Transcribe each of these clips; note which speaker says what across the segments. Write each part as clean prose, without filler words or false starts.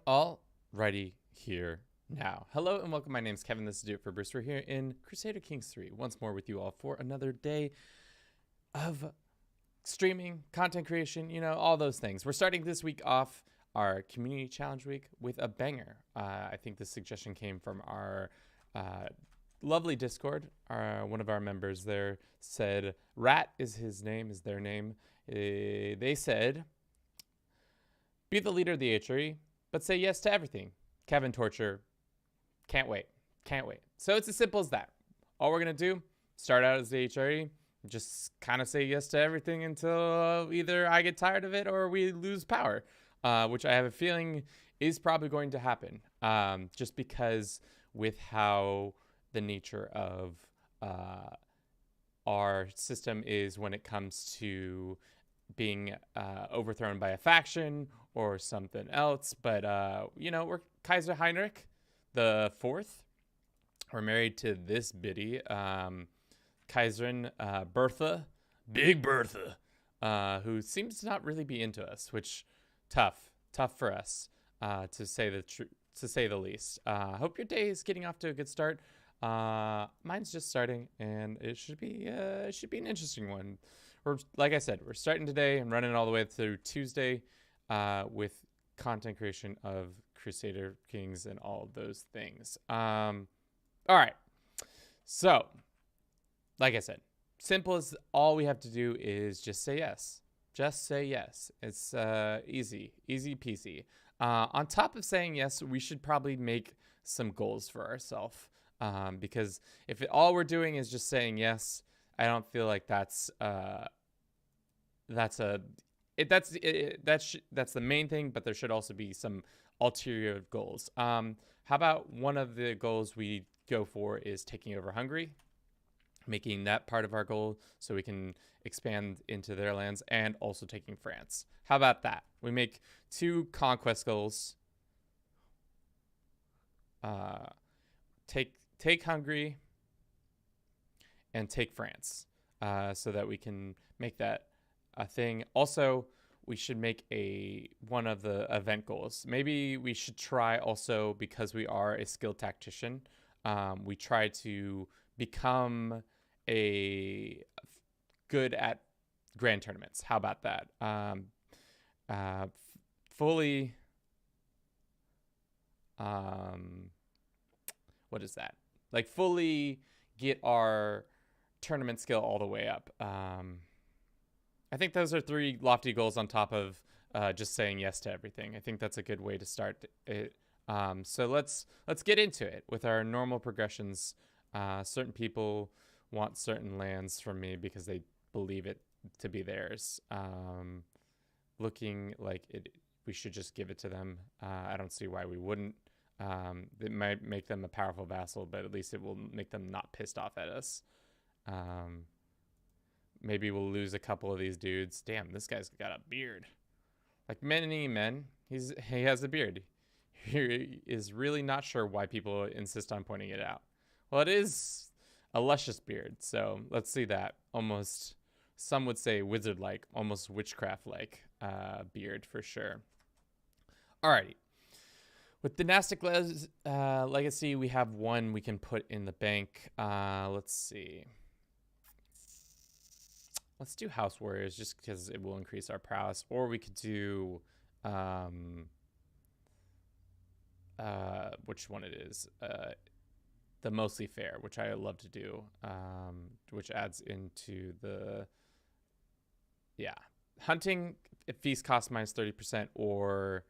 Speaker 1: Alrighty, here now. Hello and welcome. My name's Kevin. This is Do It for Bruce. We're here in Crusader Kings 3 once more with you all for another day of streaming, content creation, all those things. We're starting this week off our community challenge week with a banger. I think this suggestion came from our lovely Discord. One of our members there said, Rat is his name, is their name. They said, be the leader of the HRE, but say yes to everything. Kevin Torture. Can't wait. Can't wait. So it's as simple as that. All we're going to do, start out as the HRE, just kind of say yes to everything until either I get tired of it or we lose power, which I have a feeling is probably going to happen, just because with how the nature of our system is when it comes to being overthrown by a faction or something else. But, we're Kaiser Heinrich the Fourth. We're married to this biddy, Kaiserin Bertha, Big Bertha, who seems to not really be into us, which tough for us, to say the least. Hope your day is getting off to a good start. Mine's just starting, and it should be an interesting one. Like I said, we're starting today and running all the way through Tuesday, with content creation of Crusader Kings and all of those things. All right. So, like I said, simple as all we have to do is just say yes. Just say yes. It's easy peasy. On top of saying yes, we should probably make some goals for ourselves, because if all we're doing is just saying yes, I don't feel like that's the main thing, but there should also be some ulterior goals. How about one of the goals we go for is taking over Hungary, making that part of our goal so we can expand into their lands, and also taking France. How about that? We make 2 conquest goals. Take Hungary and take France, so that we can make that a thing. Also, we should make one of the event goals. Maybe we should try also, because we are a skilled tactician, we try to become good at grand tournaments. How about that? Fully, what is that? Like fully get our tournament skill all the way up. I think those are 3 lofty goals on top of just saying yes to everything. I think that's a good way to start it. So let's get into it with our normal progressions. Certain people want certain lands from me because they believe it to be theirs. Looking like we should just give it to them. I don't see why we wouldn't. It might make them a powerful vassal, but at least it will make them not pissed off at us. Maybe we'll lose a couple of these dudes. Damn, this guy's got a beard. Like many men, he has a beard. He is really not sure why people insist on pointing it out. Well, it is a luscious beard, so let's see that. Almost, some would say wizard-like, almost witchcraft-like beard for sure. Alrighty. With Dynastic Legacy, we have 1 we can put in the bank. Let's see. Let's do House Warriors just because it will increase our prowess. Or we could do which one it is. The Mostly Fair, which I love to do, which adds into the hunting. If feast costs minus 30%, or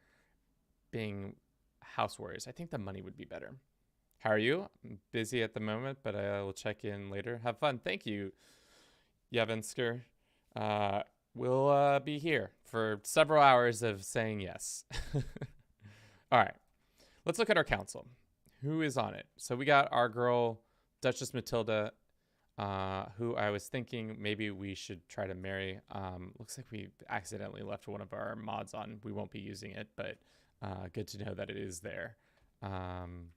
Speaker 1: being House Warriors. I think the money would be better. How are you? I'm busy at the moment, but I will check in later. Have fun. Thank you, Yavensker. We'll be here for several hours of saying yes. All right. Let's look at our council. Who is on it? So we got our girl, Duchess Matilda, who I was thinking maybe we should try to marry. Looks like we accidentally left one of our mods on. We won't be using it, but good to know that it is there. Can't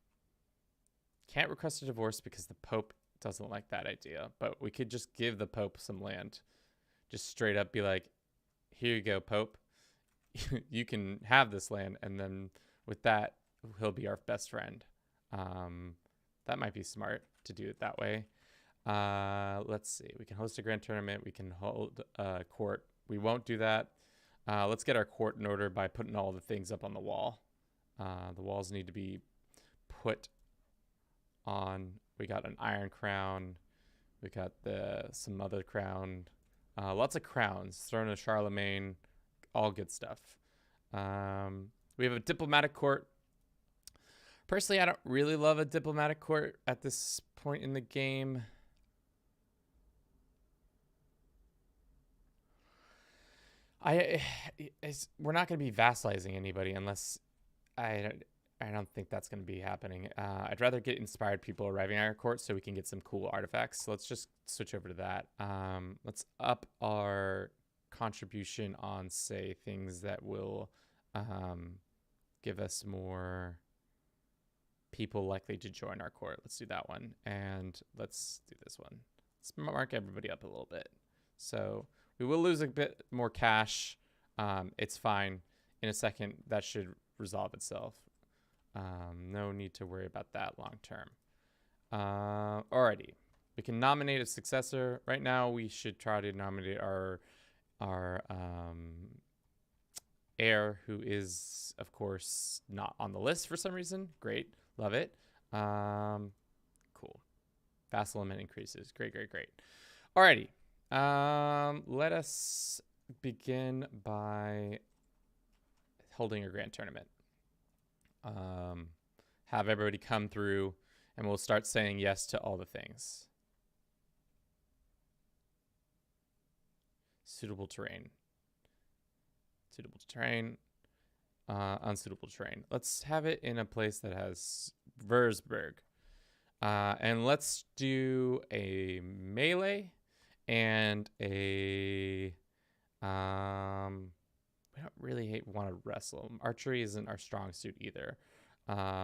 Speaker 1: request a divorce because the Pope doesn't like that idea, but we could just give the Pope some land. Just straight up be like, here you go, Pope. You can have this land, and then With that, he'll be our best friend. That might be smart to do it that way. Let's see. We can host a grand tournament. We can hold a court. We won't do that. Let's get our court in order by putting all the things up on the wall. The walls need to be put on. We got an iron crown. We got some other crown. Lots of crowns. Throne of Charlemagne. All good stuff. We have a diplomatic court. Personally, I don't really love a diplomatic court at this point in the game. We're not going to be vassalizing anybody unless I don't think that's going to be happening. I'd rather get inspired people arriving at our court so we can get some cool artifacts. So let's just switch over to that. Let's up our contribution on, say, things that will give us more people likely to join our court. Let's do that one. And let's do this one. Let's mark everybody up a little bit. So we will lose a bit more cash. It's fine. In a second, that should resolve itself. No need to worry about that long term. Alrighty. We can nominate a successor. Right now, we should try to nominate our heir, who is, of course, not on the list for some reason. Great. Love it. Cool. Vassal limit increases. Great, great, great. Alrighty. Let us begin by holding a grand tournament. Have everybody come through, and we'll start saying yes to all the things. Suitable terrain. Suitable terrain. Unsuitable terrain. Let's have it in a place that has Würzburg. And let's do a melee and a we don't really want to wrestle. Archery isn't our strong suit either.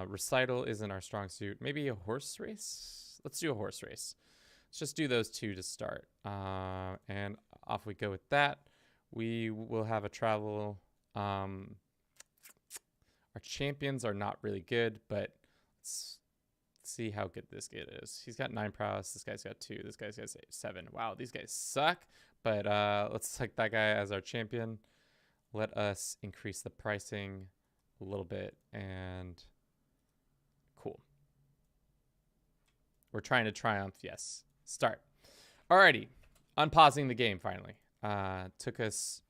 Speaker 1: Recital isn't our strong suit. Maybe a horse race? Let's do a horse race. Let's just do those two to start. And off we go with that. We will have a travel. Our champions are not really good, but let's see how good this kid is. He's got 9 prowess. This guy's got 2. This guy's got 7. Wow, these guys suck. But let's select that guy as our champion. Let us increase the pricing a little bit, and cool. We're trying to triumph. Yes. Start. Alrighty. Unpausing the game finally. Took us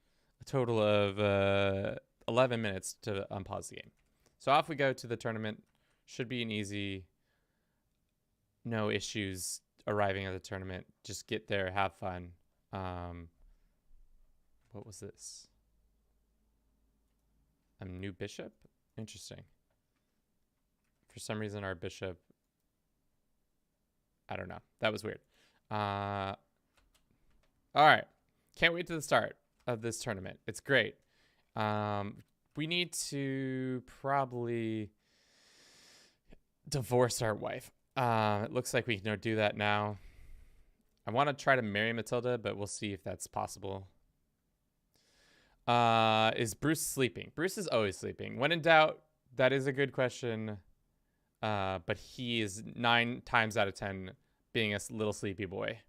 Speaker 1: a total of 11 minutes to unpause the game. So off we go to the tournament. Should be an easy, no issues arriving at the tournament. Just get there, have fun. What was this? A new bishop? Interesting. For some reason, our bishop, I don't know. That was weird. All right. Can't wait to the start of this tournament. It's great. We need to probably divorce our wife. It looks like we can do that now. I want to try to marry Matilda, but we'll see if that's possible. Is Bruce sleeping? Bruce is always sleeping. When in doubt, that is a good question. But he is 9 times out of 10 being a little sleepy boy.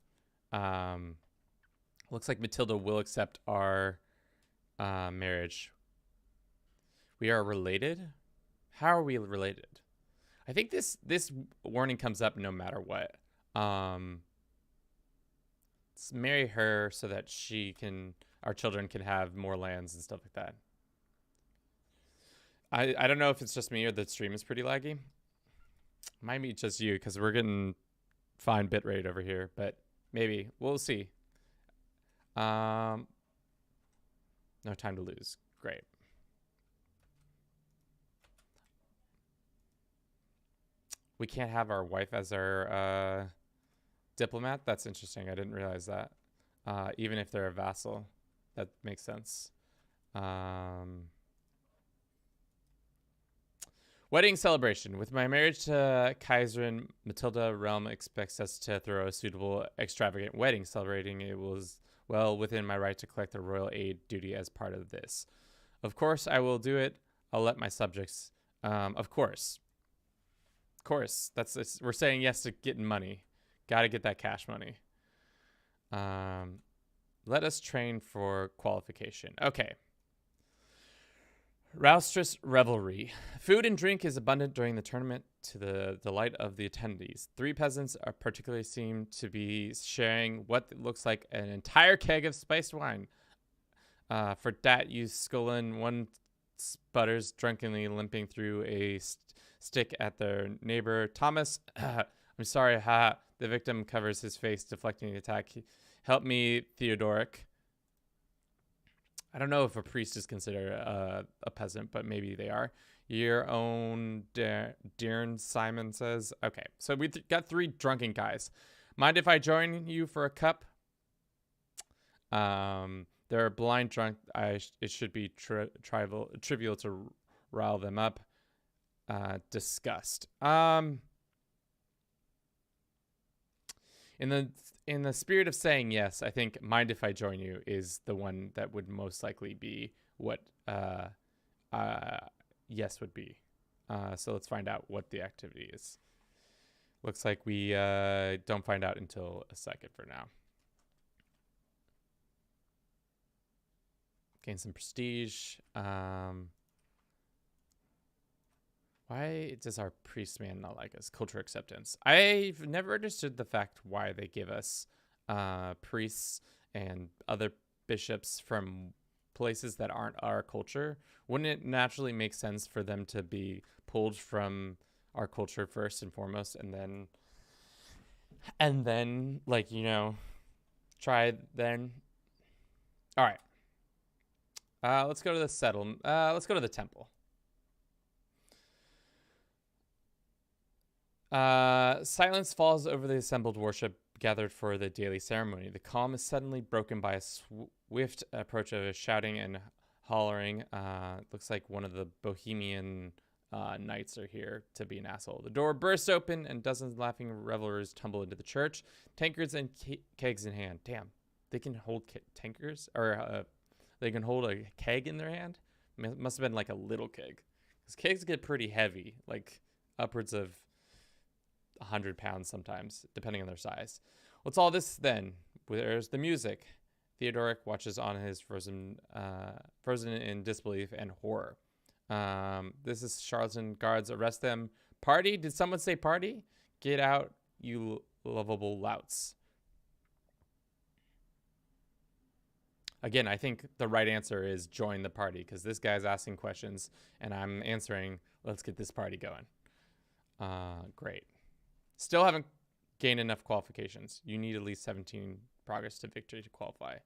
Speaker 1: Looks like Matilda will accept our marriage. We are related? How are we related? I think this warning comes up no matter what. Let's marry her so that our children can have more lands and stuff like that. I don't know if it's just me or the stream is pretty laggy. Might be just you because we're getting fine bitrate over here, but maybe we'll see. No time to lose. Great. We can't have our wife as our diplomat. That's interesting. I didn't realize that. Even if they're a vassal, that makes sense. Wedding celebration. With my marriage to Kaiserin, Matilda Realm expects us to throw a suitable, extravagant wedding. Celebrating it was well within my right to collect the royal aid duty as part of this. Of course, I will do it. I'll let my subjects Of course. Of course. We're saying yes to getting money. Got to get that cash money. Let us train for qualification. Okay. Rousters revelry. Food and drink is abundant during the tournament to the delight of the attendees. 3 peasants are particularly seem to be sharing what looks like an entire keg of spiced wine. For dat, you scullin, one sputters drunkenly limping through a stick at their neighbor. Thomas, I'm sorry, ha. The victim covers his face, deflecting the attack. Help me, Theodoric. I don't know if a priest is considered a peasant, but maybe they are. Your own Dearn, Simon says. Okay, so we got 3 drunken guys. Mind if I join you for a cup? They're blind drunk. It should be trivial to rile them up. Disgust. In the spirit of saying yes, I think mind if I join you is the one that would most likely be what yes would be. So let's find out what the activity is. Looks like we don't find out until a second for now. Gain some prestige. Why does our priest man not like us? Culture acceptance. I've never understood the fact why they give us priests and other bishops from places that aren't our culture. Wouldn't it naturally make sense for them to be pulled from our culture first and foremost, and then like, you know, try then? All right. Let's go to the settlement. Let's go to the temple. Silence falls over the assembled worship gathered for the daily ceremony. The calm is suddenly broken by a swift approach of shouting and hollering. Looks like one of the Bohemian knights are here to be an asshole. The door bursts open and dozens of laughing revelers tumble into the church, tankards and kegs in hand. Damn, they can hold tankers, or they can hold a keg in their hand? Must have been like a little keg. Because kegs get pretty heavy, like upwards of 100 pounds sometimes, depending on their size. What's all this then? Where's the music? Theodoric watches on his frozen in disbelief and horror. This is charlatan. Guards, arrest them. Party? Did someone say party? Get out, you lovable louts. Again, I think the right answer is join the party, because this guy's asking questions and I'm answering, let's get this party going. Great. Still haven't gained enough qualifications. You need at least 17 progress to victory to qualify.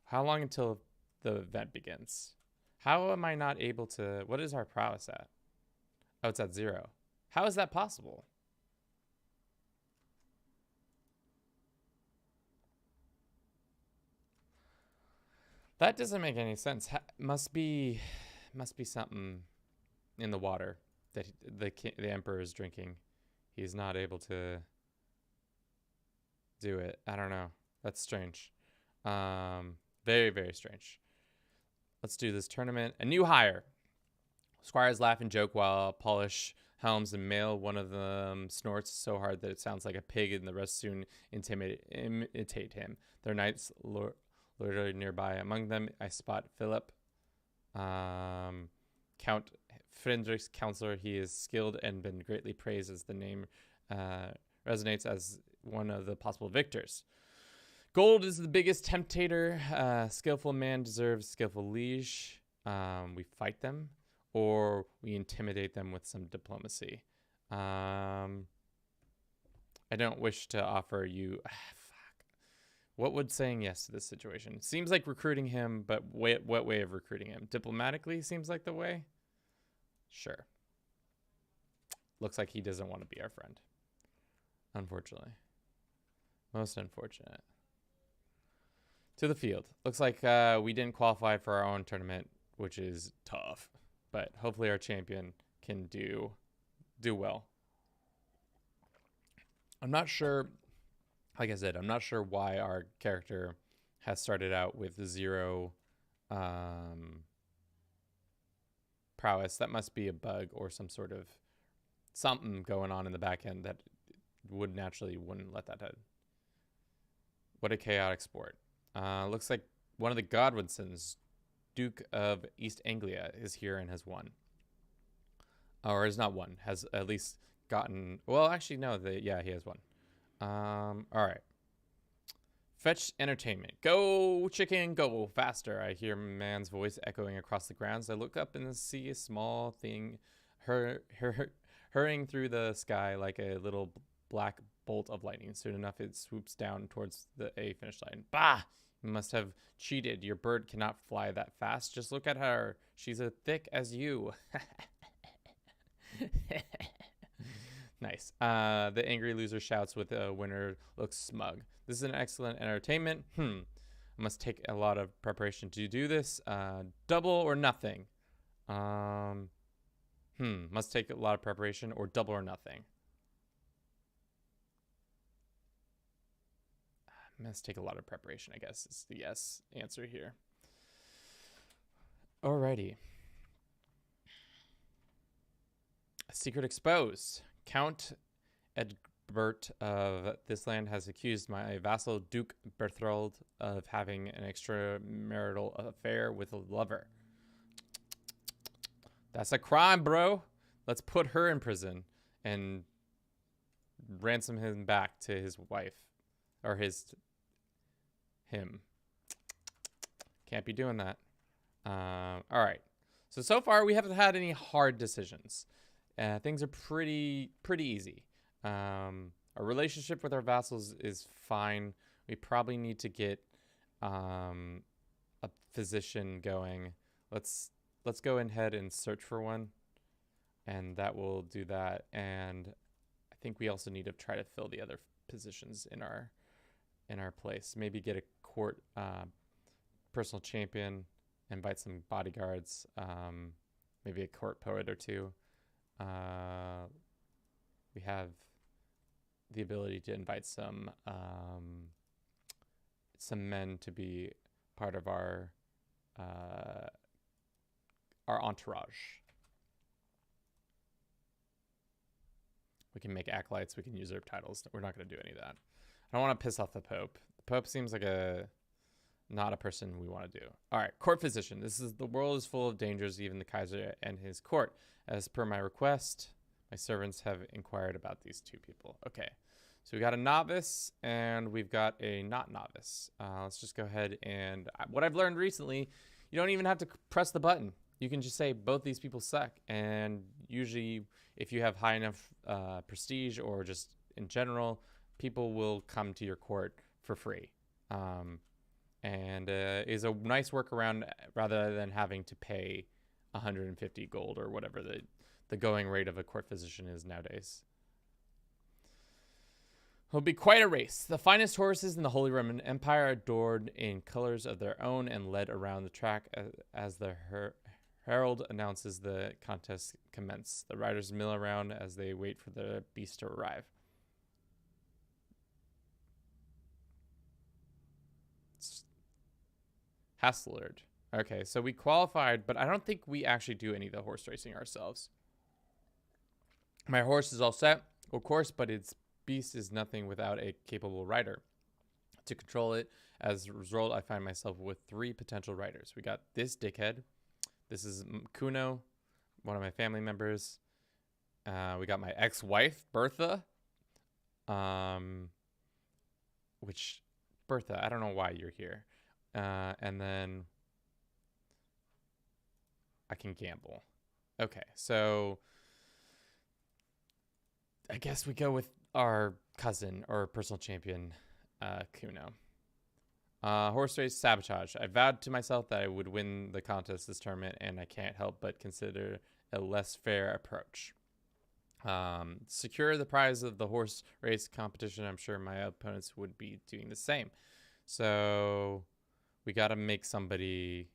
Speaker 1: How long until the event begins? How am I not able to... What is our prowess at? Oh, it's at 0. How is that possible? That doesn't make any sense. Must be something in the water that the emperor is drinking. He's not able to do it. I don't know. That's strange. Very, very strange. Let's do this tournament. A new hire. Squires laugh and joke while polish helms and mail. One of them snorts so hard that it sounds like a pig, and the rest soon imitate him. Their knights loiter nearby. Among them, I spot Philip, Count Friedrich's counselor. He is skilled and been greatly praised, as the name resonates as one of the possible victors. Gold is the biggest temptator. Skillful man deserves skillful liege. We fight them, or we intimidate them with some diplomacy. I don't wish to offer you... fuck. What would saying yes to this situation? Seems like recruiting him, but what way of recruiting him? Diplomatically seems like the way? Sure. Looks like he doesn't want to be our friend. Unfortunately. Most unfortunate. To the field. Looks like we didn't qualify for our own tournament, which is tough. But hopefully our champion can do well. I'm not sure, like I said, I'm not sure why our character has started out with 0 prowess. That must be a bug or some sort of something going on in the back end that wouldn't let that happen. What a chaotic sport. Looks like one of the Godwinsons, Duke of East Anglia, is here and has won. Or is not won, has at least gotten... Well, actually, no. Yeah, he has won. All right. Fetch entertainment. Go, chicken, go faster. I hear man's voice echoing across the grounds. I look up and see a small thing hurrying through the sky like a little black bolt of lightning. Soon enough, it swoops down towards a finish line. Bah! You must have cheated. Your bird cannot fly that fast. Just look at her. She's as thick as you. Nice. The angry loser shouts with the winner looks smug. This is an excellent entertainment. I must take a lot of preparation to do this. Double or nothing. Must take a lot of preparation or double or nothing. Must take a lot of preparation, I guess, is the yes answer here. Alrighty. Secret exposed. Count Edbert of this land has accused my vassal Duke Berthold of having an extramarital affair with a lover. That's a crime, bro. Let's put her in prison and ransom him back to his wife. Or him. Can't be doing that. All right. So far we haven't had any hard decisions. Things are pretty easy. Our relationship with our vassals is fine. We probably need to get a physician going. Let's go ahead and search for one, and that will do that. And I think we also need to try to fill the other positions in our place. Maybe get a court personal champion, invite some bodyguards, maybe a court poet or two. We have the ability to invite some men to be part of our entourage. We can make acolytes. We can usurp titles. We're not going to do any of that. I don't want to piss off the Pope. The Pope seems like not a person we want to do. All right, court physician. The world is full of dangers, even the Kaiser and his court. As per my request, my servants have inquired about these two people. Okay, so we got a novice and we've got a not novice. Let's just go ahead and what I've learned recently, you don't even have to press the button. You can just say both these people suck. And usually if you have high enough prestige or just in general, people will come to your court for free. And is a nice workaround rather than having to pay 150 gold or whatever the going rate of a court physician is nowadays. It'll be quite a race. The finest horses in the Holy Roman Empire, adored in colors of their own and led around the track as the herald announces the contest commence. The riders mill around as they wait for the beast to arrive. Hasslard. Okay, so we qualified, but I don't think we actually do any of the horse racing ourselves. My horse is all set, of course, but its beast is nothing without a capable rider. To control it, as a result, I find myself with 3 potential riders. We got this dickhead. This is Kuno, one of my family members. We got my ex-wife, Bertha. Bertha, I don't know why you're here. And then I can gamble. Okay, so I guess we go with our cousin or personal champion, Kuno. Horse race sabotage. I vowed to myself that I would win the contest this tournament, and I can't help but consider a less fair approach. Secure the prize of the horse race competition. I'm sure my opponents would be doing the same. So we got to make somebody...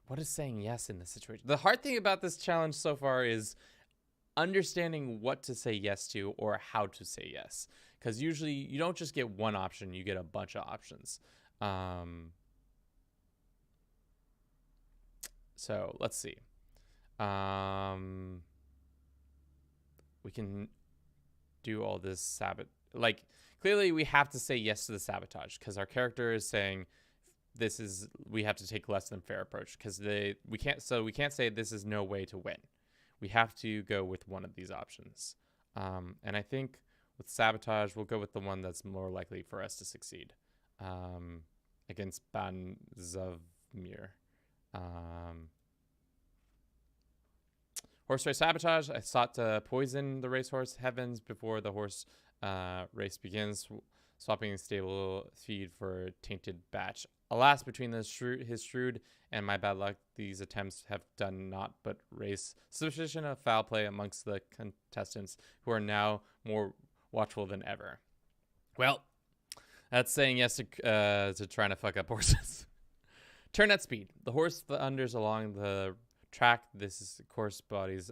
Speaker 1: what is saying yes in this situation? The hard thing about this challenge so far is understanding what to say yes to or how to say yes. Because usually you don't just get one option, you get a bunch of options. So let's see. We can do all this like clearly we have to say yes to the sabotage because our character is saying we have to take less than fair approach because we can't say this is no way to win. We have to go with one of these options. And I think with sabotage, we'll go with the one that's more likely for us to succeed against Ban Zavmir. Horse race sabotage. I sought to poison the racehorse heavens before the horse race begins, swapping stable feed for tainted batch. Alas, between his shrewd and my bad luck, these attempts have done naught but raise suspicion of foul play amongst the contestants, who are now more watchful than ever. Well, that's saying yes to trying to fuck up horses. Turn at speed. The horse thunders along the track. This course body's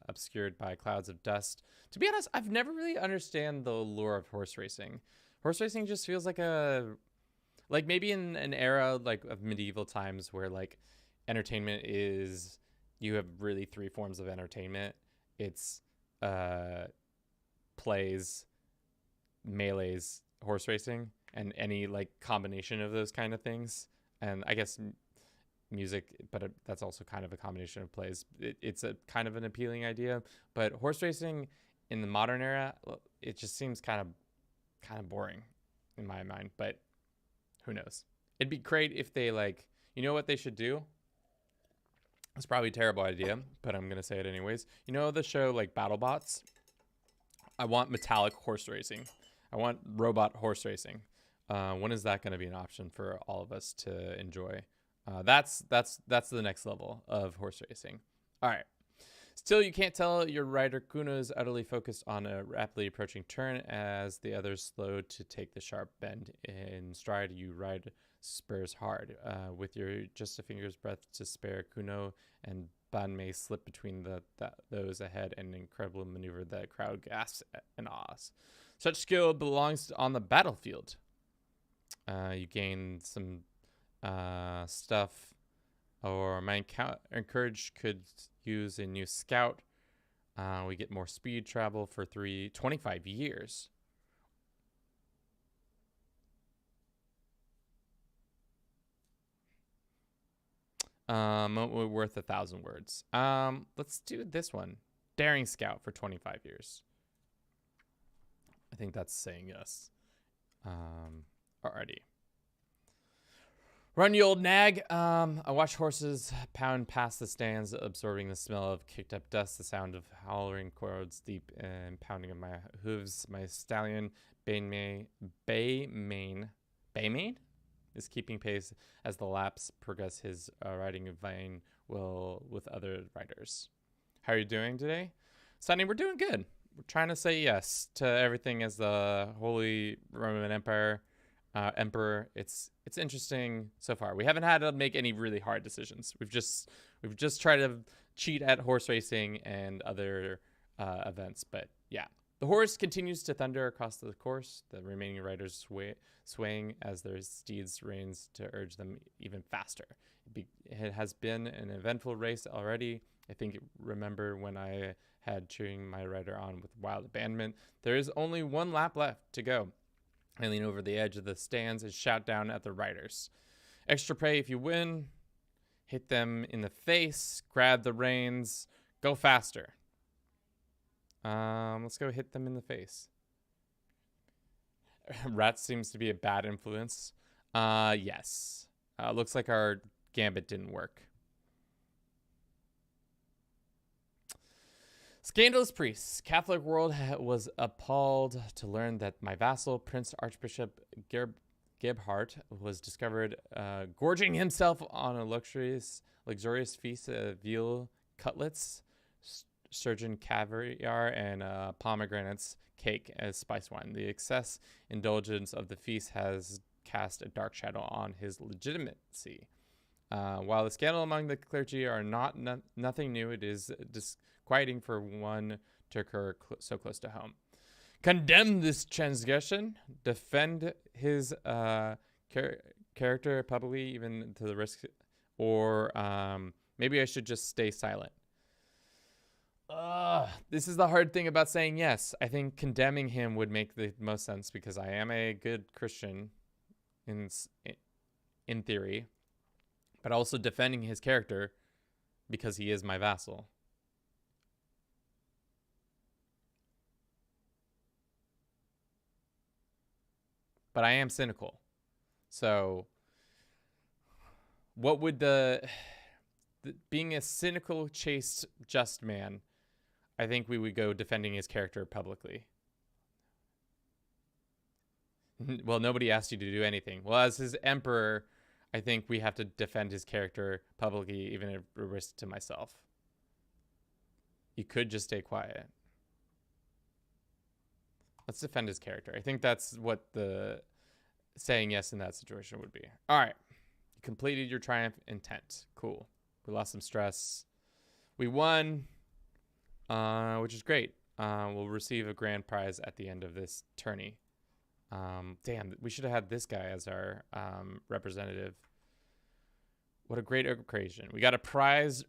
Speaker 1: obscured by clouds of dust. To be honest, I've never really understand the lure of horse racing. Horse racing just feels like maybe in an era like of medieval times where like entertainment is, you have really three forms of entertainment. It's plays, melees, horse racing, and any like combination of those kind of things. And I guess music, but that's also kind of a combination of plays. It's a kind of an appealing idea, but horse racing in the modern era, it just seems kind of boring in my mind, but who knows? It'd be great if they you know what they should do? It's probably a terrible idea, but I'm going to say it anyways. You know the show like BattleBots? I want metallic horse racing. I want robot horse racing. When is that going to be an option for all of us to enjoy? That's the next level of horse racing. All right. Still, you can't tell your rider Kuno is utterly focused on a rapidly approaching turn as the others slow to take the sharp bend. In stride, you ride spurs hard. With just a finger's breadth to spare, Kuno and Ban may slip between those ahead, an incredible maneuver that crowd gasps and awes. Such skill belongs on the battlefield. You gain some stuff, or my encourage could use a new scout. We get more speed travel for 25 years. Worth 1,000 words. Let's do this one. Daring scout for 25 years. I think that's saying yes. Alrighty. Run, you old nag. I watch horses pound past the stands, absorbing the smell of kicked up dust, the sound of howling cords deep and pounding of my hooves. My stallion, Baymane, is keeping pace as the laps progress. His riding vein will with other riders. How are you doing today? Sonny, we're doing good. We're trying to say yes to everything as the Holy Roman Empire. Emperor. It's interesting so far. We haven't had to make any really hard decisions. We've just tried to cheat at horse racing and other events. But yeah, the horse continues to thunder across the course, the remaining riders swaying as their steeds reins to urge them even faster. It has been an eventful race already. I think remember when I had cheering my rider on with wild abandonment. There is only one lap left to go. I lean over the edge of the stands and shout down at the riders. Extra pay if you win. Hit them in the face. Grab the reins. Go faster. Let's go hit them in the face. Rat seems to be a bad influence. Yes. Looks like our gambit didn't work. Scandalous priests. Catholic world was appalled to learn that my vassal, Prince Archbishop Gebhardt, was discovered gorging himself on a luxurious feast of veal cutlets, sturgeon caviar, and pomegranates cake as spice wine. The excess indulgence of the feast has cast a dark shadow on his legitimacy. While the scandal among the clergy are nothing new, it is disquieting for one to occur so close to home. Condemn this transgression, defend his character publicly, even to the risk, or Maybe I should just stay silent. This is the hard thing about saying yes. I think condemning him would make the most sense because I am a good Christian in theory, but also defending his character because he is my vassal. But I am cynical. So what would being a cynical, chaste, just man, I think we would go defending his character publicly. Well, nobody asked you to do anything. Well, as his emperor, I think we have to defend his character publicly, even at a risk to myself. You could just stay quiet. Let's defend his character. I think that's what the saying yes in that situation would be. All right. You completed your triumph intent. Cool. We lost some stress. We won, which is great. We'll receive a grand prize at the end of this tourney. Damn, we should have had this guy as our representative. What a great occasion. We got a prize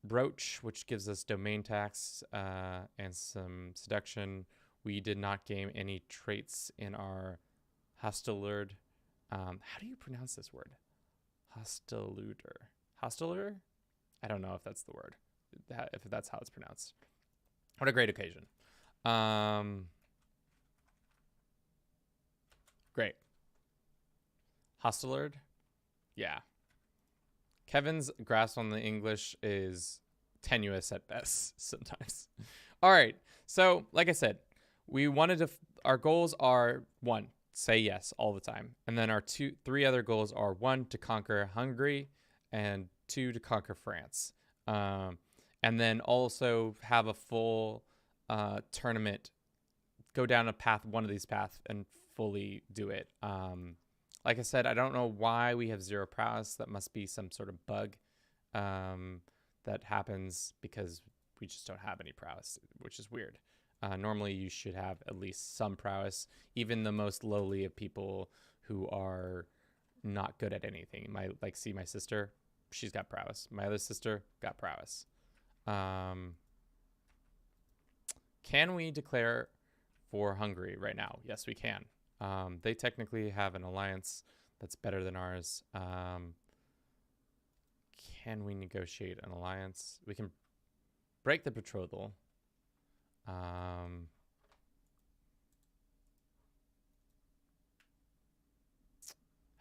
Speaker 1: brooch, which gives us domain tax and some seduction. We did not gain any traits in our hostilurd. How do you pronounce this word? Hostilurder. Hostilurder? I don't know if that's the word, if that's how it's pronounced. What a great occasion. Great. Hostilurd? Yeah. Kevin's grasp on the English is tenuous at best sometimes. All right. So, like I said, we wanted to, our goals are 1, say yes all the time. And then our 3 other goals are 1, to conquer Hungary, and 2, to conquer France. And then also have a full tournament, go down a path, one of these paths, and fully do it. Like I said, I don't know why we have 0 prowess. That must be some sort of bug that happens because we just don't have any prowess, which is weird. Normally, you should have at least some prowess. Even the most lowly of people who are not good at anything. See my sister, she's got prowess. My other sister got prowess. Can we declare for Hungary right now? Yes, we can. They technically have an alliance that's better than ours. Can we negotiate an alliance? We can break the betrothal.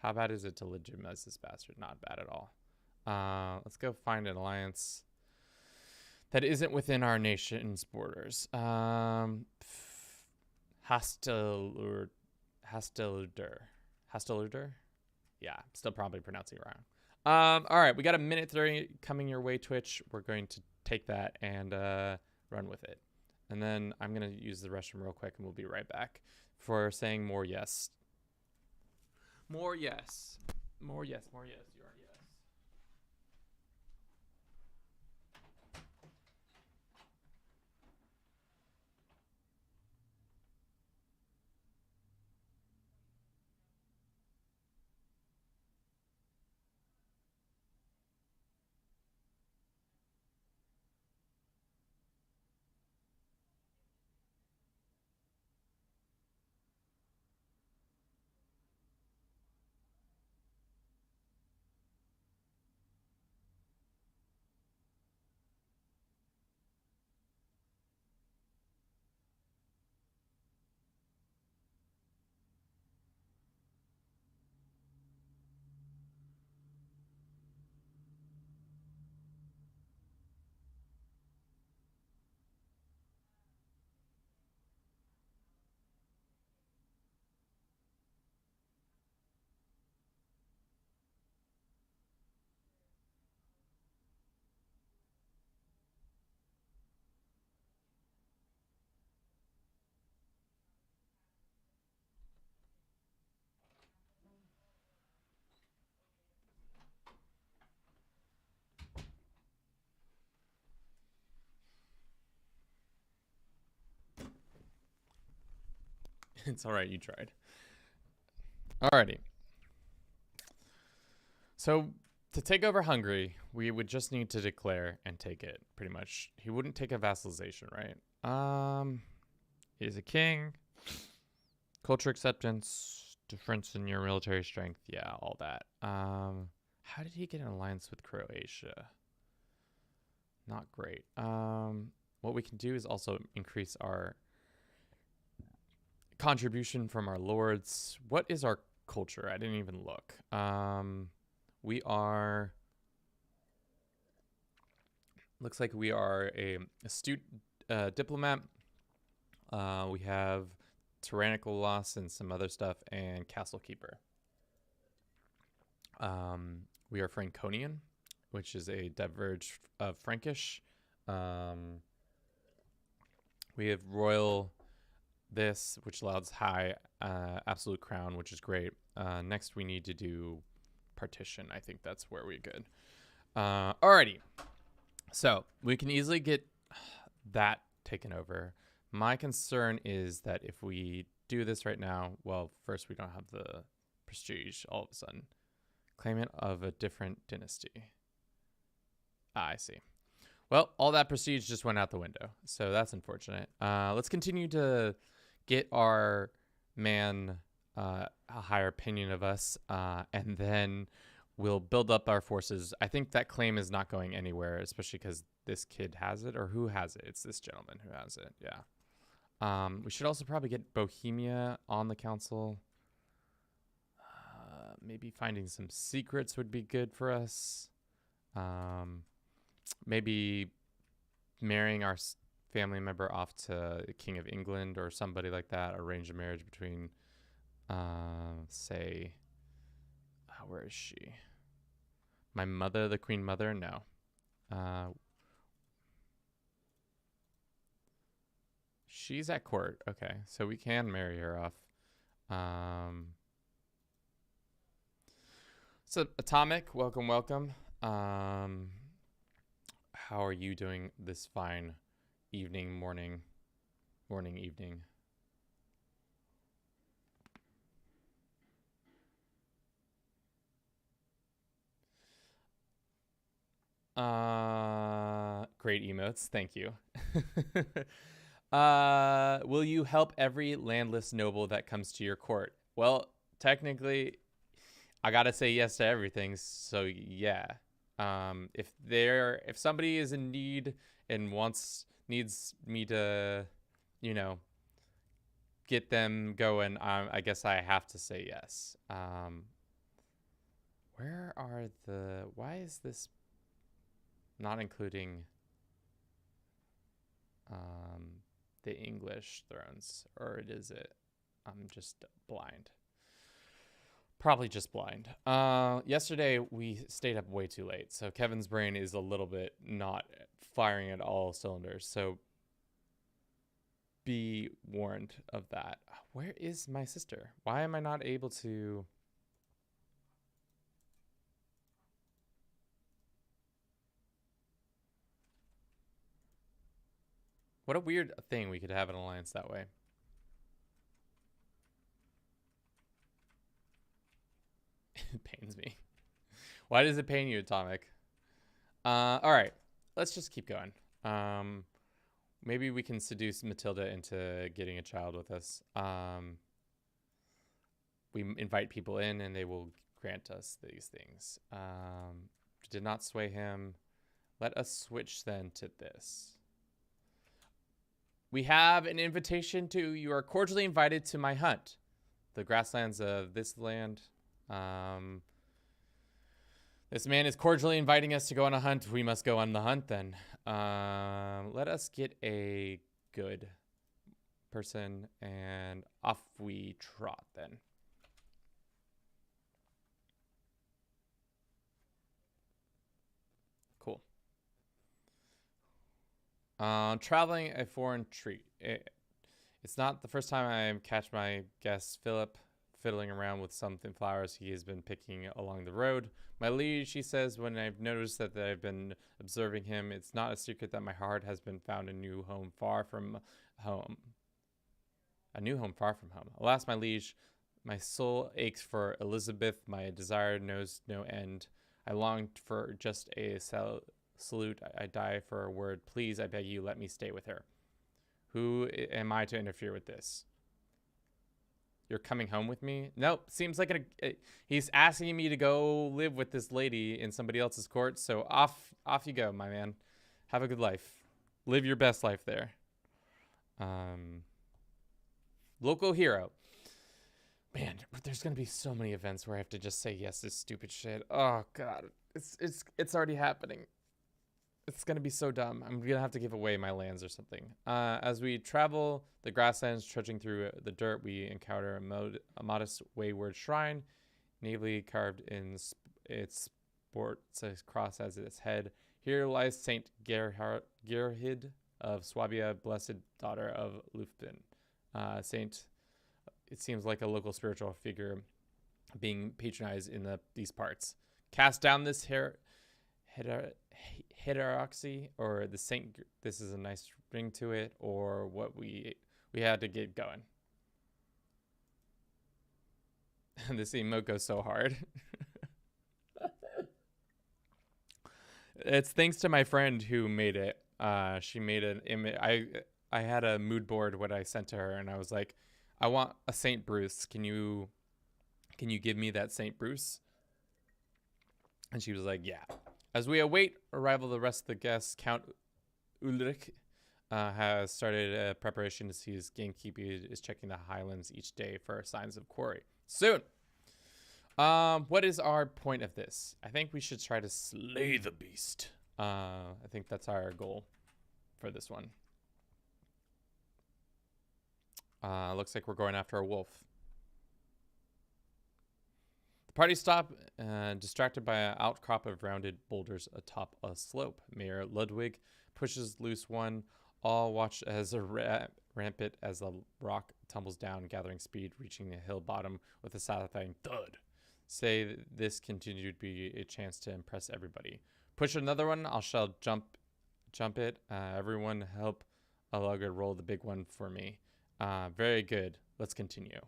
Speaker 1: How bad is it to legitimize this bastard? Not bad at all. Let's go find an alliance that isn't within our nation's borders. Hostilurder. Yeah, still probably pronouncing it wrong. All right, we got a minute 30 coming your way, Twitch. We're going to take that and run with it. And then I'm going to use the restroom real quick, and we'll be right back for saying more yes. More yes. More yes. More yes. You are yes. It's all right. You tried. Alrighty. So To take over Hungary, we would just need to declare and take it, pretty much. He wouldn't take a vassalization, right? He's a king. Culture acceptance, difference in your military strength, yeah, all that. How did he get an alliance with Croatia? Not great. What we can do is also increase our contribution from our lords. What is our culture? I didn't even look. We are... Looks like we are a astute diplomat. We have tyrannical loss and some other stuff, and castle keeper. We are Franconian, which is a diverge of Frankish. We have royal this, which allows high absolute crown, which is great. Next, we need to do partition. I think that's where we're good. Alrighty. So we can easily get that taken over. My concern is that if we do this right now, well, first we don't have the prestige all of a sudden. Claimant of a different dynasty. I see. Well, all that prestige just went out the window, so that's unfortunate. Let's continue to get our man a higher opinion of us, and then we'll build up our forces. I think that claim is not going anywhere, especially because this kid has it, or who has it? It's this gentleman who has it, yeah. We should also probably get Bohemia on the council. Maybe finding some secrets would be good for us. Maybe marrying our family member off to the King of England or somebody like that. Arrange a marriage between, say, where is she? My mother, the Queen Mother? No. She's at court. Okay, so we can marry her off. So, Atomic, welcome, welcome. How are you doing this fine evening, morning, evening? Great emotes, thank you. Will you help every landless noble that comes to your court? Well, technically, I gotta say yes to everything, so yeah. If somebody is in need and needs me to, get them going, I guess I have to say yes. Why is this not including the English thrones, or is it? I'm just blind. Probably just blind. Yesterday we stayed up way too late, so Kevin's brain is a little bit not firing at all cylinders. So be warned of that. Where is my sister? Why am I not able to? What a weird thing, we could have an alliance that way. It pains me. Why does it pain you, Atomic? All right, let's just keep going. Maybe we can seduce Matilda into getting a child with us. We invite people in and they will grant us these things. Did not sway him. Let us switch then to this. We have an invitation to, you are cordially invited to my hunt. The grasslands of this land. This man is cordially inviting us to go on a hunt. We must go on the hunt then. Let us get a good person and off we trot then. Cool. Traveling a foreign treat. It's not the first time I catch my guest Philip fiddling around with something flowers he has been picking along the road. My liege, he says, when I've noticed that I've been observing him, it's not a secret that my heart has been found a new home far from home. A new home far from home. Alas, my liege, my soul aches for Elizabeth. My desire knows no end. I longed for just a salute. I die for a word. Please, I beg you, let me stay with her. Who am I to interfere with this? You're coming home with me? Nope. Seems like he's asking me to go live with this lady in somebody else's court. So off you go, my man. Have a good life. Live your best life there. Local hero. Man, there's gonna be so many events where I have to just say yes to this stupid shit. Oh god, it's already happening. It's gonna be so dumb. I'm gonna have to give away my lands or something. As we travel the grasslands, trudging through the dirt, we encounter a modest wayward shrine, naively carved in its sports a cross as its head. Here lies Saint Gerhard of Swabia, blessed daughter of Lufben. Saint, it seems like a local spiritual figure being patronized in these parts. Cast down this heterodoxy, or the saint. This is a nice ring to it, or what we had to get going. This emote goes so hard. It's thanks to my friend who made it. She made an image. I had a mood board what I sent to her, and I was like, I want a Saint Bruce. Can you give me that Saint Bruce? And she was like, yeah. As we await arrival of the rest of the guests, Count Ulrich has started preparations. His gamekeeper is checking the highlands each day for signs of quarry. Soon. What is our point of this? I think we should try to slay the beast. I think that's our goal for this one. Looks like we're going after a wolf. The party stop, distracted by an outcrop of rounded boulders atop a slope. Mayor Ludwig pushes loose one. All watch as rampant as the rock tumbles down, gathering speed, reaching the hill bottom with a satisfying thud. Say this continued to be a chance to impress everybody. Push another one. I shall jump it. Everyone help Alugger roll the big one for me. Very good. Let's continue.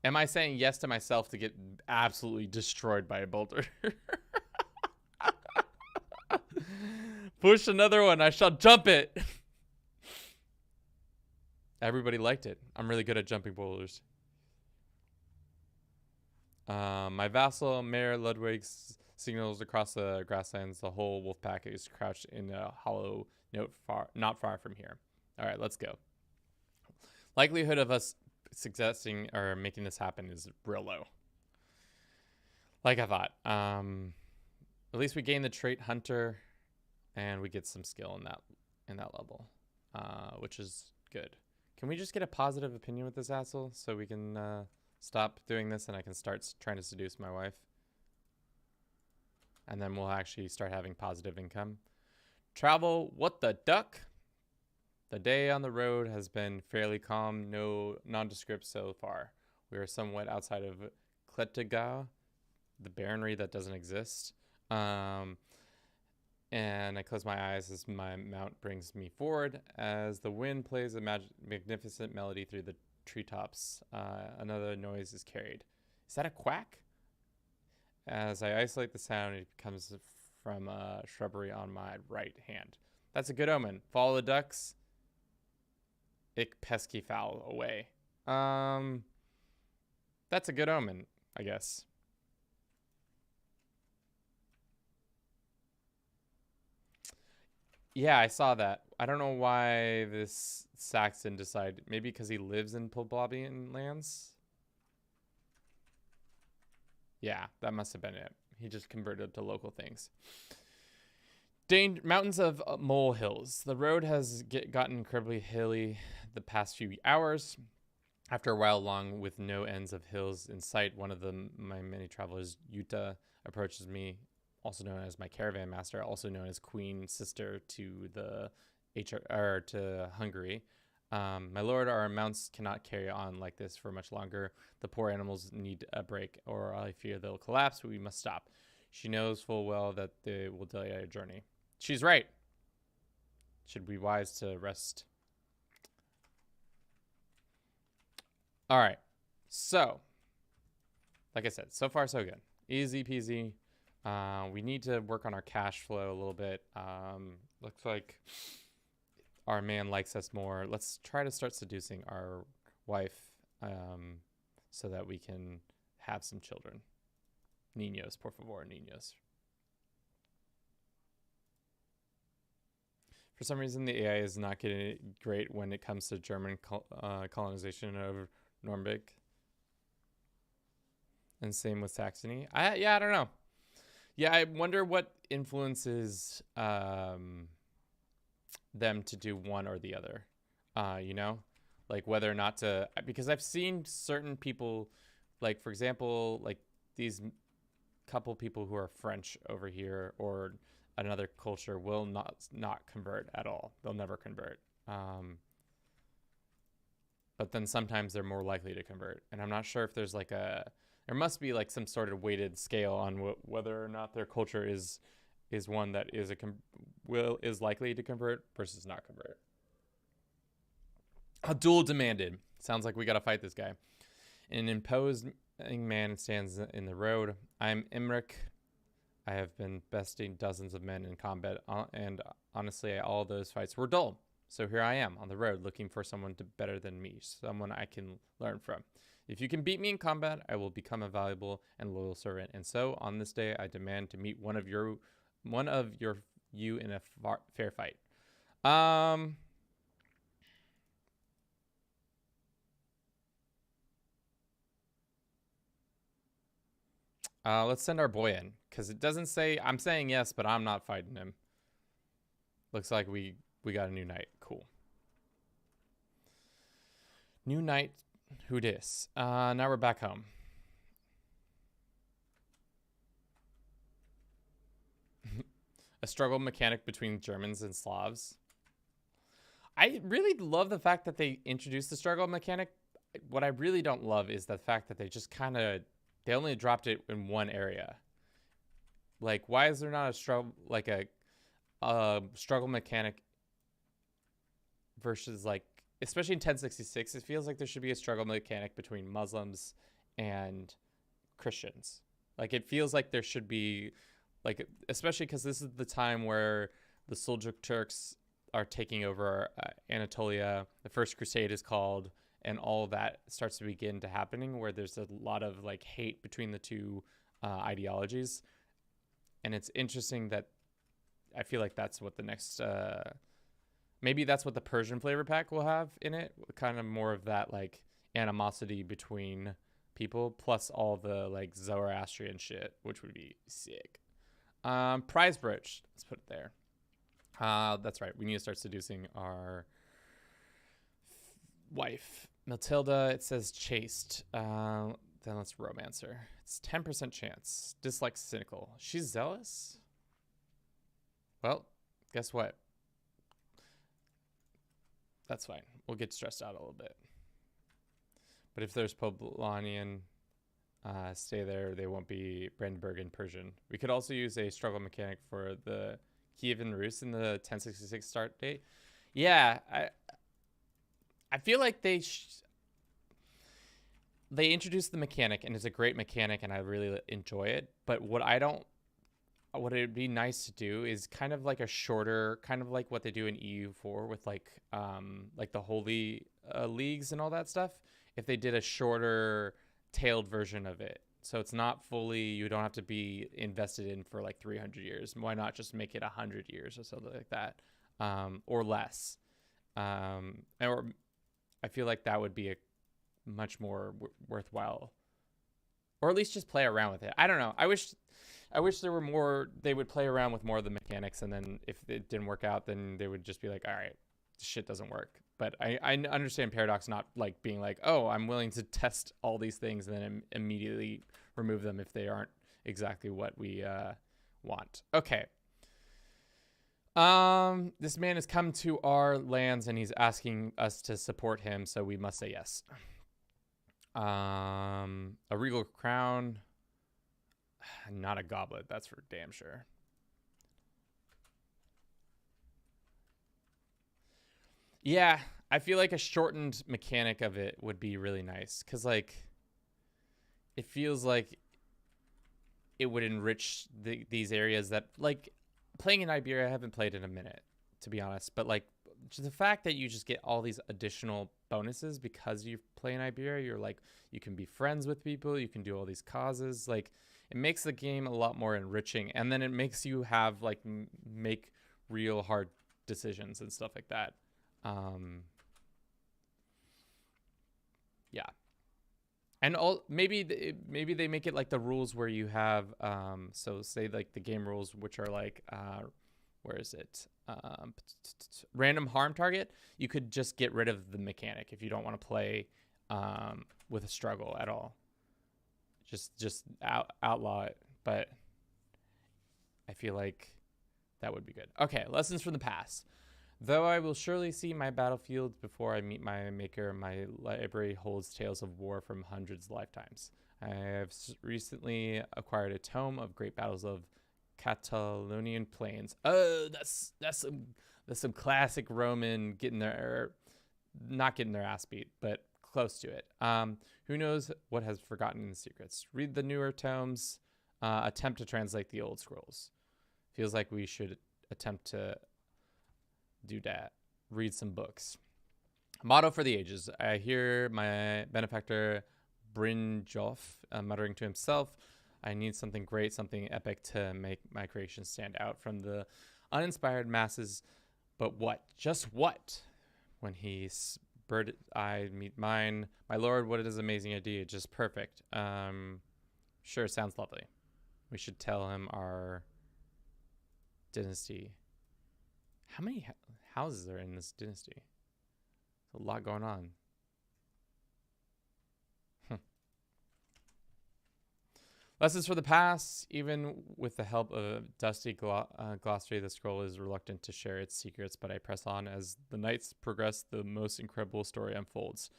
Speaker 1: Am I saying yes to myself to get absolutely destroyed by a boulder? Push another one. I shall jump it. Everybody liked it. I'm really good at jumping boulders. My vassal, Mayor Ludwig, signals across the grasslands. The whole wolf pack is crouched in a hollow note not far from here. All right, let's go. Likelihood of us suggesting or making this happen is real low. Like I thought. At least we gain the trait Hunter, and we get some skill in that level, which is good. Can we just get a positive opinion with this asshole so we can stop doing this and I can start trying to seduce my wife? And then we'll actually start having positive income. Travel, what the duck? The day on the road has been fairly calm, no nondescript so far. We are somewhat outside of Klettigau, the barrenry that doesn't exist. And I close my eyes as my mount brings me forward. As the wind plays a magnificent melody through the treetops, another noise is carried. Is that a quack? As I isolate the sound, it comes from a shrubbery on my right hand. That's a good omen. Follow the ducks. Ich pesky fowl away. That's a good omen, I guess. Yeah, I saw that. I don't know why this Saxon decided. Maybe because he lives in Poblavian lands? Yeah, that must have been it. He just converted to local things. Mountains of molehills. The road has gotten incredibly hilly the past few hours. After a while long with no ends of hills in sight, one of my many travelers, Yuta, approaches me, also known as my caravan master, also known as queen sister to the to Hungary. My lord, our mounts cannot carry on like this for much longer. The poor animals need a break, or I fear they'll collapse. We must stop. She knows full well that they will delay our journey. She's right. Should be wise to rest. All right. So like I said, so far so good. Easy peasy. We need to work on our cash flow a little bit. Looks like our man likes us more. Let's try to start seducing our wife, so that we can have some children. Niños, por favor, niños. For some reason, the AI is not getting great when it comes to German colonization of Nürnberg. And same with Saxony. I don't know. Yeah, I wonder what influences them to do one or the other. You know, like whether or not to, because I've seen certain people, like for example, like these couple people who are French over here or another culture will not convert at all. They'll never convert. But then sometimes they're more likely to convert. And I'm not sure if there's like there must be like some sort of weighted scale on whether or not their culture is one that is likely to convert versus not convert. A duel demanded. Sounds like we got to fight this guy. An imposing man stands in the road. I'm Imric. I have been besting dozens of men in combat, and honestly, all those fights were dull. So here I am on the road looking for someone better than me, someone I can learn from. If you can beat me in combat, I will become a valuable and loyal servant. And so on this day, I demand to meet one of you in a fair fight. Let's send our boy in, because it doesn't say, I'm saying yes, but I'm not fighting him. Looks like we got a new knight. Cool. New knight. Who dis? Now we're back home. A struggle mechanic between Germans and Slavs. I really love the fact that they introduced the struggle mechanic. What I really don't love is the fact that they just kind of, they only dropped it in one area. Like, why is there not a struggle, like a struggle mechanic versus like, especially in 1066, it feels like there should be a struggle mechanic between Muslims and Christians. Like, it feels like there should be, like, especially because this is the time where the Seljuk Turks are taking over Anatolia. The First Crusade is called, and all that starts to begin to happening, where there's a lot of like hate between the two ideologies. And it's interesting that I feel like that's what the next maybe that's what the Persian flavor pack will have in it, kind of more of that like animosity between people, plus all the like Zoroastrian shit, which would be sick. Prize brooch, let's put it there. That's right, we need to start seducing our wife. Matilda, it says chaste. Then let's romance her. It's 10% chance. Dislike cynical. She's zealous? Well, guess what? That's fine. We'll get stressed out a little bit. But if there's Poblanian, stay there. They won't be Brandenburg and Persian. We could also use a struggle mechanic for the Kievan Rus in the 1066 start date. Yeah, I feel like they introduced the mechanic, and it's a great mechanic, and I really enjoy it. But what it'd be nice to do is kind of like a shorter, kind of like what they do in EU4 with like the Holy Leagues and all that stuff. If they did a shorter, tailed version of it, so it's not fully, you don't have to be invested in for like 300 years. Why not just make it 100 years or something like that, or less? Or I feel like that would be a much more worthwhile, or at least just play around with it. I don't know. I wish there were more, they would play around with more of the mechanics, and then if it didn't work out, then they would just be like, all right, this shit doesn't work. But I understand Paradox not like being like, oh, I'm willing to test all these things and then immediately remove them if they aren't exactly what we want. Okay. This man has come to our lands and he's asking us to support him, so we must say yes. A regal crown. Not a goblet, that's for damn sure. Yeah, I feel like a shortened mechanic of it would be really nice, because like it feels like it would enrich these areas that, like, playing in Iberia, I haven't played in a minute, to be honest. But, like, just the fact that you just get all these additional bonuses because you play in Iberia, you're like, you can be friends with people, you can do all these causes. Like, it makes the game a lot more enriching. And then it makes you have, like, make real hard decisions and stuff like that. Yeah. And maybe they make it like the rules where you have so say like the game rules, which are like where is it, random harm target. You could just get rid of the mechanic if you don't want to play with a struggle at all. Just outlaw it. But I feel like that would be good. Okay, lessons from the past. Though I will surely see my battlefields before I meet my maker, my library holds tales of war from hundreds of lifetimes. I have recently acquired a tome of great battles of Catalonian plains. Oh, that's some classic Roman not getting their ass beat, but close to it. Who knows what has forgotten the secrets? Read the newer tomes. Attempt to translate the old scrolls. Feels like we should attempt to do that. Read some books. Motto for the ages. I hear my benefactor Brynjolf muttering to himself, I need something great, something epic to make my creation stand out from the uninspired masses. But what? Just what? When he's bird-eyed meet mine. My lord, what is an amazing idea. Just perfect. Sure, sounds lovely. We should tell him our dynasty. How many houses are in this dynasty? There's a lot going on. Lessons for the past. Even with the help of dusty glossary, the scroll is reluctant to share its secrets, but I press on. As the nights progress, the most incredible story unfolds.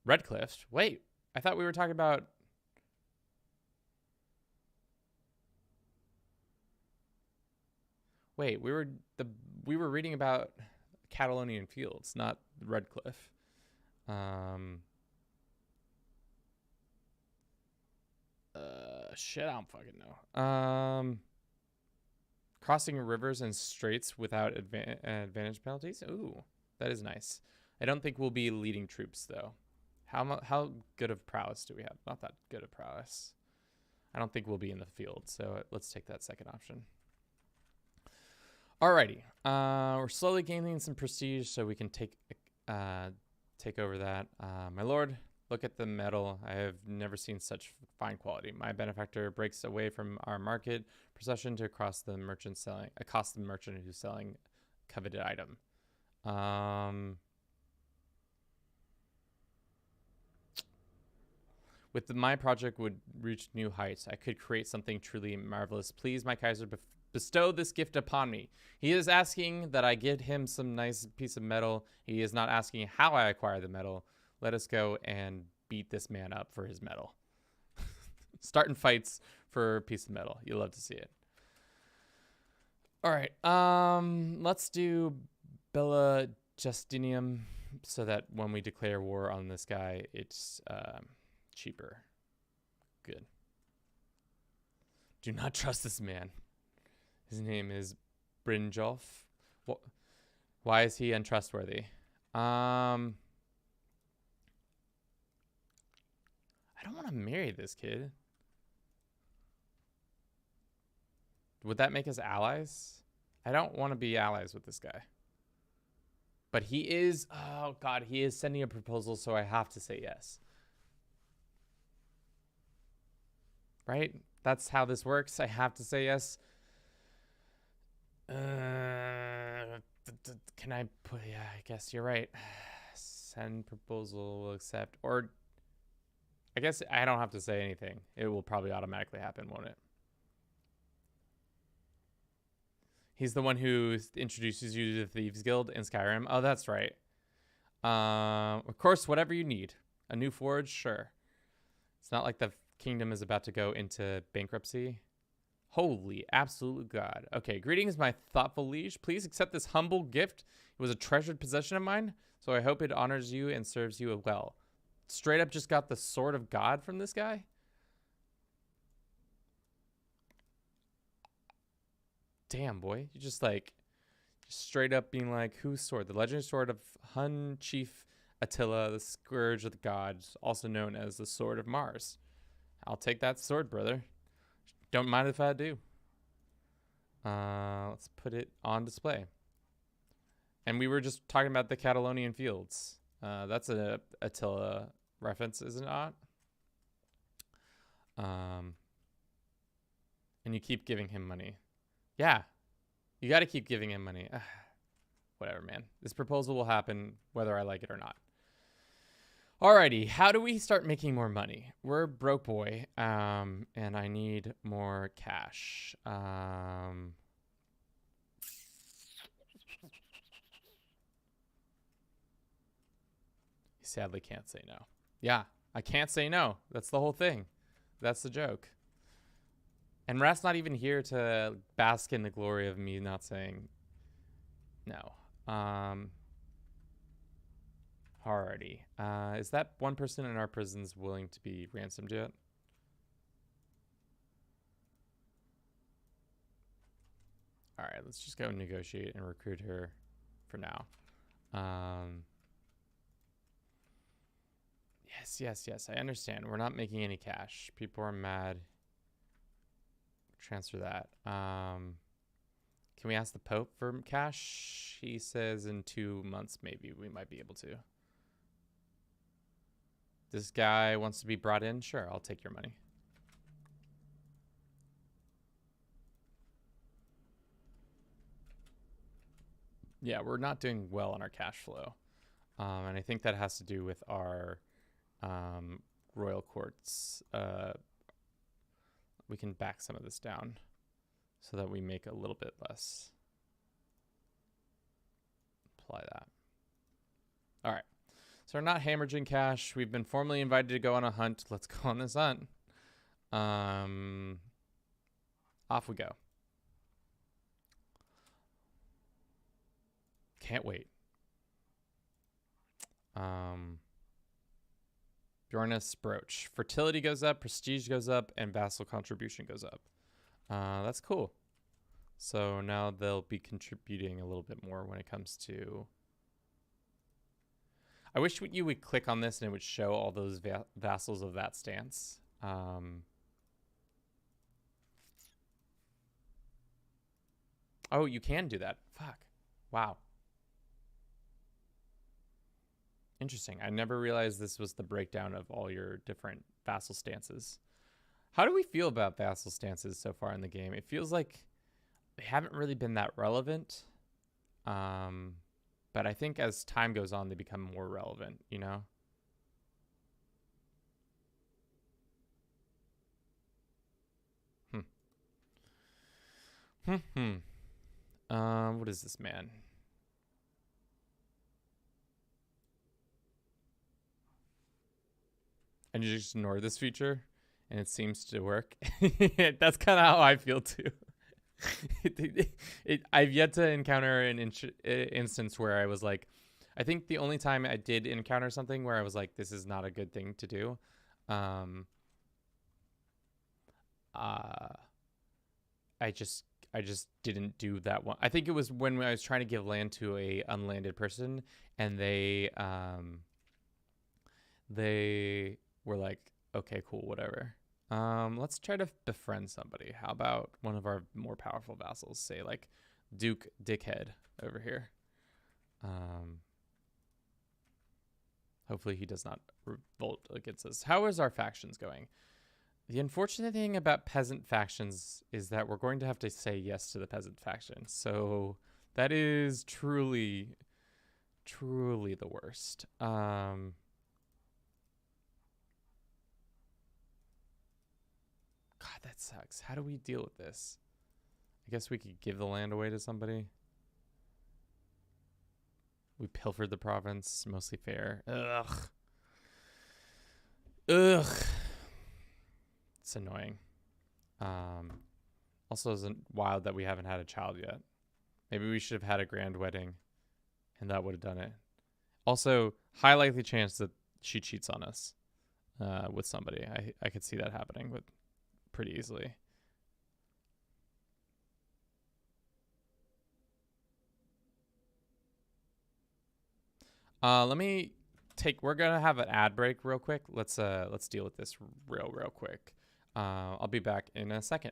Speaker 1: Redcliffe? Wait, I thought we were talking about... Wait, we were reading about Catalonian fields, not Redcliffe. Shit, I don't fucking know. Crossing rivers and straits without advantage penalties. Ooh, that is nice. I don't think we'll be leading troops though. How good of prowess do we have? Not that good of prowess. I don't think we'll be in the field, so let's take that second option. Alrighty, we're slowly gaining some prestige, so we can take over that. My lord, look at the metal. I have never seen such fine quality. My benefactor breaks away from our market procession to accost the merchant who's selling coveted item. My project would reach new heights. I could create something truly marvelous. Please, my Kaiser, bestow this gift upon me. He is asking that I get him some nice piece of metal. He is not asking how I acquire the metal. Let us go and beat this man up for his metal. Starting fights for a piece of metal. You'll love to see it. All right. Let's do Bella Justinium so that when we declare war on this guy, it's cheaper. Good. Do not trust this man. His name is Brynjolf. Why is he untrustworthy? I don't want to marry this kid. Would that make us allies? I don't want to be allies with this guy. But he is, oh God, he is sending a proposal, so I have to say yes. Right? That's how this works. I have to say yes. Can I put, yeah, I guess you're right. Send proposal, will accept. Or I guess I don't have to say anything. It will probably automatically happen, won't it? He's the one who introduces you to the Thieves Guild in Skyrim. Oh, that's right. Of course, whatever you need. A new forge, sure. It's not like the kingdom is about to go into bankruptcy. Holy absolute God. Okay, greetings, my thoughtful liege. Please accept this humble gift. It was a treasured possession of mine, so I hope it honors you and serves you well. Straight up just got the sword of God from this guy. damn, boy. You just like, straight up being like, whose sword? The legendary sword of Hun Chief Attila, the Scourge of the Gods, also known as the Sword of Mars. I'll take that sword, brother. Don't mind if I do. Let's put it on display. And we were just talking about the Catalonian fields. That's a Attila reference, is it not? And you keep giving him money. Yeah, you got to keep giving him money. Whatever, man. This proposal will happen whether I like it or not. Alrighty, how do we start making more money? We're broke boy, and I need more cash. He sadly can't say no. Yeah, I can't say no. That's the whole thing. That's the joke. And Rat's not even here to bask in the glory of me not saying no. Alrighty. Is that one person in our prisons willing to be ransomed yet? Alright, let's just go negotiate and recruit her for now. Yes. I understand. We're not making any cash. People are mad. Transfer that. Can we ask the Pope for cash? He says in 2 months, maybe we might be able to. This guy wants to be brought in? Sure, I'll take your money. Yeah, we're not doing well on our cash flow. And I think that has to do with our royal courts. We can back some of this down so that we make a little bit less. Apply that. All right. So we're not hemorrhaging cash. We've been formally invited to go on a hunt. Let's go on this hunt. Off we go. Can't wait. Bjornus brooch. Fertility goes up, prestige goes up, and vassal contribution goes up. That's cool. So now they'll be contributing a little bit more when it comes to... I wish you would click on this and it would show all those vassals of that stance. Oh, you can do that. Fuck. Wow. Interesting. I never realized this was the breakdown of all your different vassal stances. How do we feel about vassal stances so far in the game? It feels like they haven't really been that relevant. But I think as time goes on, they become more relevant, you know? What is this, man? And you just ignore this feature, and it seems to work. That's kind of how I feel, too. I've yet to encounter an instance where I was like, I think the only time I did encounter something where I was like, this is not a good thing to do. I just didn't do that one. I think it was when I was trying to give land to a unlanded person, and they were like, okay, cool, whatever. Let's try to befriend somebody. How about one of our more powerful vassals, say like Duke Dickhead over here. Hopefully he does not revolt against us. How is our factions going? The unfortunate thing about peasant factions is that we're going to have to say yes to the peasant faction. So that is truly, truly the worst. God, that sucks. How do we deal with this? I guess we could give the land away to somebody. We pilfered the province. Mostly fair. Ugh. It's annoying. Also, isn't wild that we haven't had a child yet. Maybe we should have had a grand wedding, and that would have done it. Also, high likely chance that she cheats on us with somebody. I could see that happening pretty easily. Let me we're gonna have an ad break real quick. Let's deal with this real quick. I'll be back in a second.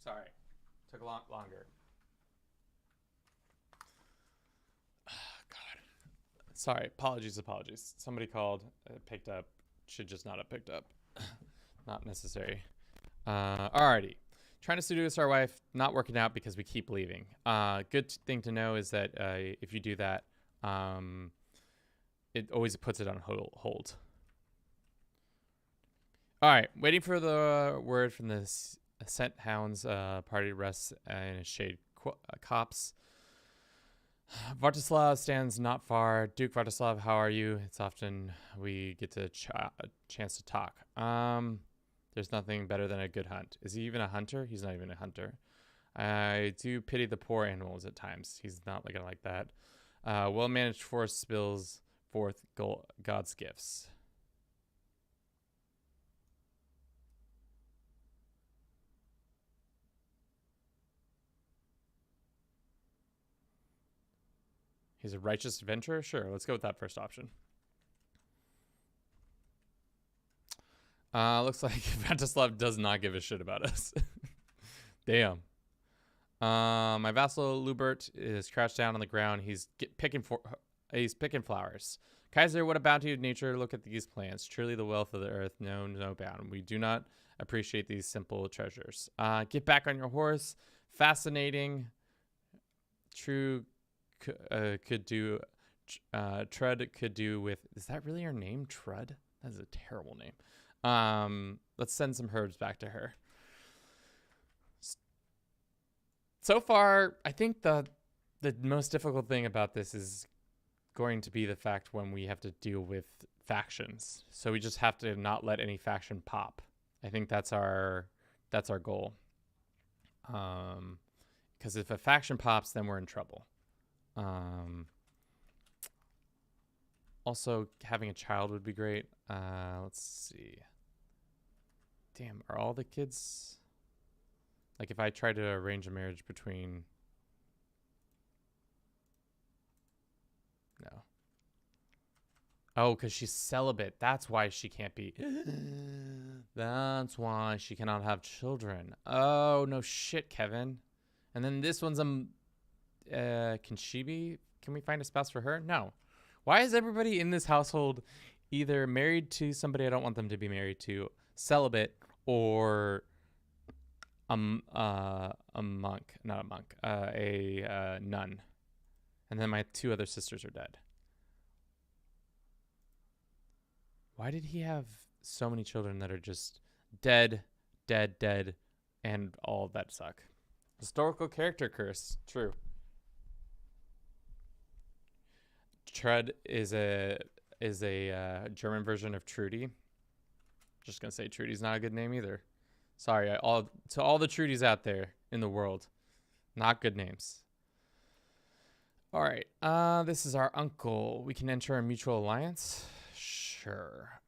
Speaker 1: Sorry. Took a lot longer. God. Sorry. Apologies. Somebody called, picked up. Should just not have picked up. Not necessary. Alrighty. Trying to seduce our wife, not working out because we keep leaving. Good thing to know is that if you do that, it always puts it on hold. All right, waiting for the word from the scent hounds. Party rests in a shade copse. Vartislav stands not far. Duke Vartislav, how are you? It's often we get to a chance to talk. There's nothing better than a good hunt. Is he even a hunter? He's not even a hunter. I do pity the poor animals at times. He's not gonna like that. Well-managed forest spills forth God's gifts. He's a righteous adventurer? Sure, let's go with that first option. Looks like Vratislav does not give a shit about us. Damn. My vassal Lubert is crouched down on the ground. He's picking flowers. Kaiser, what a bounty of nature. Look at these plants. Truly the wealth of the earth, no bound. We do not appreciate these simple treasures. Get back on your horse. Fascinating. True could do Trud could do with, is that really her name? Trud? That is a terrible name. Let's send some herbs back to her. So far, I think the most difficult thing about this is going to be the fact when we have to deal with factions. So we just have to not let any faction pop. I think that's our goal. Because if a faction pops, then we're in trouble. Also, having a child would be great. Let's see. Damn, are all the kids... Like, if I try to arrange a marriage between... No. Oh, because she's celibate. That's why she can't be... That's why she cannot have children. Oh, no shit, Kevin. And then this one's can she be... Can we find a spouse for her? No. Why is everybody in this household either married to somebody I don't want them to be married to, celibate, or a monk? Not a monk. A nun. And then my two other sisters are dead. Why did he have so many children that are just dead, and all that suck? Historical character curse. True. Trud is a German version of Trudy. Just gonna say Trudy's not a good name either. Sorry, to all the Trudys out there in the world, not good names. All right, this is our uncle. We can enter a mutual alliance. Sure.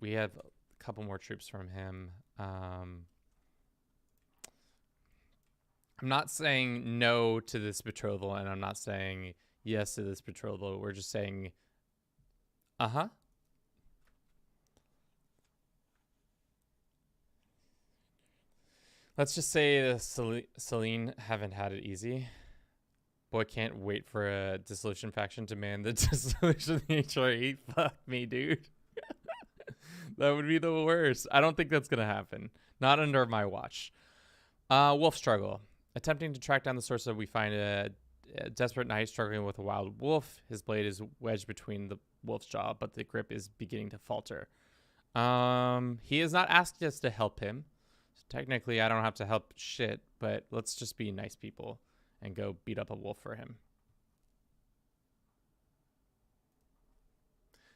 Speaker 1: We have a couple more troops from him. I'm not saying no to this betrothal, and I'm not saying yes to this betrothal. We're just saying, uh-huh. Let's just say Celine haven't had it easy. Boy, can't wait for a dissolution faction to demand the dissolution of the HRE. Fuck me, dude. That would be the worst. I don't think that's going to happen. Not under my watch. Wolf struggle. Attempting to track down the source of, we find a desperate knight struggling with a wild wolf. His blade is wedged between the wolf's jaw, but the grip is beginning to falter. He has not asked us to help him. So technically, I don't have to help shit, but let's just be nice people and go beat up a wolf for him.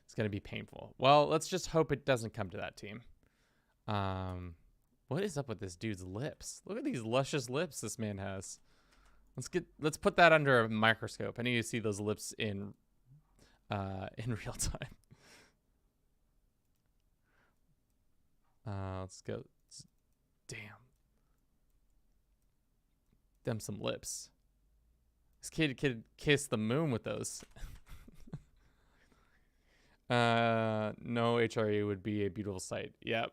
Speaker 1: It's going to be painful. Well, let's just hope it doesn't come to that team. What is up with this dude's lips? Look at these luscious lips this man has. Let's put that under a microscope. I need to see those lips in real time. Let's go. Damn. Them some lips. This kid could kiss the moon with those. No HRE would be a beautiful sight. Yep.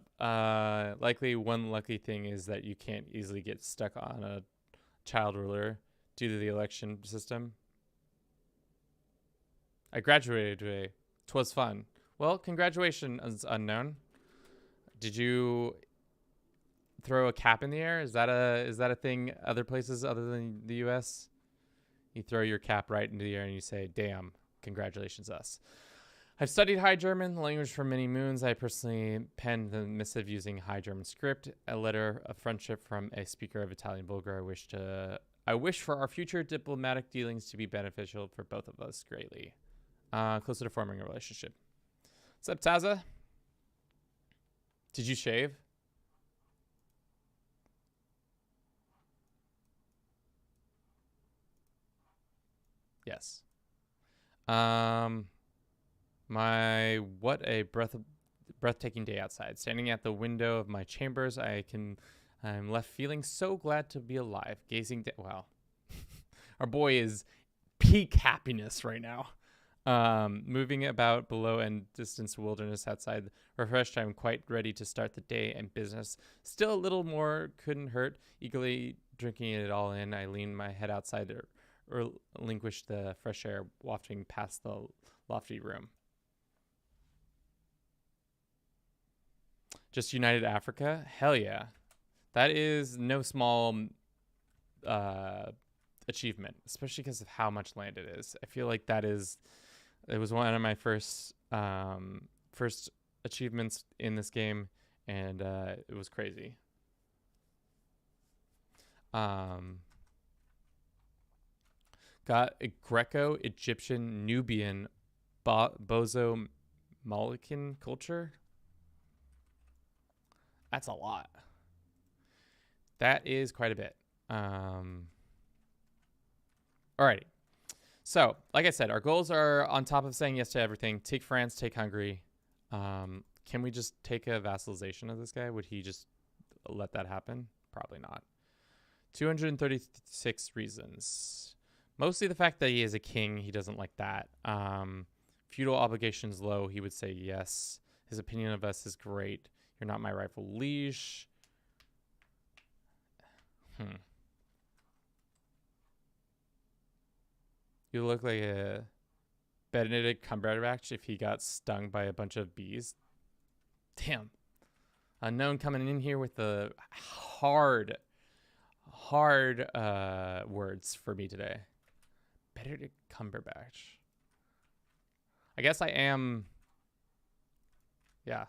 Speaker 1: Likely one lucky thing is that you can't easily get stuck on a child ruler due to the election system. I graduated today. 'Twas fun. Well, congratulations, unknown. Did you throw a cap in the air? Is that a thing other places other than the U.S.? You throw your cap right into the air and you say, "Damn, congratulations, us." I've studied High German, the language for many moons. I personally penned the missive using High German script, a letter of friendship from a speaker of Italian Bulgar. I wish for our future diplomatic dealings to be beneficial for both of us greatly. Closer to forming a relationship. What's up, Taza? Did you shave? Yes. What a breathtaking day outside. Standing at the window of my chambers, I'm left feeling so glad to be alive. Gazing down, wow. Our boy is peak happiness right now. Moving about below and distance wilderness outside. Refreshed, I'm quite ready to start the day and business. Still a little more couldn't hurt. Eagerly drinking it all in, I lean my head outside to relinquish the fresh air wafting past the lofty room. Just United Africa? Hell yeah. That is no small achievement, especially because of how much land it is. I feel like it was one of my first achievements in this game, and it was crazy. Got a Greco-Egyptian, Nubian, Bozo Moluccan culture. That's a lot. That is quite a bit. Alrighty. So, like I said, our goals are, on top of saying yes to everything, take France, take Hungary. Can we just take a vassalization of this guy? Would he just let that happen? Probably not. 236 reasons. Mostly the fact that he is a king. He doesn't like that. Feudal obligations low. He would say yes. His opinion of us is great. You're not my rightful liege. You look like a Benedict Cumberbatch if he got stung by a bunch of bees. Damn. Unknown coming in here with the hard words for me today. Benedict Cumberbatch. I guess I am, yeah,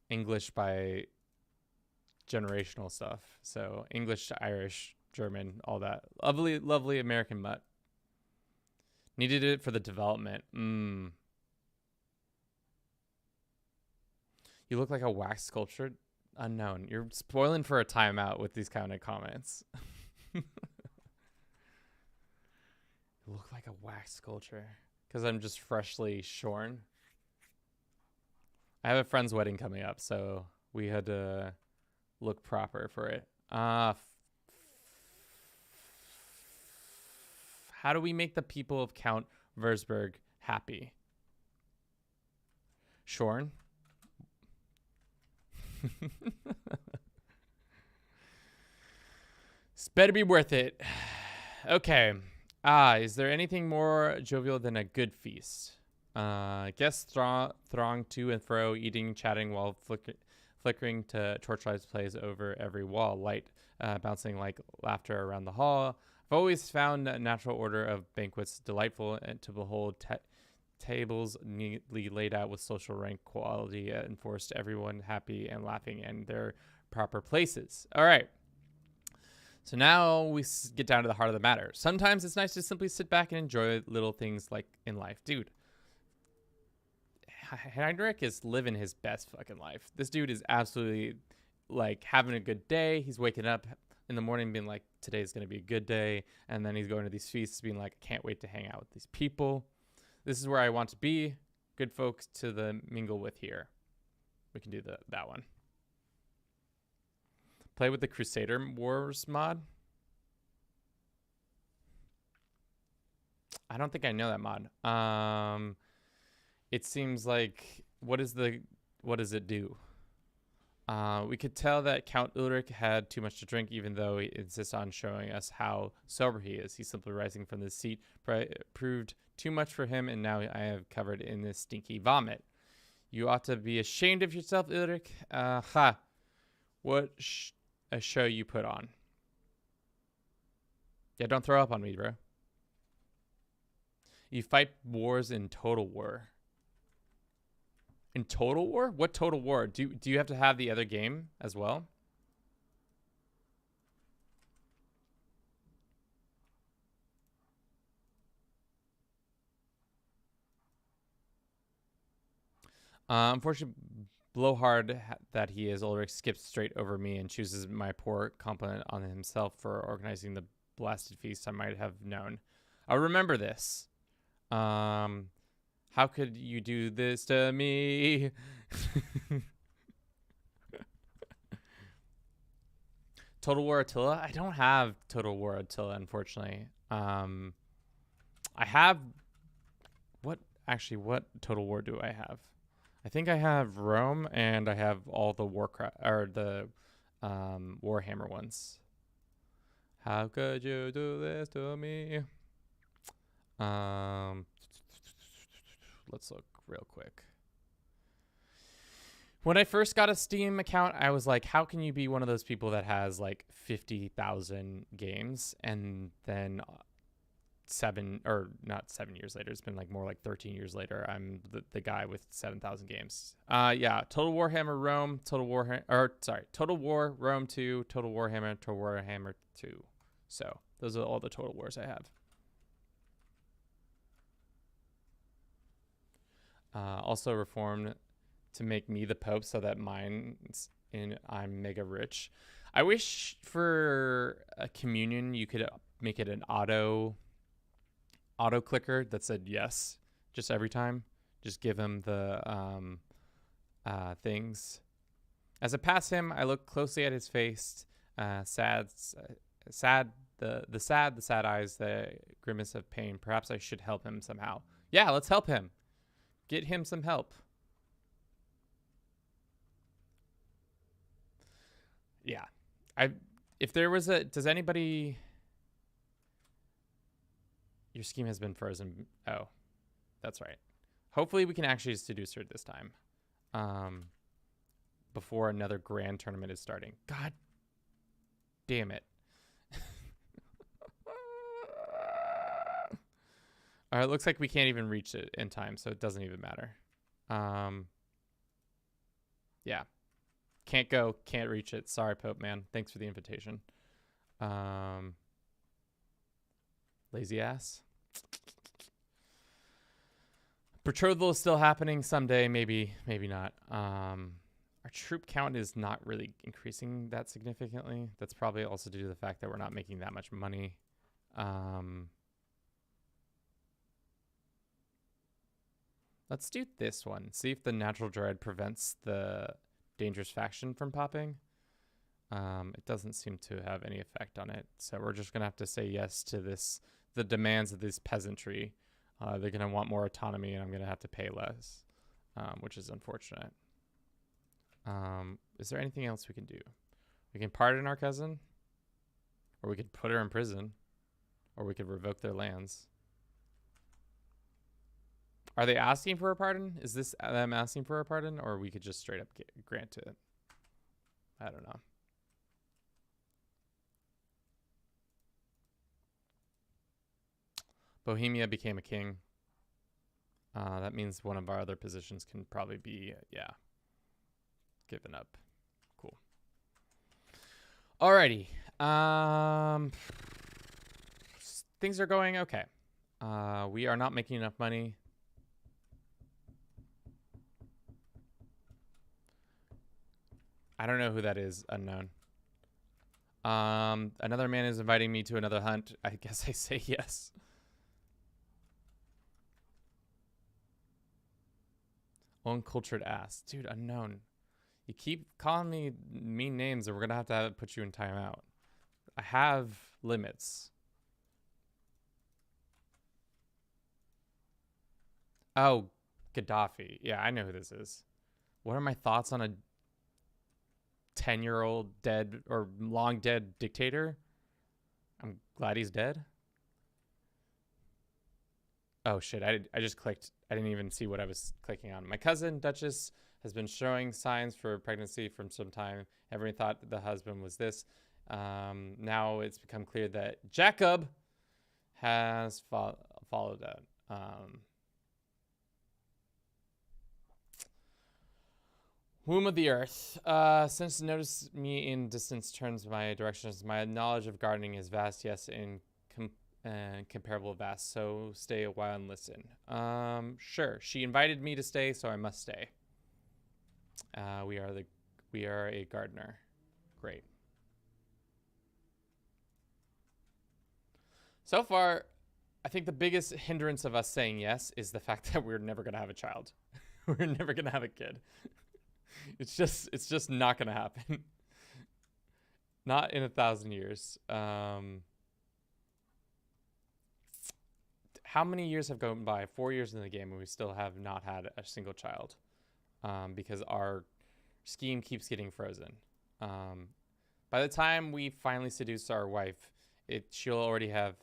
Speaker 1: English by generational stuff. So English to Irish, German, all that. Lovely, lovely American mutt. Needed it for the development. You look like a wax sculpture. Unknown. You're spoiling for a timeout with these kind of comments. You look like a wax sculpture. Because I'm just freshly shorn. I have a friend's wedding coming up, so we had to look proper for it. How do we make the people of Count Würzburg happy? Shorn? This better be worth it. Okay. Is there anything more jovial than a good feast? Guests throng to and fro, eating, chatting while flickering to torchlight plays over every wall, light bouncing like laughter around the hall. I've always found a natural order of banquets delightful and to behold. Tables neatly laid out with social rank quality enforced, everyone happy and laughing in their proper places. All right. So now we get down to the heart of the matter. Sometimes it's nice to simply sit back and enjoy little things like in life. Dude, Heinrich is living his best fucking life. This dude is absolutely like having a good day. He's waking up in the morning being like, today's going to be a good day. And then he's going to these feasts being like, I can't wait to hang out with these people. This is where I want to be. Good folks to mingle with here. We can do that one. Play with the Crusader Wars mod. I don't think I know that mod. It seems like, what does it do? We could tell that Count Ulrich had too much to drink, even though he insists on showing us how sober he is. He's simply rising from the seat, proved too much for him, and now I have covered in this stinky vomit. You ought to be ashamed of yourself, Ulrich. What a show you put on. Yeah, don't throw up on me, bro. You fight wars in Total War. In Total War? What Total War? Do you have to have the other game as well? Unfortunately, blowhard that he is, Ulrich skips straight over me and chooses my poor compliment on himself for organizing the blasted feast I might have known. I'll remember this. How could you do this to me? Total War Attila? I don't have Total War Attila, unfortunately. I have what Total War do I have? I think I have Rome and I have all the Warcraft or the Warhammer ones. How could you do this to me? Let's look real quick. When I first got a Steam account, I was like, how can you be one of those people that has like 50,000 games? And then not 7 years later, it's been like more like 13 years later, I'm the guy with 7,000 games. Yeah, Total Warhammer Rome, Total War Rome 2, Total Warhammer 2. So those are all the Total Wars I have. Also reformed to make me the Pope so that I'm mega rich. I wish for a communion you could make it an auto clicker that said yes just every time. Just give him the things. As I pass him, I look closely at his face. The sad eyes, the grimace of pain. Perhaps I should help him somehow. Yeah, let's help him. Get him some help. Yeah. If there was does anybody... Your scheme has been frozen. Oh, that's right. Hopefully we can actually seduce her this time. Before another grand tournament is starting. God damn it. All right, it looks like we can't even reach it in time, so it doesn't even matter. Yeah. Can't go, can't reach it. Sorry, Pope man. Thanks for the invitation. Lazy ass. Betrothal is still happening someday, maybe not. Our troop count is not really increasing that significantly. That's probably also due to the fact that we're not making that much money. Let's do this one. See if the natural dread prevents the dangerous faction from popping. It doesn't seem to have any effect on it. So we're just going to have to say yes to the demands of this peasantry. They're going to want more autonomy, and I'm going to have to pay less, which is unfortunate. Is there anything else we can do? We can pardon our cousin, or we could put her in prison, or we could revoke their lands. Are they asking for a pardon? Is this them asking for a pardon, or we could just straight up grant it? I don't know. Bohemia became a king. That means one of our other positions can probably be, given up. Cool. Alrighty. Things are going okay. We are not making enough money. I don't know who that is, unknown. Another man is inviting me to another hunt. I guess I say yes. Uncultured ass. Dude, unknown. You keep calling me mean names and we're going to have put you in timeout. I have limits. Oh, Gaddafi. Yeah, I know who this is. What are my thoughts on a 10-year-old dead or long dead dictator? I'm glad he's dead. Oh shit, I just clicked. I didn't even see what I was clicking on. My cousin, Duchess has been showing signs for pregnancy from some time. Everyone thought that the husband was this. Now it's become clear that Jacob has followed that. Womb of the earth. Since notice me in distance turns my directions, my knowledge of gardening is vast, yes, comparable vast. So stay a while and listen. Sure. She invited me to stay, so I must stay. We are a gardener. Great. So far, I think the biggest hindrance of us saying yes is the fact that we're never gonna have a child. We're never gonna have a kid. It's just not gonna happen. Not in 1,000 years. How many years have gone by? 4 years in the game, and we still have not had a single child, because our scheme keeps getting frozen. By the time we finally seduce our wife, she'll already have.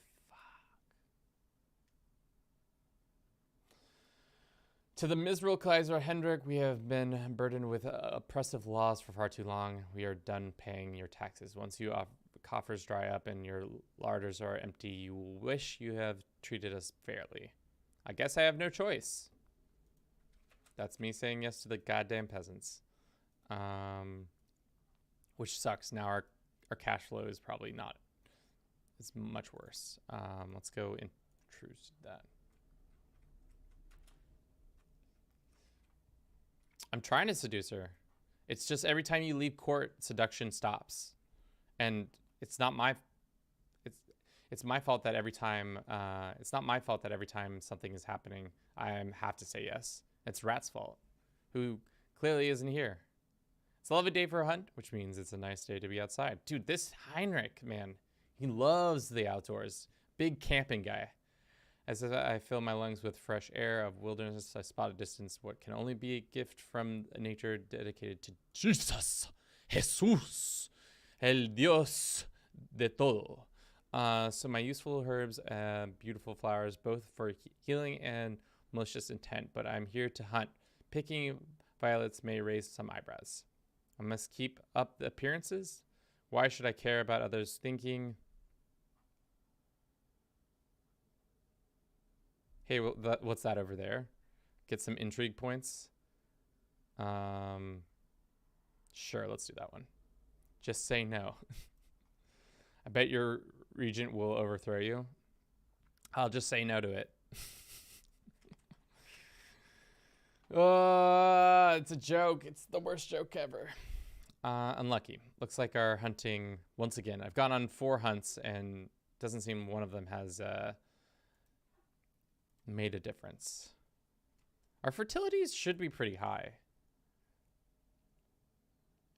Speaker 1: To the miserable Kaiser Hendrik, we have been burdened with oppressive laws for far too long. We are done paying your taxes. Once your coffers dry up and your larders are empty, you wish you have treated us fairly. I guess I have no choice. That's me saying yes to the goddamn peasants. Which sucks. Now our cash flow is probably not. It's much worse. Let's go intrude that. I'm trying to seduce her. It's just every time you leave court, seduction stops. And it's not my it's my fault that every time it's not my fault that every time something is happening, I have to say yes. It's Rat's fault, who clearly isn't here. It's a lovely day for a hunt, which means it's a nice day to be outside. Dude, this Heinrich, man, he loves the outdoors. Big camping guy. As I fill my lungs with fresh air of wilderness, I spot a distance what can only be a gift from a nature dedicated to Jesus, Jesús, el Dios de todo. So my useful herbs and beautiful flowers, both for healing and malicious intent, but I'm here to hunt. Picking violets may raise some eyebrows. I must keep up the appearances. Why should I care about others thinking? Hey, what's that over there? Get some intrigue points. Sure, let's do that one. Just say no. I bet your regent will overthrow you. I'll just say no to it. It's a joke. It's the worst joke ever. Unlucky. Looks like our hunting, once again, I've gone on 4 hunts and doesn't seem one of them has made a difference. Our fertilities should be pretty high.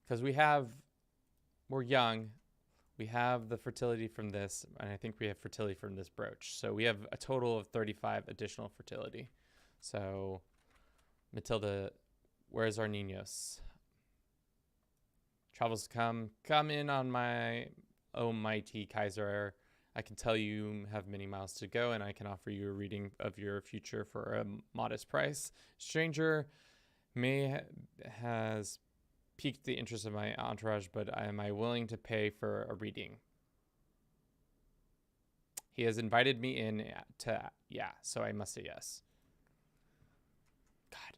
Speaker 1: Because we're young. We have the fertility from this, and I think we have fertility from this brooch. So we have a total of 35 additional fertility. So, Matilda, where's our niños? Travels come in on my almighty Kaiser. I can tell you have many miles to go, and I can offer you a reading of your future for a modest price. Stranger has piqued the interest of my entourage, but am I willing to pay for a reading? He has invited me in so I must say yes. God,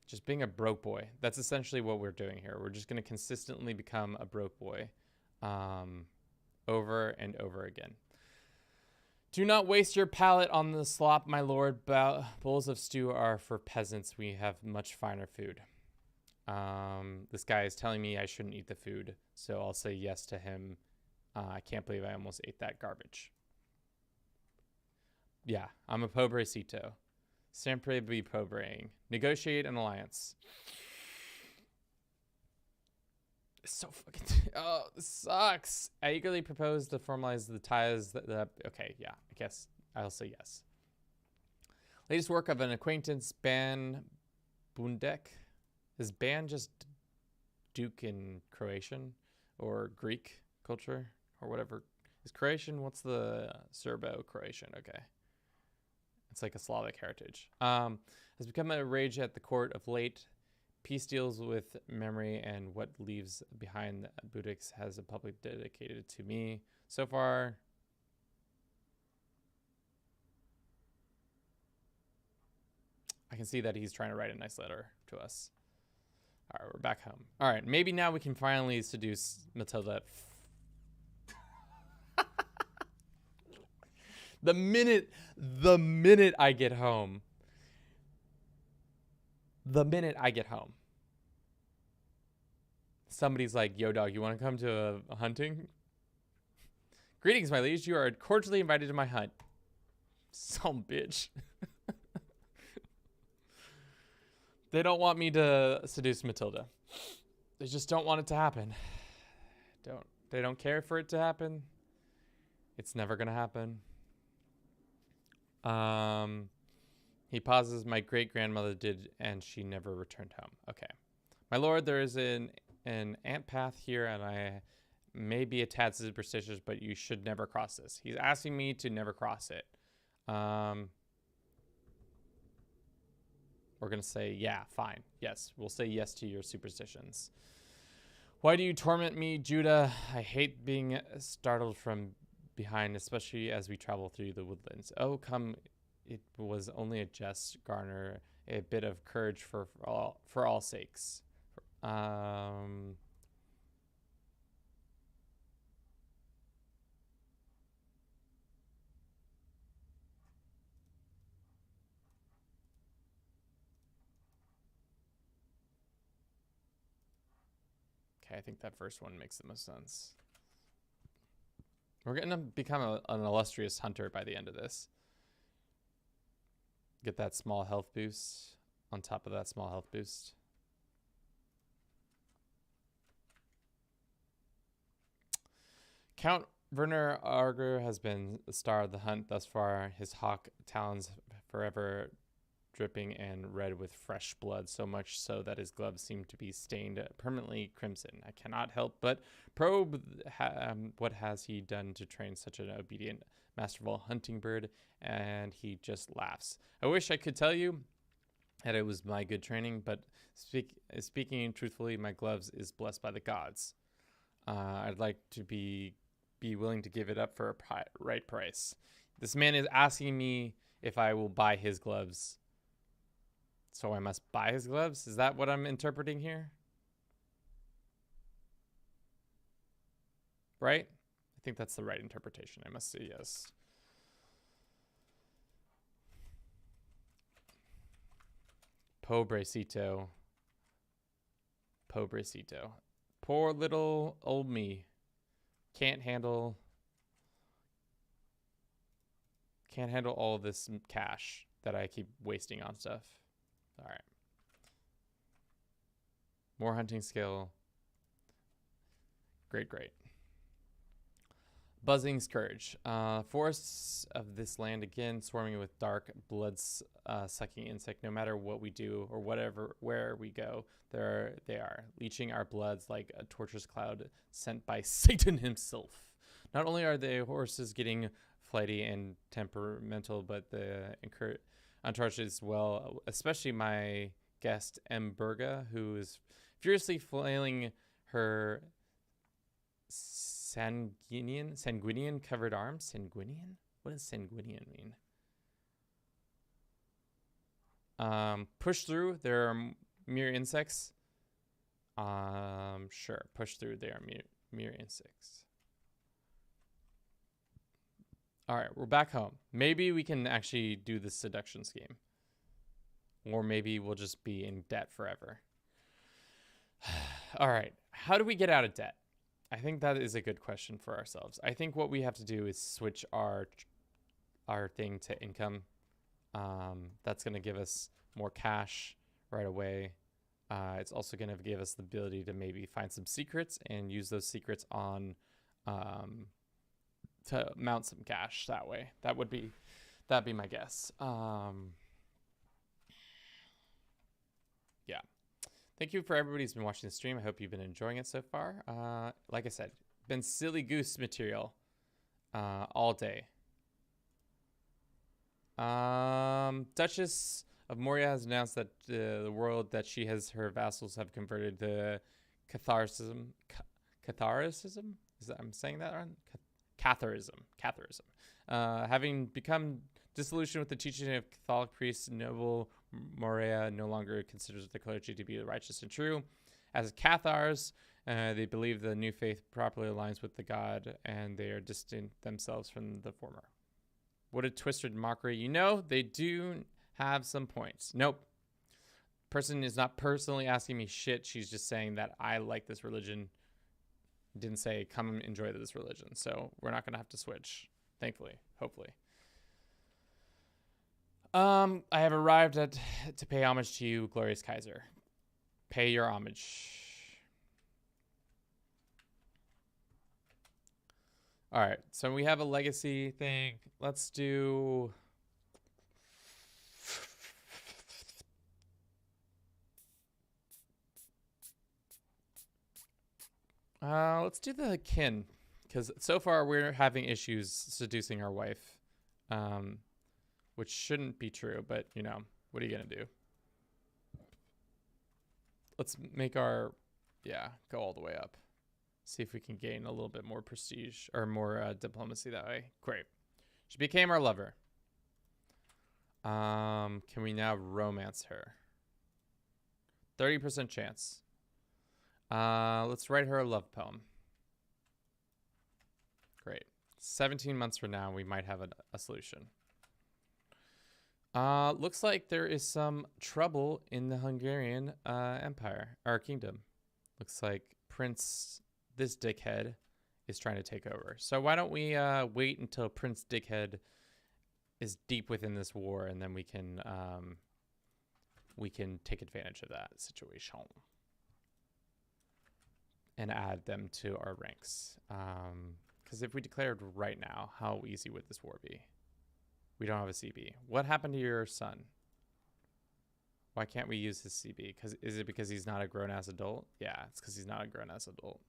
Speaker 1: just being a broke boy. That's essentially what we're doing here. We're just going to consistently become a broke boy over and over again. Do not waste your palate on the slop, my lord. Bowls of stew are for peasants. We have much finer food. This guy is telling me I shouldn't eat the food, so I'll say yes to him. I can't believe I almost ate that garbage. Yeah, I'm a pobrecito. Siempre be pobreing. Negotiate an alliance. It's so fucking... Oh, this sucks. I eagerly propose to formalize the ties okay, yeah, I guess I'll say yes. Latest work of an acquaintance, Ban Bundek. Is Ban just Duke in Croatian or Greek culture or whatever? Is Croatian? What's the Serbo-Croatian? Okay. It's like a Slavic heritage. Has become a rage at the court of late. Peace deals with memory, and what leaves behind Buddhix has a public dedicated to me. So far, I can see that he's trying to write a nice letter to us. All right, we're back home. All right, maybe now we can finally seduce Matilda. The minute I get home. Somebody's like, yo, dog, you want to come to a hunting? Greetings, my liege. You are cordially invited to my hunt. Some bitch. They don't want me to seduce Matilda. They just don't want it to happen. They don't care for it to happen. It's never going to happen. He pauses. My great-grandmother did, and she never returned home. Okay. My lord, there is an ant path here, and I may be a tad superstitious, but you should never cross this. He's asking me to never cross it. We're going to say, yeah, fine. Yes, we'll say yes to your superstitions. Why do you torment me, Judah? I hate being startled from behind, especially as we travel through the woodlands. Oh, come, it was only a jest, garner a bit of courage for all sakes. Okay, I think that first one makes the most sense. We're going to become an illustrious hunter by the end of this. Get that small health boost on top of that small health boost. Count Werner Arger has been the star of the hunt thus far. His hawk talons forever dripping and red with fresh blood, so much so that his gloves seem to be stained permanently crimson. I cannot help but probe what has he done to train such an obedient, masterful hunting bird, and he just laughs. I wish I could tell you that it was my good training, but speaking truthfully, my gloves is blessed by the gods. I'd like to be willing to give it up for a right price. This man is asking me if I will buy his gloves. So I must buy his gloves? Is that what I'm interpreting here? Right? I think that's the right interpretation. I must say yes. Pobrecito. Pobrecito. Poor little old me. Can't handle all of this cash that I keep wasting on stuff. All right. More hunting skill. Great. Buzzing scourge. Forests of this land again swarming with dark blood-sucking insect. No matter what we do or where we go, they are leeching our bloods like a torturous cloud sent by Satan himself. Not only are the horses getting flighty and temperamental, but the entourage as well, especially my guest Emberga, who is furiously flailing her sanguinian covered arms. Sanguinian? What does sanguinian mean? Push through. There are mere insects. Sure. Push through. There are mere insects. All right, we're back home. Maybe we can actually do this seduction scheme. Or maybe we'll just be in debt forever. All right, how do we get out of debt? I think that is a good question for ourselves. I think what we have to do is switch our thing to income. That's going to give us more cash right away. It's also going to give us the ability to maybe find some secrets and use those secrets on to mount some cash that way. That'd be my guess. Yeah. Thank you for everybody who's been watching the stream. I hope you've been enjoying it so far. Like I said, been silly goose material all day. Duchess of Moria has announced that the world that she has her vassals have converted to Catharicism. Catharicism? Is that I'm saying that wrong? Catharism. Catharism. Having become disillusioned with the teaching of Catholic priests, noble Moria no longer considers the clergy to be righteous and true. As Cathars, they believe the new faith properly aligns with the God, and they are distant themselves from the former. What a twisted mockery. You know, they do have some points. Nope. Person is not personally asking me shit. She's just saying that I like this religion. Didn't say come enjoy this religion. So we're not going to have to switch. Thankfully. Hopefully. I have arrived to pay homage to you, glorious Kaiser. Pay your homage. All right, so we have a legacy thing. Let's do... let's do the kin, because so far we're having issues seducing our wife, which shouldn't be true, but, you know, what are you going to do? Let's make our, go all the way up. See if we can gain a little bit more prestige or more diplomacy that way. Great. She became our lover. Can we now romance her? 30% chance. Let's write her a love poem. Great. 17 months from now, we might have a solution. Looks like there is some trouble in the Hungarian empire, or kingdom. Looks like this dickhead is trying to take over. So why don't we wait until Prince Dickhead is deep within this war, and then we can take advantage of that situation and add them to our ranks. Because if we declared right now, how easy would this war be? We don't have a CB. What happened to your son? Why can't we use his CB? Is it because he's not a grown-ass adult? Yeah, it's because he's not a grown-ass adult.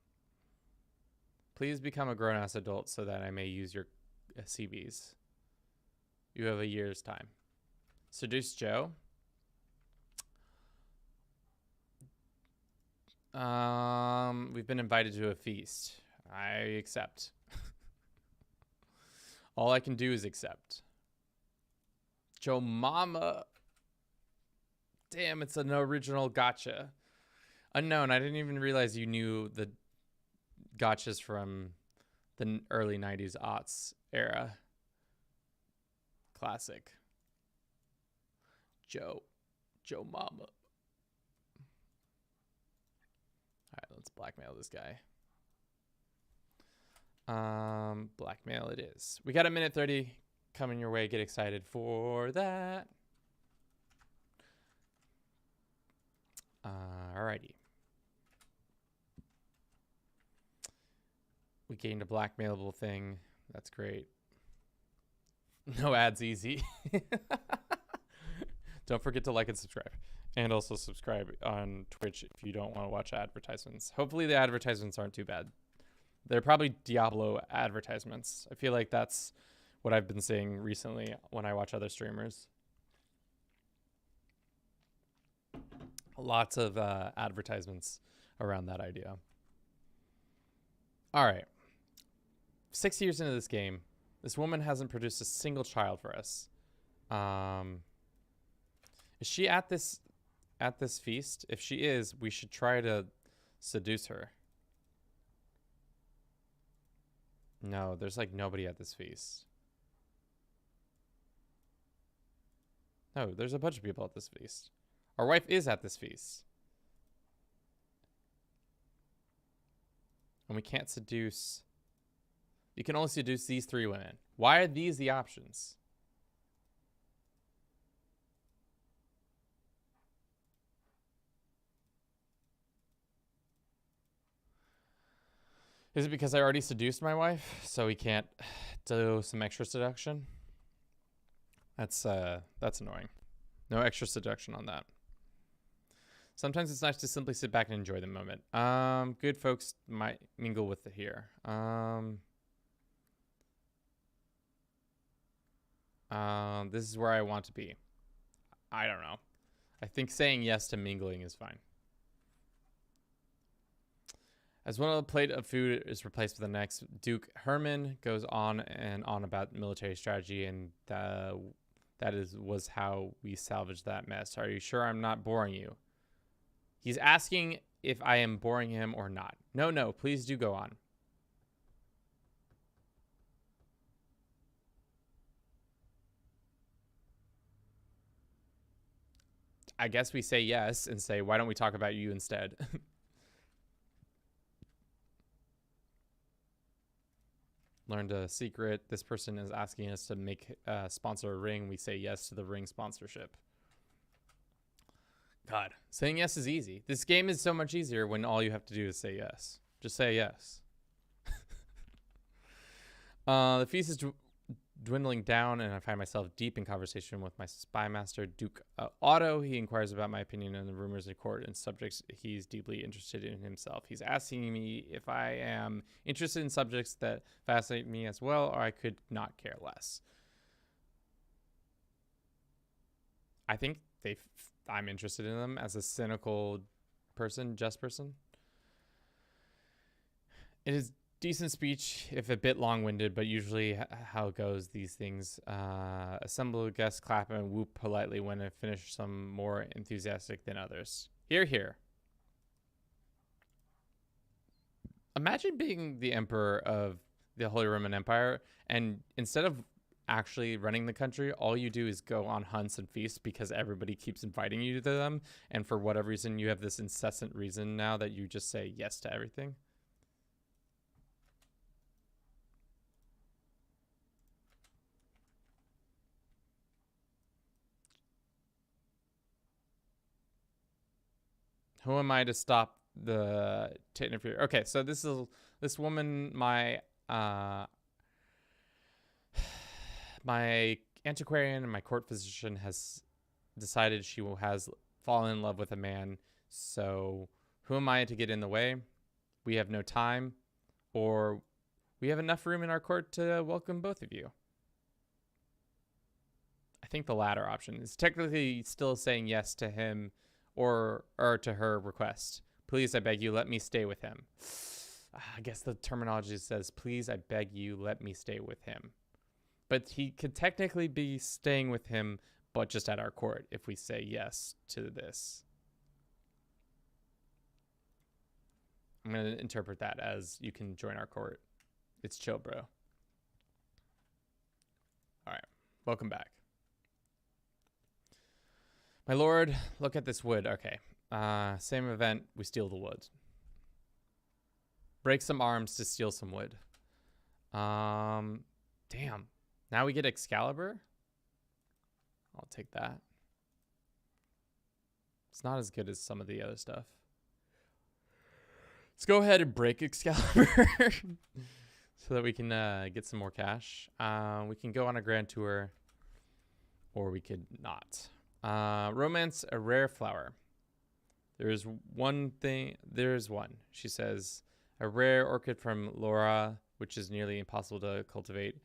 Speaker 1: Please become a grown-ass adult so that I may use your CBs. You have a year's time. Seduce Joe. We've been invited to a feast. I accept. All I can do is accept. Joe Mama. Damn, it's an original gotcha. Unknown. I didn't even realize you knew the gotchas from the early 90s aughts era. Classic. Joe Mama. All right, let's blackmail this guy. Blackmail it is. We got a minute 30 coming your way. Get excited for that. Alrighty. We gained a blackmailable thing. That's great. No ads easy. Don't forget to like and subscribe. And also subscribe on Twitch if you don't want to watch advertisements. Hopefully the advertisements aren't too bad. They're probably Diablo advertisements. I feel like that's what I've been seeing recently when I watch other streamers. Lots of advertisements around that idea. All right. 6 years into this game, this woman hasn't produced a single child for us. Is she at this feast? If she is, we should try to seduce her. No, there's like nobody at this feast. No, there's a bunch of people at this feast. Our wife is at this feast. And we can't seduce. You can only seduce these 3 women. Why are these the options? Is it because I already seduced my wife, so we can't do some extra seduction? That's annoying. No extra seduction on that. Sometimes it's nice to simply sit back and enjoy the moment. Good folks might mingle with it here. This is where I want to be. I don't know. I think saying yes to mingling is fine. As one of the plate of food is replaced with the next, Duke Herman goes on and on about military strategy, and was how we salvaged that mess. Are you sure I'm not boring you? He's asking if I am boring him or not. No, please do go on. I guess we say yes and say, why don't we talk about you instead? Learned a secret. This person is asking us to sponsor a ring. We say yes to the ring sponsorship. God, saying yes is easy. This game is so much easier when all you have to do is say yes. Just say yes. The feast is dwindling down, and I find myself deep in conversation with my spy master, Duke Otto. He inquires about my opinion on the rumors in court and subjects he's deeply interested in himself. He's asking me if I am interested in subjects that fascinate me as well, or I could not care less. I think I'm interested in them as a cynical person, just person. It is decent speech, if a bit long-winded, but usually how it goes, these things. Assemble guests clap and whoop politely when I finish, some more enthusiastic than others. Hear, hear. Imagine being the emperor of the Holy Roman Empire, and instead of actually running the country, all you do is go on hunts and feasts because everybody keeps inviting you to them, and for whatever reason, you have this incessant reason now that you just say yes to everything. Who am I to stop to interfere? Okay, so this woman, my antiquarian and my court physician has decided she has fallen in love with a man. So who am I to get in the way? We have no time, or we have enough room in our court to welcome both of you. I think the latter option is technically still saying yes to him or to her request. Please, I beg you, let me stay with him. I guess the terminology says, please, I beg you, let me stay with him. But he could technically be staying with him, but just at our court if we say yes to this. I'm going to interpret that as you can join our court. It's chill, bro. All right, welcome back. My lord, look at this wood. Okay. Same event. We steal the wood. Break some arms to steal some wood. Damn. Now we get Excalibur? I'll take that. It's not as good as some of the other stuff. Let's go ahead and break Excalibur so that we can get some more cash. We can go on a grand tour, or we could not. Romance a rare flower. There's one. She says, a rare orchid from Laura, which is nearly impossible to cultivate.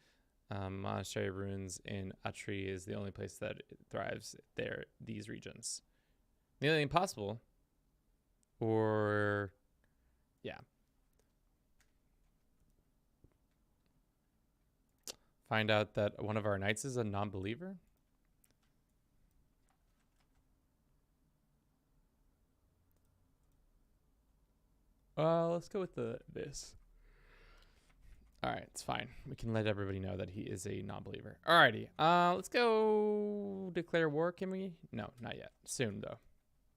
Speaker 1: Monastery ruins in HRE is the only place that thrives these regions. Nearly impossible, or yeah. Find out that one of our knights is a non-believer. Let's go with this. All right, it's fine. We can let everybody know that he is a non-believer. Alrighty, let's go declare war, can we? No, not yet. Soon, though.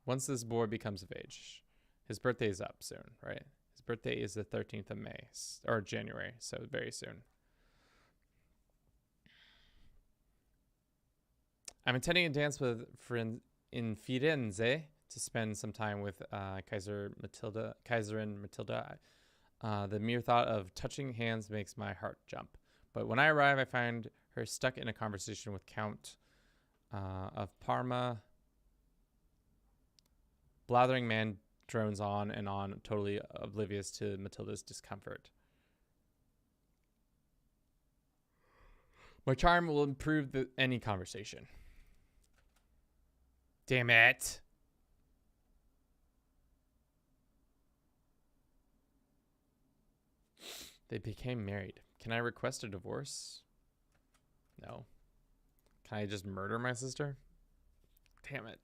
Speaker 1: Once this boy becomes of age. His birthday is up soon, right? His birthday is the 13th of May, or January, so very soon. I'm attending a dance with friends in Firenze to spend some time with Kaiserin Matilda. The mere thought of touching hands makes my heart jump. But when I arrive, I find her stuck in a conversation with Count of Parma. Blathering man drones on and on, totally oblivious to Matilda's discomfort. My charm will improve any conversation. Damn it. They became married. Can I request a divorce? No. Can I just murder my sister? Damn it.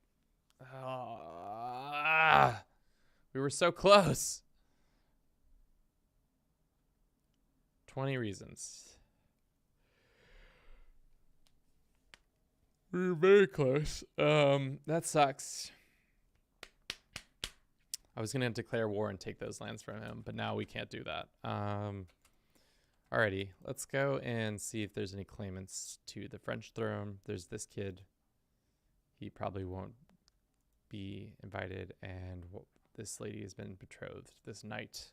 Speaker 1: We were so close. 20 reasons. We were very close. That sucks. I was gonna declare war and take those lands from him, but now we can't do that. Alrighty, let's go and see if there's any claimants to the French throne. There's this kid. He probably won't be invited, and this lady has been betrothed. This knight.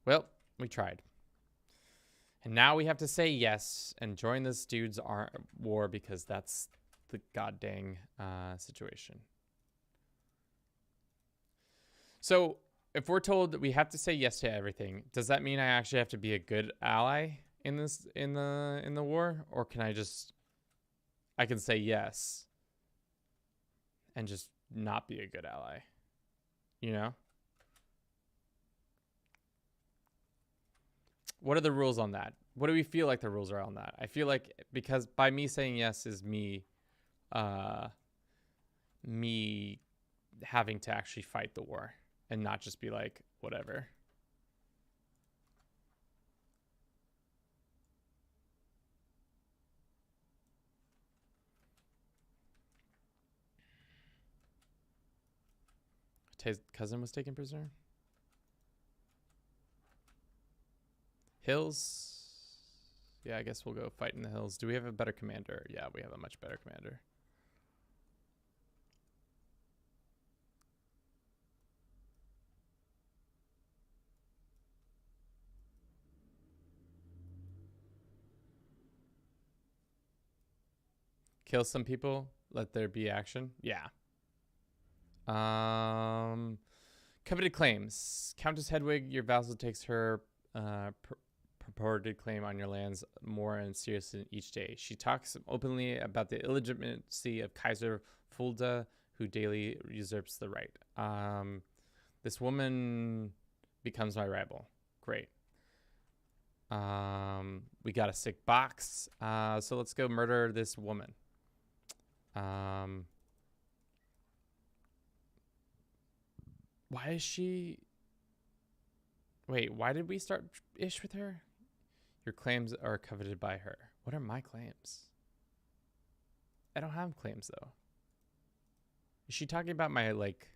Speaker 1: Well, we tried. And now we have to say yes and join this dude's war because that's the goddamn situation. So if we're told that we have to say yes to everything, does that mean I actually have to be a good ally in this in the war, or can I can say yes and just not be a good ally, you know? What are the rules on that? What do we feel like the rules are on that? I feel like because by me saying yes is me having to actually fight the war and not just be like, whatever. His cousin was taken prisoner. Hills. Yeah, I guess we'll go fight in the hills. Do we have a better commander? Yeah, we have a much better commander. Kill some people. Let there be action. Yeah. Coveted claims. Countess Hedwig, your vassal takes her purported claim on your lands more and seriously each day. She talks openly about the illegitimacy of Kaiser Fulda, who daily usurps the right. This woman becomes my rival. Great. We got a sick box. So let's go murder this woman. Why is she... Wait, why did we start ish with her? Your claims are coveted by her. What are my claims? I don't have claims, though. Is she talking about my, like...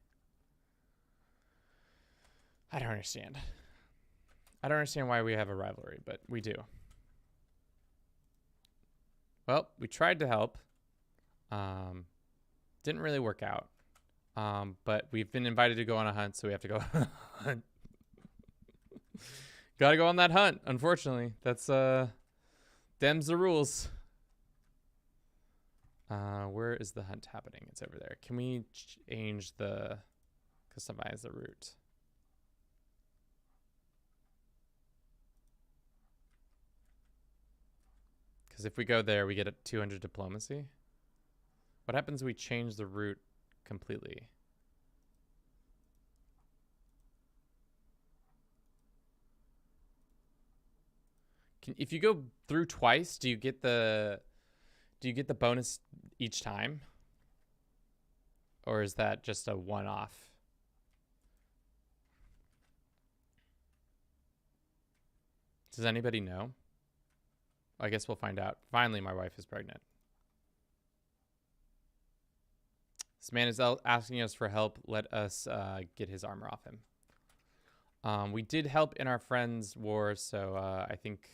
Speaker 1: I don't understand. I don't understand why we have a rivalry, but we do. Well, we tried to help. Didn't really work out. But we've been invited to go on a hunt, so we have to go on a hunt. Gotta go on that hunt, unfortunately. That's, them's the rules. Where is the hunt happening? It's over there. Can we change customize the route? Because if we go there, we get a 200 diplomacy. What happens if we change the route completely? If you go through twice, do you get the bonus each time? Or is that just a one-off? Does anybody know? I guess we'll find out. Finally, my wife is pregnant. This man is asking us for help. Let us get his armor off him. We did help in our friend's war, so I think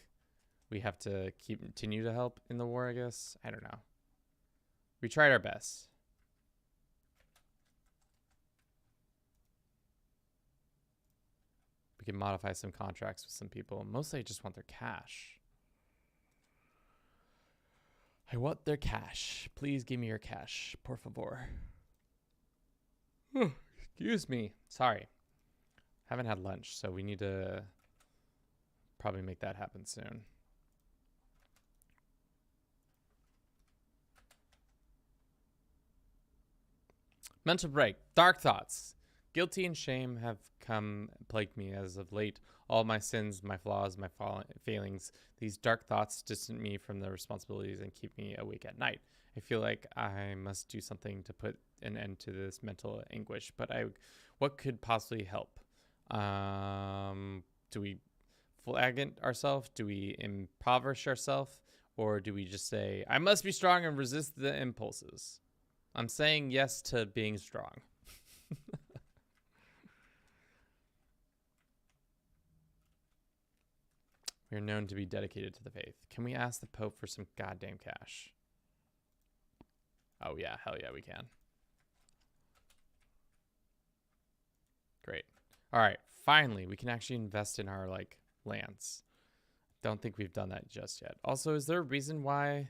Speaker 1: we have to continue to help in the war, I guess. I don't know. We tried our best. We can modify some contracts with some people. Mostly I just want their cash. I want their cash. Please give me your cash, por favor. Excuse me. Sorry. Haven't had lunch, so we need to probably make that happen soon. Mental break. Dark thoughts. Guilty and shame have come plagued me as of late. All my sins, my flaws, my failings, these dark thoughts distance me from the responsibilities and keep me awake at night. I feel like I must do something to put an end to this mental anguish, but what could possibly help? Do we flag ourselves? Do we impoverish ourselves? Or do we just say, I must be strong and resist the impulses? I'm saying yes to being strong. We are known to be dedicated to the faith. Can we ask the Pope for some goddamn cash? Oh yeah, hell yeah, we can. Great. All right, finally, we can actually invest in our like lands. Don't think we've done that just yet. Also, is there a reason why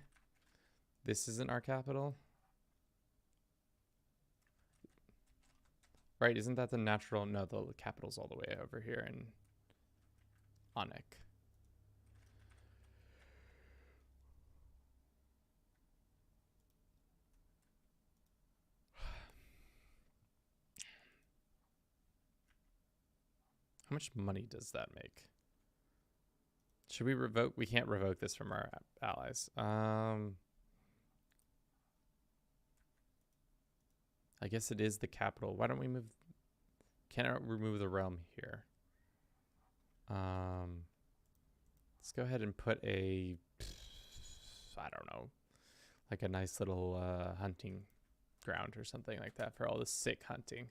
Speaker 1: this isn't our capital? Right, isn't that the natural? No, the capital's all the way over here in Onik. How much money does that make? Should we revoke? We can't revoke this from our allies. I guess it is the capital. Why don't we move? Can I remove the realm here? Let's go ahead and put a, I don't know, like a nice little hunting ground or something like that for all the sick hunting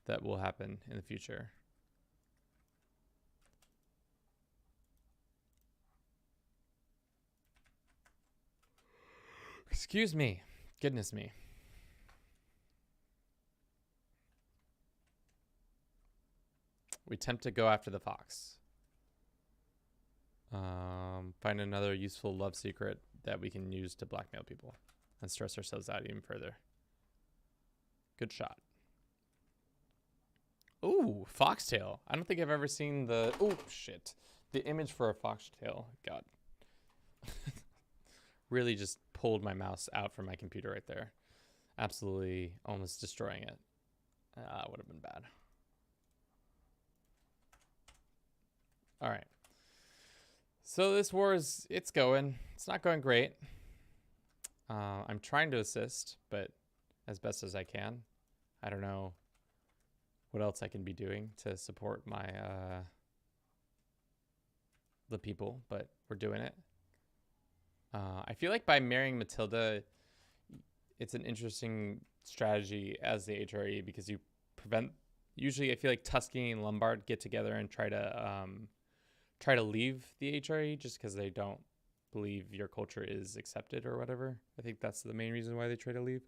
Speaker 1: that will happen in the future. Excuse me. Goodness me. We attempt to go after the fox. Find another useful love secret that we can use to blackmail people and stress ourselves out even further. Good shot. Ooh, foxtail. I don't think I've ever seen the... Oh, shit. The image for a foxtail. God. Really just pulled my mouse out from my computer right there. Absolutely almost destroying it. Would have been bad. All right. So this war is, it's going. It's not going great. I'm trying to assist, but as best as I can. I don't know what else I can be doing to support my the people, but we're doing it. I feel like by marrying Matilda, it's an interesting strategy as the HRE because you prevent. Usually, I feel like Tuscany and Lombard get together and try to leave the HRE just because they don't believe your culture is accepted or whatever. I think that's the main reason why they try to leave.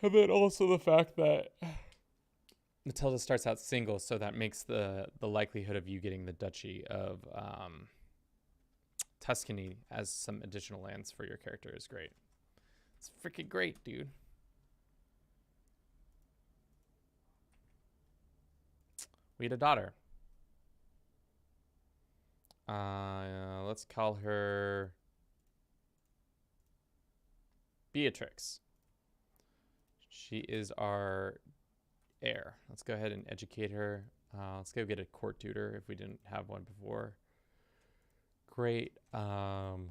Speaker 1: And then also the fact that Matilda starts out single, so that makes the likelihood of you getting the Duchy of Tuscany as some additional lands for your character is great. It's freaking great, dude. We had a daughter. Let's call her Beatrix. She is our heir. Let's go ahead and educate her. Let's go get a court tutor if we didn't have one before. Great. Can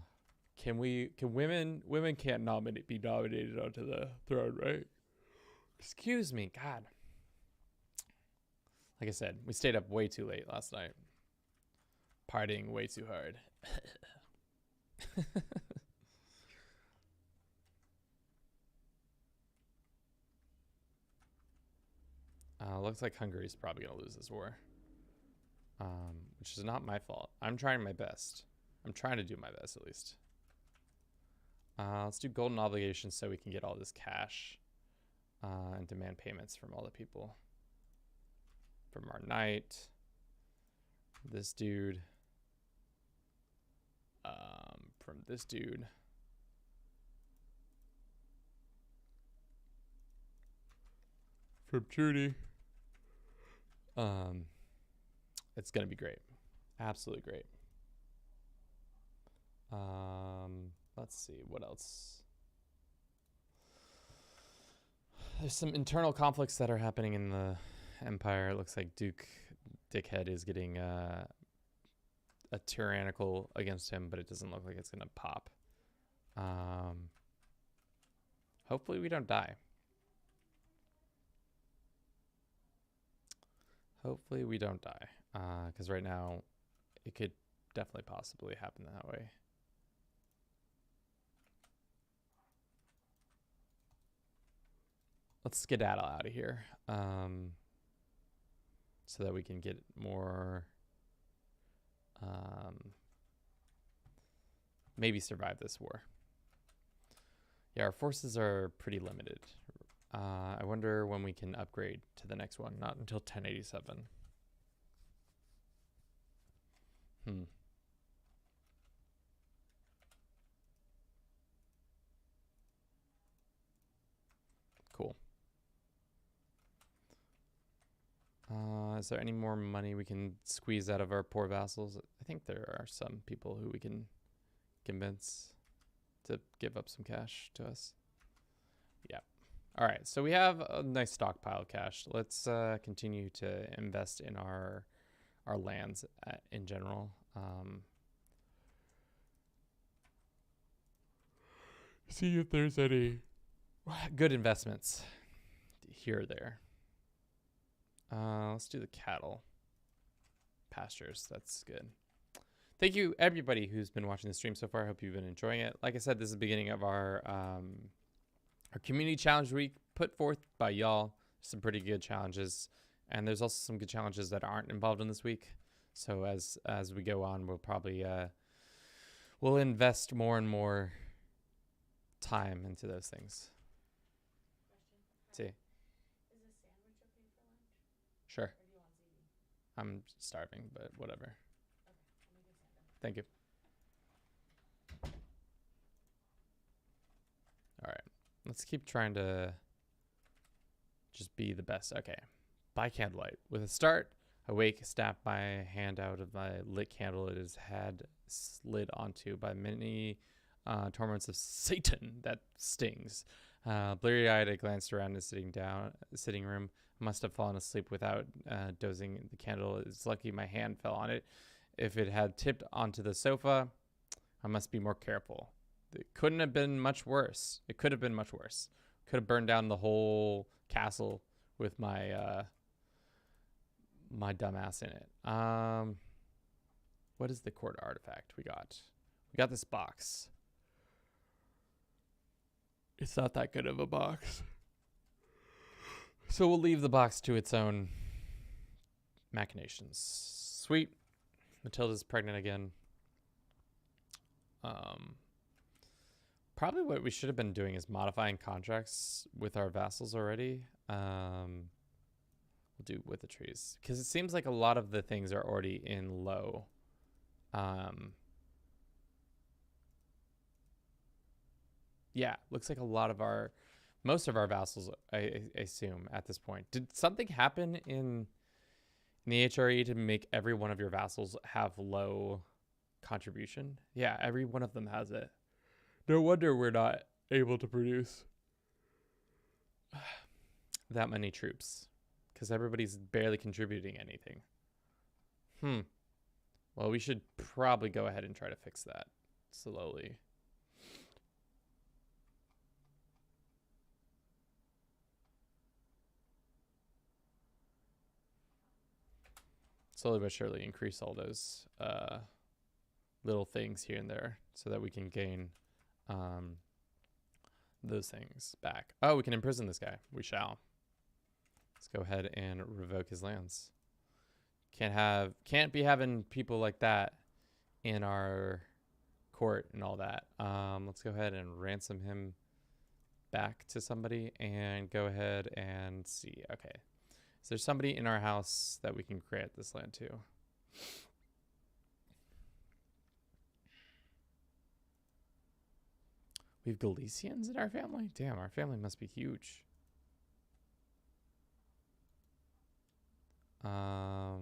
Speaker 1: women can't be nominated onto the throne, right? Excuse me, God. Like I said, we stayed up way too late last night. Partying way too hard. Looks like Hungary's probably going to lose this war. Which is not my fault. I'm trying my best. I'm trying to do my best, at least. Let's do golden obligations so we can get all this cash and demand payments from all the people. From our knight. This dude. From this dude. From Trudy. Um, it's gonna be great, absolutely great. Let's see what else. There's some internal conflicts that are happening in the Empire. It looks like Dickhead is getting a tyrannical against him, but it doesn't look like it's gonna pop. Hopefully we don't die. Hopefully we don't die, because right now it could definitely possibly happen that way. Let's skedaddle out of here, so that we can get more, maybe survive this war. Yeah, our forces are pretty limited. I wonder when we can upgrade to the next one. Not until 1087. Cool. Is there any more money we can squeeze out of our poor vassals? I think there are some people who we can convince to give up some cash to us. Yeah. All right. So we have a nice stockpile of cash. Let's continue to invest in our lands in general. See if there's any good investments here or there. Let's do the cattle pastures. That's good. Thank you everybody who's been watching the stream so far. I hope you've been enjoying it. Like I said, this is the beginning of our community challenge week put forth by y'all. Some pretty good challenges, and there's also some good challenges that aren't involved in this week. So as we go on, we'll probably we'll invest more and more time into those things. See. Is a sandwich okay for lunch? Sure. Or do you want ziti? I'm starving, but whatever. Okay, let me get sandwich. Thank you. All right, let's keep trying to just be the best. Okay, by candlelight. With a start, awake, snap my hand out of my lit candle. It is had slid onto by many torments of Satan that stings. Bleary-eyed, I glanced around the sitting room. I must have fallen asleep without dozing the candle. It's lucky my hand fell on it. If it had tipped onto the sofa, I must be more careful. It couldn't have been much worse. It could have been much worse. Could have burned down the whole castle with my my dumbass in it. What is the court artifact we got? We got this box. It's not that good of a box. So we'll leave the box to its own machinations. Sweet. Matilda's pregnant again. Probably what we should have been doing is modifying contracts with our vassals already. We'll do with the trees. Because it seems like a lot of the things are already in low. Yeah, looks like a lot of most of our vassals, I assume, at this point. Did something happen in the HRE to make every one of your vassals have low contribution? Yeah, every one of them has it. No wonder we're not able to produce that many troops. Because everybody's barely contributing anything. Well, we should probably go ahead and try to fix that slowly. Slowly but surely increase all those little things here and there so that we can gain those things back. Oh, we can imprison this guy. We shall. Let's go ahead and revoke his lands. Can't be having people like that in our court and all that. Let's go ahead and ransom him back to somebody and go ahead and see. Okay. Is there somebody in our house that we can grant this land to? We have Galicians in our family? Damn, our family must be huge. I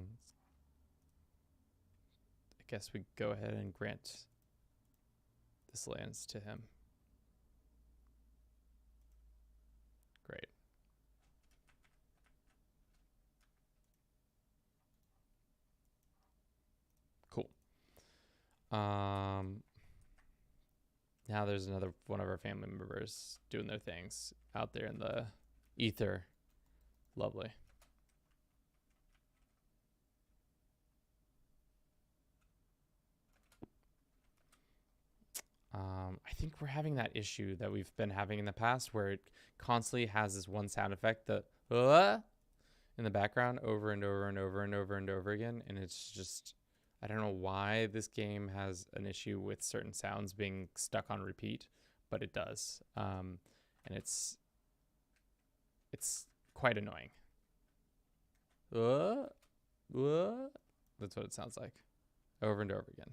Speaker 1: guess we go ahead and grant this lands to him. Great. Cool. Now there's another one of our family members doing their things out there in the ether. Lovely. I think we're having that issue that we've been having in the past where it constantly has this one sound effect, the in the background over and over and over and over and over again. And it's just, I don't know why this game has an issue with certain sounds being stuck on repeat, but it does. And it's quite annoying. That's what it sounds like over and over again.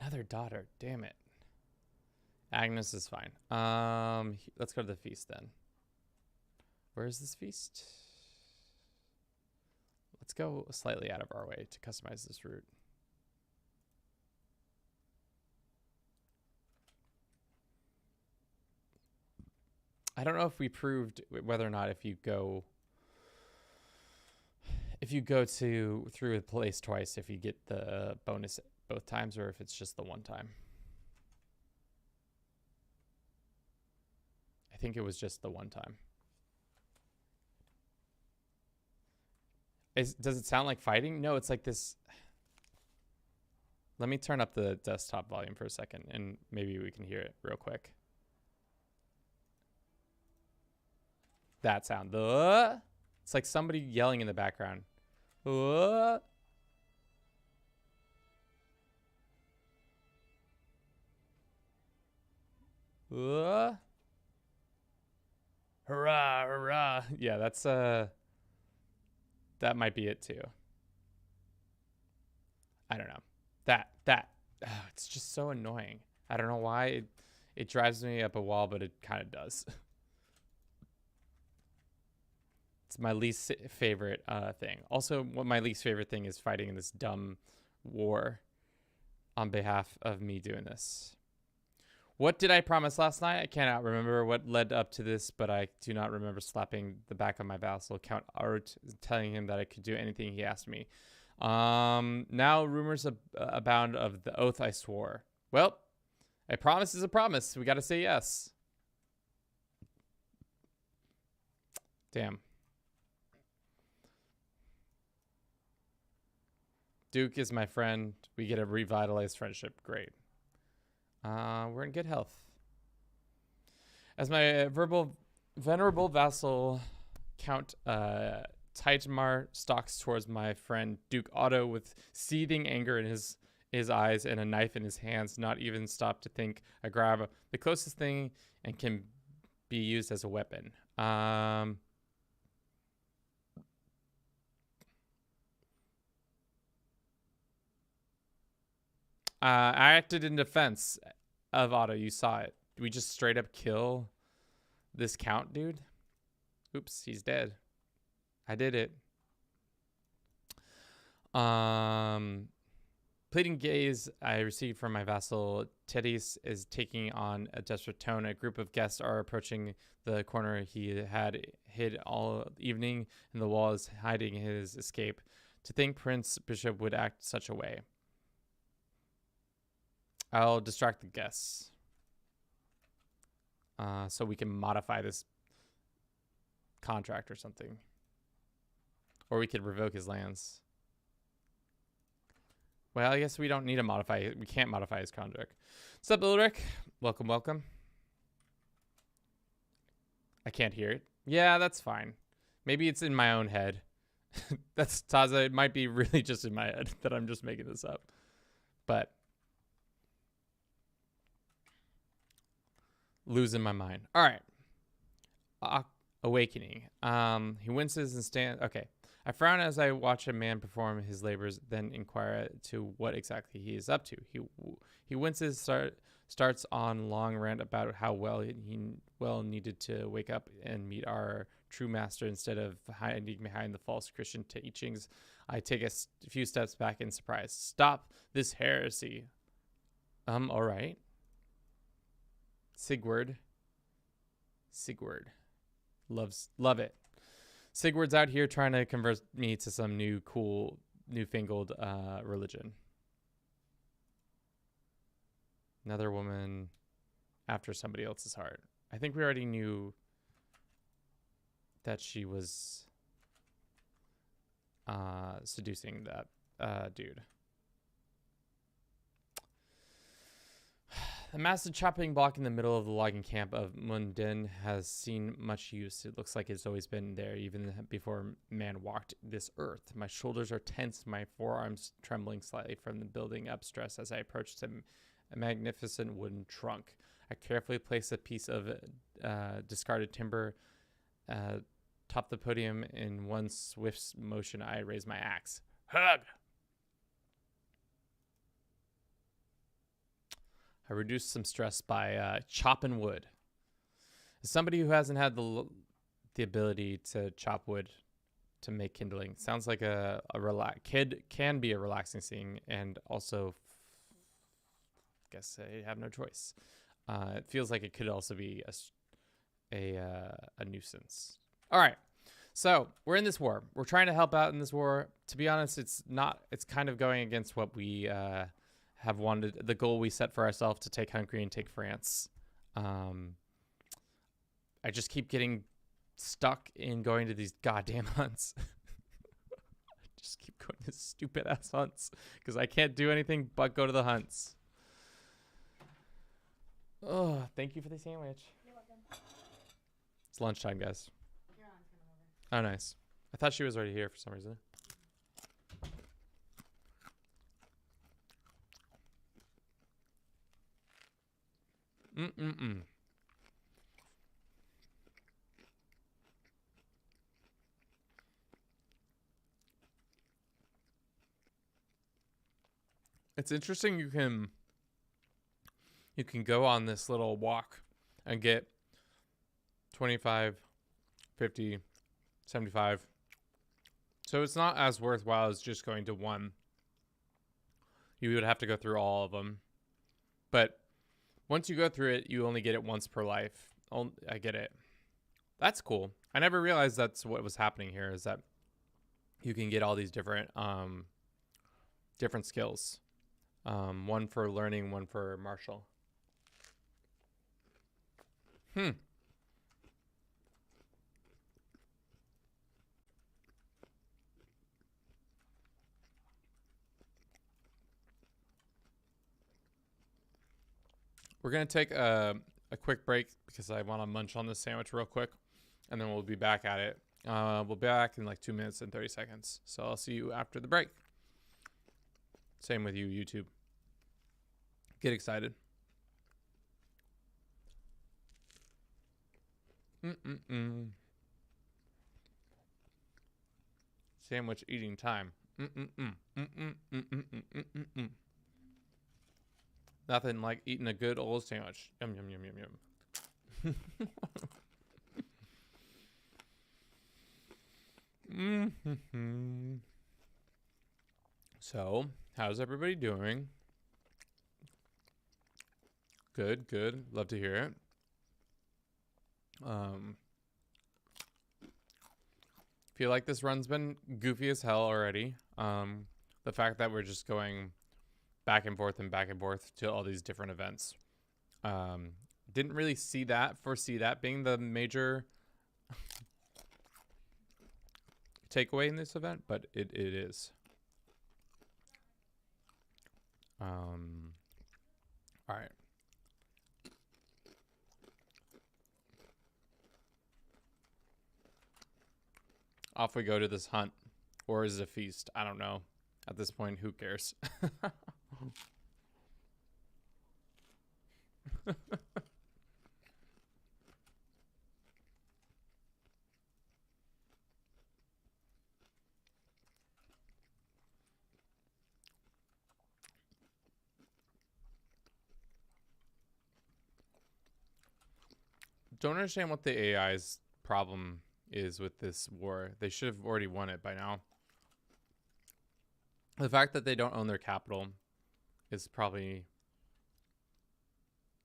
Speaker 1: Another daughter, damn it. Agnes is fine. Let's go to the feast then. Where is this feast? Let's go slightly out of our way to customize this route. I don't know if we proved whether or not if you go through a place twice, if you get the bonus both times, or if it's just the one time. I think it was just the one time. Does it sound like fighting? No, it's like this. Let me turn up the desktop volume for a second and maybe we can hear it real quick. That sound. It's like somebody yelling in the background. Hurrah, hurrah. Yeah, that's that might be it too. I don't know. It's just so annoying. I don't know why it drives me up a wall, but it kind of does. It's my least favorite thing. Also, what my least favorite thing is fighting in this dumb war on behalf of me doing this. What did I promise last night? I cannot remember what led up to this, but I do not remember slapping the back of my vassal, Count Art, telling him that I could do anything he asked me. Now rumors abound of the oath I swore. Well, a promise is a promise. We got to say yes. Damn. Duke is my friend. We get a revitalized friendship. Great. We're in good health. As my venerable vassal, Count Titanmar, stalks towards my friend Duke Otto with seething anger in his eyes and a knife in his hands, not even stop to think, I grab the closest thing and can be used as a weapon. I acted in defense of Otto. You saw it. Did we just straight up kill this count, dude? Oops, he's dead. I did it. Pleading gaze I received from my vassal Teddy's is taking on a desperate tone. A group of guests are approaching the corner he had hid all evening, and the wall is hiding his escape. To think Prince Bishop would act such a way. I'll distract the guests. So we can modify this contract or something. Or we could revoke his lands. Well, I guess we don't need to modify it. We can't modify his contract. What's up, Ulrich? Welcome, welcome. I can't hear it. Yeah, that's fine. Maybe it's in my own head. That's Taza. It might be really just in my head that I'm just making this up. But losing my mind. All right. Awakening. He winces and stands. Okay. I frown as I watch a man perform his labors, then inquire to what exactly he is up to. He winces, starts on long rant about how he needed to wake up and meet our true master instead of hiding behind the false Christian teachings. I take a few steps back in surprise. Stop this heresy. All right. Sigurd. Love it. Sigurd's out here trying to convert me to some newfangled religion. Another woman after somebody else's heart. I think we already knew that she was seducing that dude. The massive chopping block in the middle of the logging camp of Munden has seen much use. It looks like it's always been there, even before man walked this earth. My shoulders are tense, my forearms trembling slightly from the building up stress as I approach a magnificent wooden trunk. I carefully place a piece of discarded timber top the podium. In one swift motion, I raise my axe. Hug! I reduced some stress by chopping wood. As somebody who hasn't had the ability to chop wood to make kindling, sounds like a can be a relaxing scene, and also, guess I have no choice. It feels like it could also be a nuisance. All right, so we're in this war. We're trying to help out in this war. To be honest, it's kind of going against what we have wanted, the goal we set for ourselves to take Hungary and take France. I just keep getting stuck in going to these goddamn hunts. Just keep going to stupid ass hunts because I can't do anything but go to the hunts. Oh, thank you for the sandwich.
Speaker 2: You're welcome.
Speaker 1: It's lunchtime, guys.
Speaker 2: Your aunt's coming over.
Speaker 1: Oh, nice. I thought she was already here for some reason. It's interesting you can go on this little walk and get 25, 50, 75. So it's not as worthwhile as just going to one. You would have to go through all of them. But once you go through it, you only get it once per life. I get it. That's cool. I never realized that's what was happening here, is that you can get all these different skills. One for learning, one for martial. We're going to take a quick break because I want to munch on this sandwich real quick, and then we'll be back at it. We'll be back in like 2 minutes and 30 seconds. So I'll see you after the break. Same with you, YouTube. Get excited. Sandwich eating time. Nothing like eating a good old sandwich. Yum, yum, yum, yum, yum. So, how's everybody doing? Good, good. Love to hear it. Feel like this run's been goofy as hell already. The fact that we're just going back and forth to all these different events. Didn't really foresee that being the major takeaway in this event, but it is. All right. Off we go to this hunt. Or is it a feast? I don't know. At this point, who cares? don't understand what the AI's problem is with this war. They should have already won it by now. The fact that they don't own their capital is probably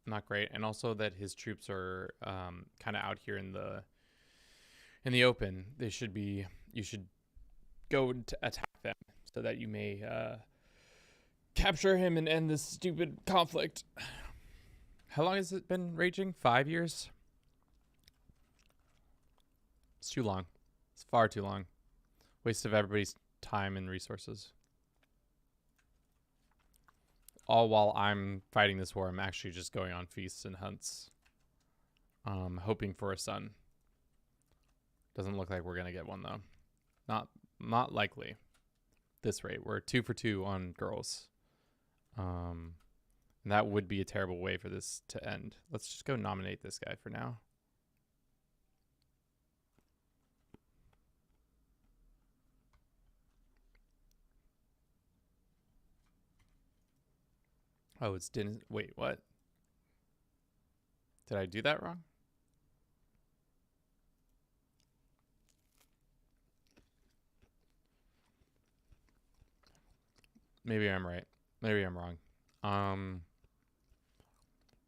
Speaker 1: not great, and also that his troops are kind of out here in the open. You should go to attack them so that you may capture him and end this stupid conflict. How long has it been raging? 5 years? It's too long. It's far too long. Waste of everybody's time and resources. All while I'm fighting this war, I'm actually just going on feasts and hunts. Hoping for a son. Doesn't look like we're going to get one, though. Not likely. This rate. We're 2 for 2 on girls. And that would be a terrible way for this to end. Let's just go nominate this guy for now. Oh, it's didn't. Wait, what? Did I do that wrong? Maybe I'm right. Maybe I'm wrong.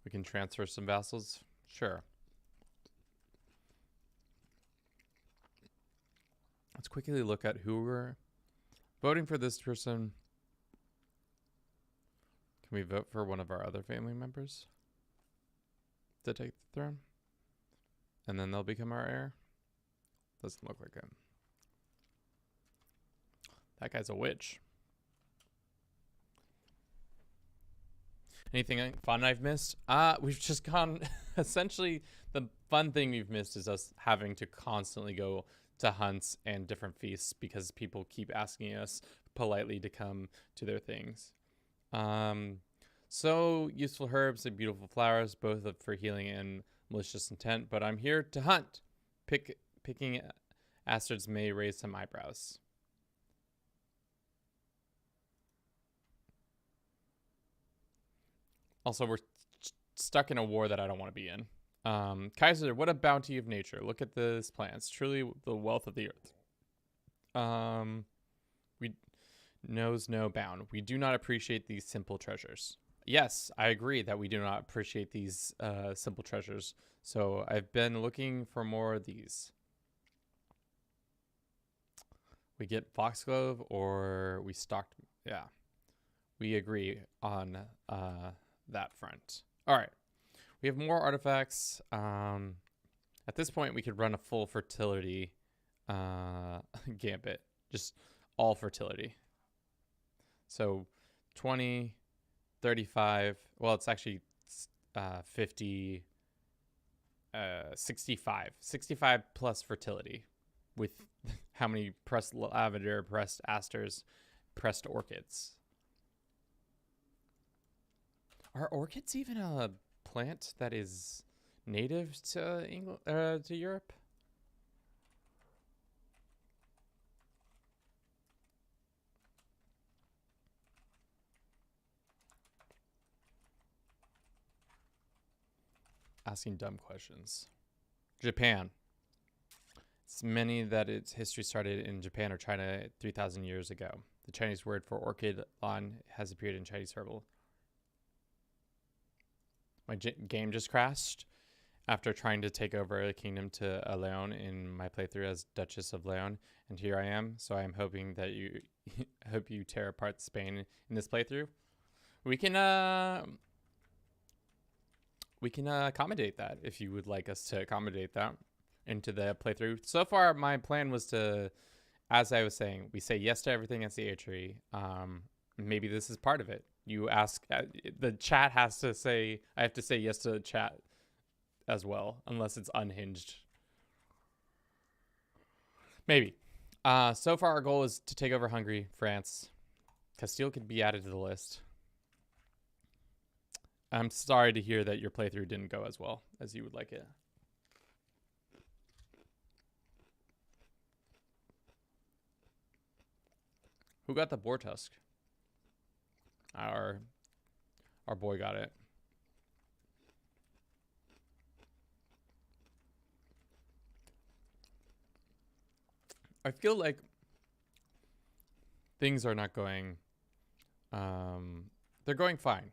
Speaker 1: We can transfer some vassals. Sure. Let's quickly look at who we're voting for. This person. Can we vote for one of our other family members to take the throne? And then they'll become our heir? Doesn't look like it. That guy's a witch. Anything fun I've missed? We've just gone... Essentially, the fun thing we've missed is us having to constantly go to hunts and different feasts because people keep asking us politely to come to their things. So useful herbs and beautiful flowers, both for healing and malicious intent, but I'm here to hunt. Picking astards may raise some eyebrows. Also, we're stuck in a war that I don't want to be in. Crusader, what a bounty of nature. Look at this plant. It's truly the wealth of the earth. We knows no bound. We do not appreciate these simple treasures. Yes, I agree that we do not appreciate these simple treasures. So I've been looking for more of these. We get foxglove or we stocked. Yeah, we agree on that front. All right, we have more artifacts. At this point, we could run a full fertility gambit, just all fertility. So 20, 35, well, it's actually 50, 65 plus fertility with how many pressed lavender, pressed asters, pressed orchids. Are orchids even a plant that is native to England, to Europe? Asking dumb questions. Japan. It's many that its history started in Japan or China 3,000 years ago. The Chinese word for orchid lawn has appeared in Chinese herbal. My game just crashed after trying to take over a kingdom to a Leon in my playthrough as Duchess of Leon, and here I am. So I am hoping that you hope you tear apart Spain in this playthrough. We can accommodate that if you would like us to accommodate that into the playthrough. So far, my plan was to, as I was saying, we say yes to everything as the HRE. Maybe this is part of it. You ask, the chat has to say, I have to say yes to the chat as well, unless it's unhinged. Maybe. So far, our goal is to take over Hungary, France. Castile could be added to the list. I'm sorry to hear that your playthrough didn't go as well as you would like it. Who got the boar tusk? Our boy got it. I feel like things are not going. They're going fine.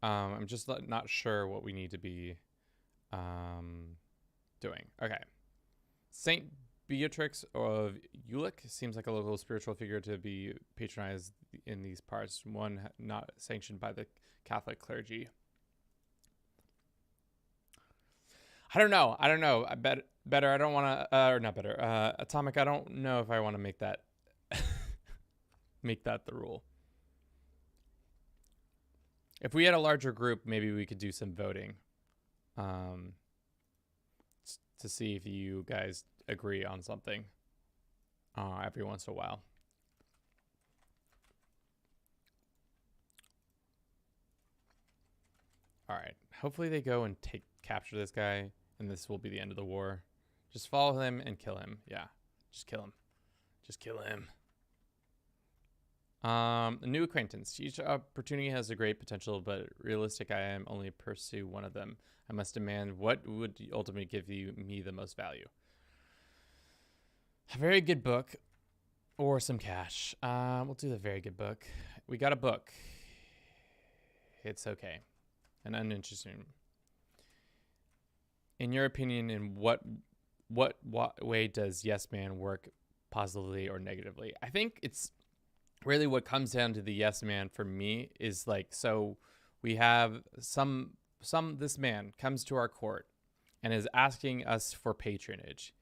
Speaker 1: I'm just not sure what we need to be doing. Okay. Saint Beatrix of Ulick seems like a local spiritual figure to be patronized in these parts, one not sanctioned by the Catholic clergy. I don't know. I bet better. I don't want to, or not better. Atomic. I don't know if I want to make that the rule. If we had a larger group, maybe we could do some voting, to see if you guys agree on something. Every once in a while. All right. Hopefully they go and capture this guy, and this will be the end of the war. Just follow him and kill him. Yeah. Just kill him. Just kill him. A new acquaintance. Each opportunity has a great potential, but realistic I am only pursue one of them. I must demand what would ultimately give me the most value. A very good book or some cash. We'll do the very good book. We got a book. It's okay. And uninteresting. In your opinion, in what way does Yes Man work positively or negatively? I think it's really what comes down to the Yes Man for me is like, so we have this man comes to our court and is asking us for patronage.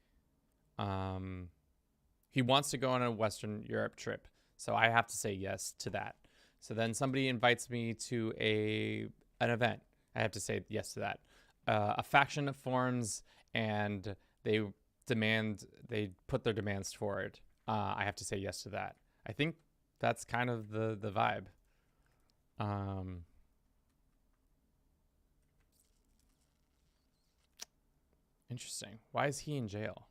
Speaker 1: He wants to go on a Western Europe trip, so I have to say yes to that. So then somebody invites me to an event. I have to say yes to that. A faction forms and they put their demands forward. I have to say yes to that. I think that's kind of the vibe. Interesting. Why is he in jail?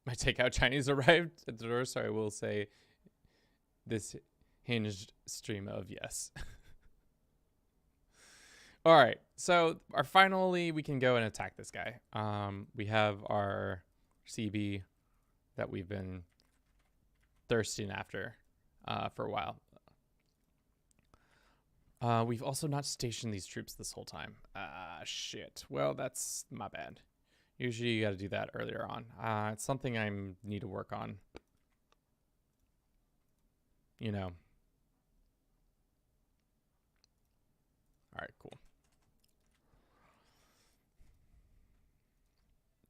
Speaker 1: My takeout Chinese arrived at the door, so I will say this hinged stream of yes. All right, so finally we can go and attack this guy. We have our CB that we've been thirsting after for a while. We've also not stationed these troops this whole time. Shit. Well, that's my bad. Usually you got to do that earlier on. It's something I need to work on. You know. All right, cool.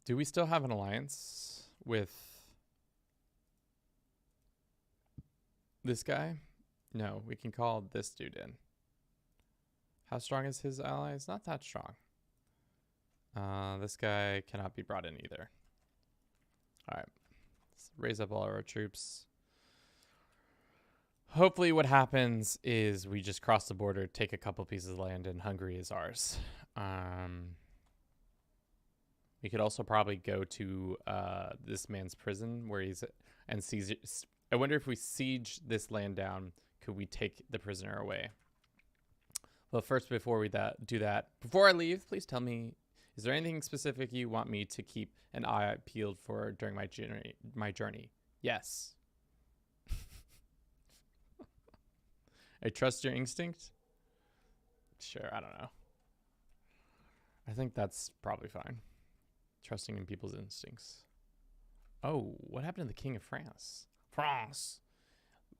Speaker 1: Do we still have an alliance with this guy? No, we can call this dude in. How strong is his ally? It's not that strong. This guy cannot be brought in either. All right. Let's raise up all our troops. Hopefully what happens is we just cross the border, take a couple pieces of land, and Hungary is ours. We could also probably go to this man's prison where he's and seize it. I wonder if we siege this land down, could we take the prisoner away? Well, first, before we do that, before I leave, please tell me, is there anything specific you want me to keep an eye peeled for during my journey? Yes. I trust your instinct? Sure, I don't know. I think that's probably fine. Trusting in people's instincts. Oh, what happened to the King of France? France.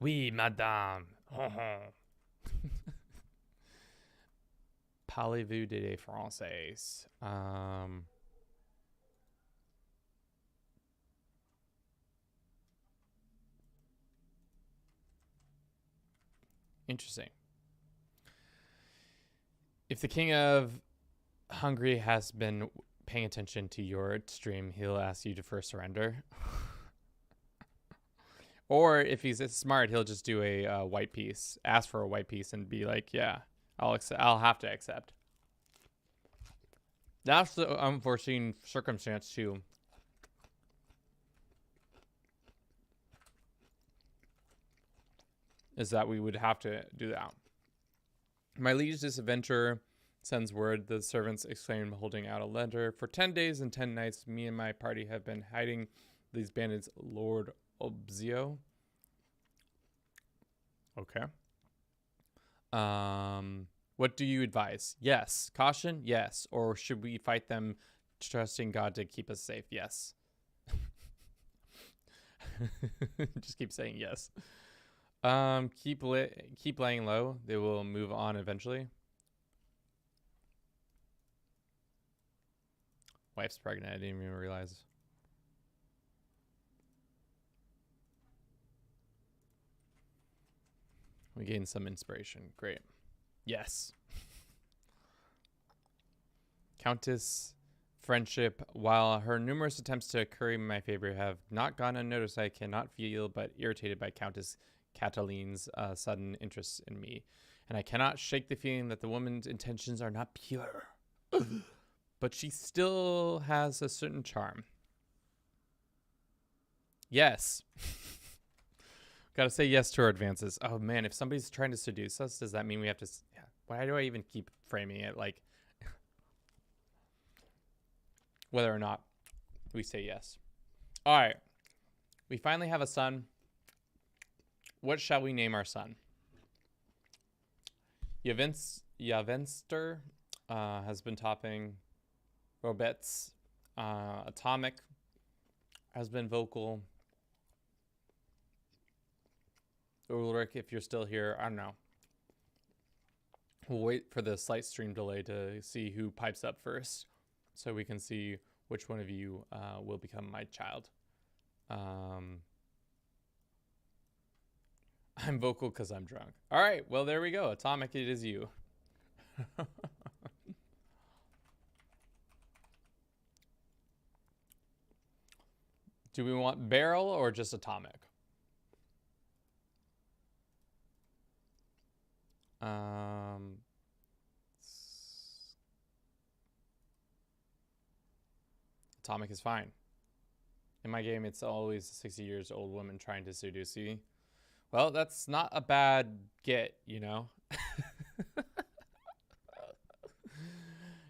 Speaker 1: Oui, madame. Parlez-vous des Français? Interesting. If the King of Hungary has been paying attention to your stream, he'll ask you to first surrender. Or if he's smart, he'll just do a white piece, ask for a white piece, and be like, "Yeah, I'll have to accept." That's the unforeseen circumstance too. Is that we would have to do that. My liege, this adventure Sends word, the servants exclaim, holding out a letter. For 10 days and 10 nights, me and my party have been hiding these bandits, Lord Obzio. Okay. What do you advise? Yes. Caution? Yes. Or should we fight them, trusting God to keep us safe? Yes. Just keep saying yes. Keep laying low. They will move on eventually. Wife's pregnant. I didn't even realize. We gained some inspiration. Great. Yes. Countess friendship. While her numerous attempts to curry my favor have not gone unnoticed, I cannot feel but irritated by Countess Cataline's sudden interest in me. And I cannot shake the feeling that the woman's intentions are not pure. But she still has a certain charm. Yes. Gotta say yes to our advances. Oh man, if somebody's trying to seduce us, does that mean we have to... Yeah. Why do I even keep framing it like... whether or not we say yes. All right. We finally have a son. What shall we name our son? Yavenster has been topping. Robets. Atomic has been vocal. Ulrich, if you're still here, I don't know. We'll wait for the slight stream delay to see who pipes up first, so we can see which one of you will become my child. I'm vocal because I'm drunk. All right, well, there we go. Atomic, it is you. Do we want barrel or just atomic? Atomic is fine. In my game, it's always a 60 years old woman trying to seduce you. Well, that's not a bad get, you know?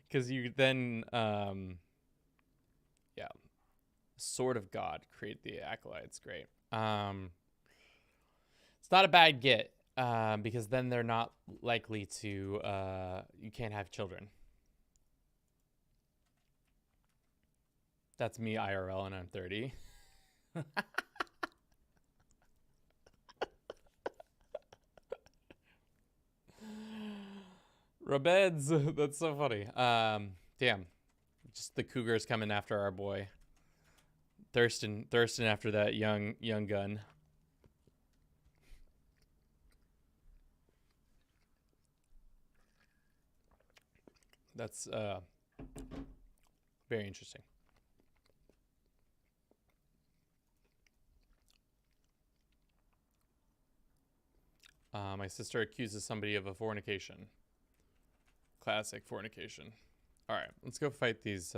Speaker 1: Because you then, yeah. Sword of God, create the acolytes. Great. It's not a bad get, because then they're not likely to, you can't have children. That's me IRL and I'm 30. Rabeds, that's so funny. Damn. Just the cougars coming after our boy. Thirsting after that young gun. That's very interesting. My sister accuses somebody of a fornication. Classic fornication. All right, let's go fight these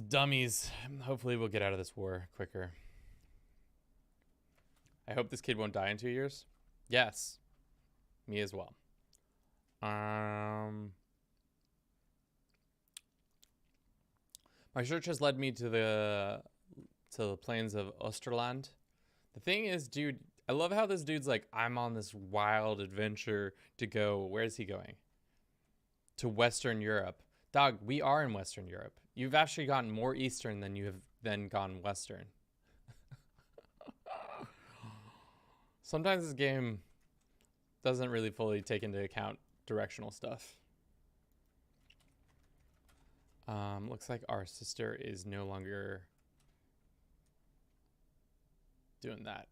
Speaker 1: dummies. Hopefully we'll get out of this war quicker. I hope this kid won't die in 2 years. Yes. Me as well. My search has led me to the plains of Osterland. The thing is, dude, I love how this dude's like, I'm on this wild adventure to go. Where is he going? To Western Europe. Dog, we are in Western Europe. You've actually gotten more Eastern than you have then gone Western. Sometimes this game doesn't really fully take into account directional stuff. Looks like our sister is no longer doing that.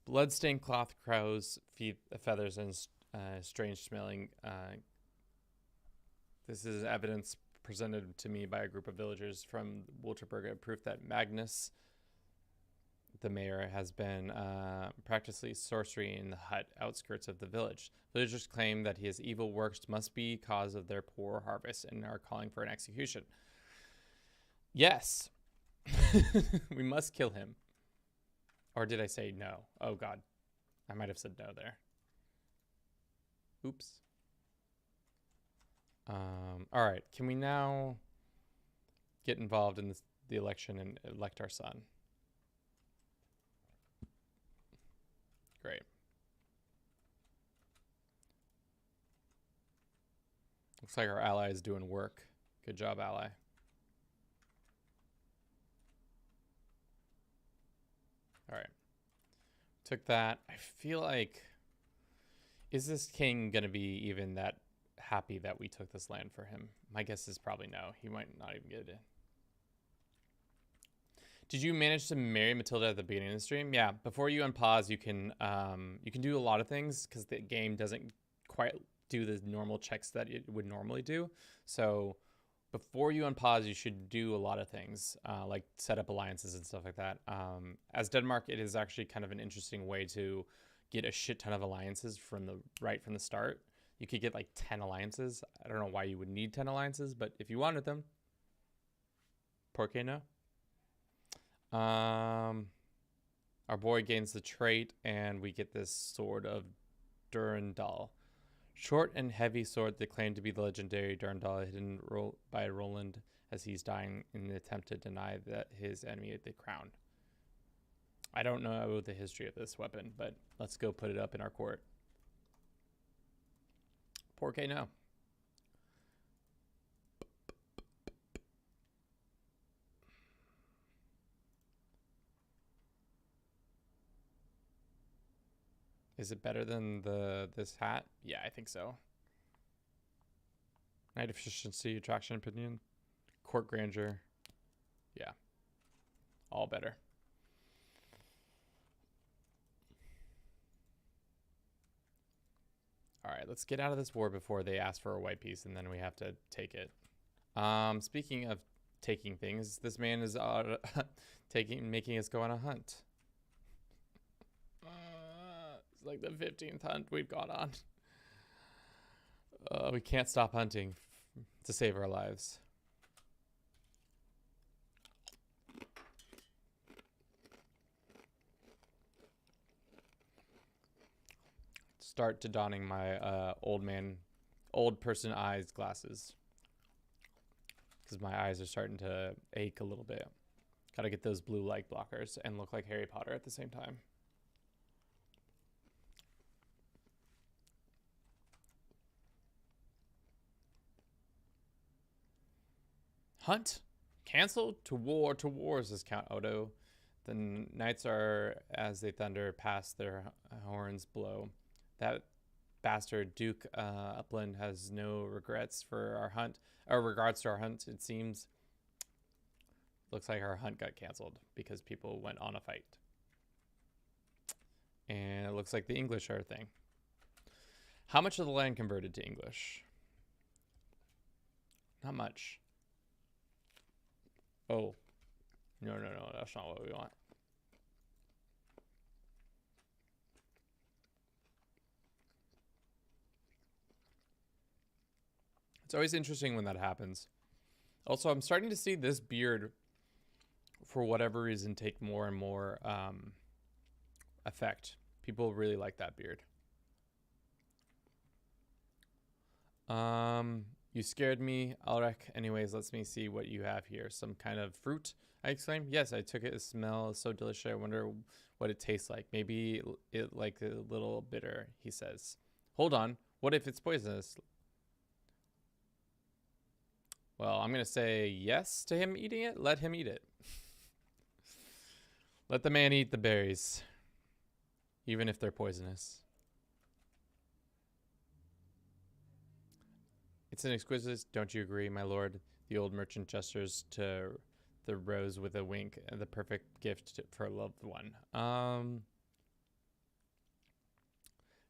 Speaker 1: Bloodstained cloth, crows, feathers, and strange smelling. This is evidence presented to me by a group of villagers from Wolterberg, proof that Magnus, the mayor, has been practicing sorcery in the hut outskirts of the village. Villagers claim that his evil works must be cause of their poor harvest and are calling for an execution. Yes. We must kill him. Or did I say no? Oh, God. I might have said no there. Oops. All right. Can we now get involved in the election and elect our son? Great. Looks like our ally is doing work. Good job, ally. All right. Took that. I feel like, is this king going to be even that happy that we took this land for him? My guess is probably no. He might not even get it. Did you manage to marry Matilda at the beginning of the stream? Yeah. Before you unpause, you can do a lot of things because the game doesn't quite do the normal checks that it would normally do. So before you unpause, you should do a lot of things, like set up alliances and stuff like that. As Denmark, it is actually kind of an interesting way to get a shit ton of alliances from the start. You could get like 10 alliances. I don't know why you would need 10 alliances, but if you wanted them, por qué no? Our boy gains the trait, and we get this sword of Durandal. Short and heavy sword that claimed to be the legendary Durandal, hidden by Roland as he's dying in the attempt to deny that his enemy the crown. I don't know the history of this weapon, but let's go put it up in our court. Por qué no? Is it better than this hat? Yeah, I think so. Knight efficiency, attraction, opinion, court grandeur. Yeah, all better. All right, let's get out of this war before they ask for a white piece, and then we have to take it. Speaking of taking things, this man is making us go on a hunt. It's like the 15th hunt we've gone on. We can't stop hunting to save our lives. Start to donning my old person eyes glasses, because my eyes are starting to ache a little bit. Gotta get those blue light blockers and look like Harry Potter at the same time. Hunt canceled to war, says Count Odo. The knights are as they thunder past, their horns blow. That bastard Duke Upland has no regrets for our hunt, or regards to our hunt. It seems. Looks like our hunt got canceled because people went on a fight. And it looks like the English are a thing. How much of the land converted to English? Not much. Oh. No, that's not what we want. It's always interesting when that happens. Also, I'm starting to see this beard, for whatever reason, take more and more effect. People really like that beard. You scared me, Alrek. Anyways, let me see what you have here. Some kind of fruit, I exclaimed. Yes, I took it. It smells so delicious. I wonder what it tastes like. Maybe it like a little bitter, he says. Hold on. What if it's poisonous? Well, I'm going to say yes to him eating it. Let him eat it. Let the man eat the berries, even if they're poisonous. It's an exquisite, don't you agree, my lord? The old merchant gestures to the rose with a wink, and the perfect gift for a loved one.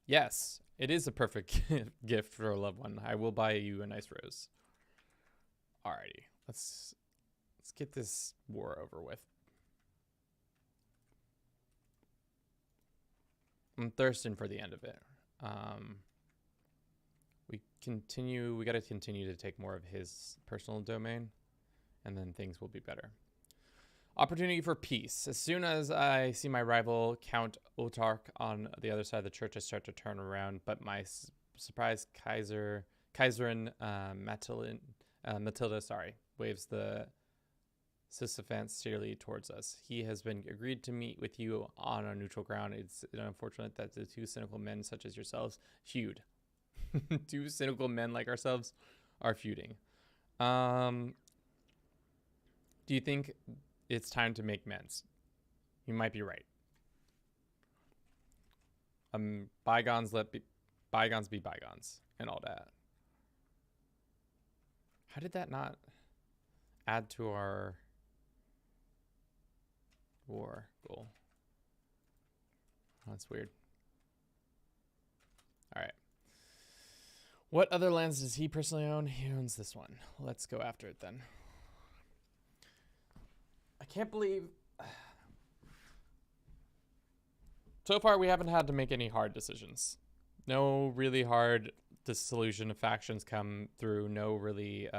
Speaker 1: Yes, it is a perfect gift for a loved one. I will buy you a nice rose. Alrighty, let's get this war over with. I'm thirsting for the end of it. We got to continue to take more of his personal domain, and then things will be better. Opportunity for peace. As soon as I see my rival Count Otark on the other side of the church, I start to turn around, but my surprised Kaiserin Matilda, sorry, waves the Sisyphant sincerely towards us. He has been agreed to meet with you on our neutral ground. It's unfortunate that the two cynical men such as yourselves feud. Two cynical men like ourselves are feuding. Do you think it's time to make amends? You might be right. Bygones be bygones and all that. How did that not add to our war goal? Oh, that's weird. All right. What other lands does he personally own? He owns this one. Let's go after it then. I can't believe... So far, we haven't had to make any hard decisions. No really hard dissolution of factions come through. No really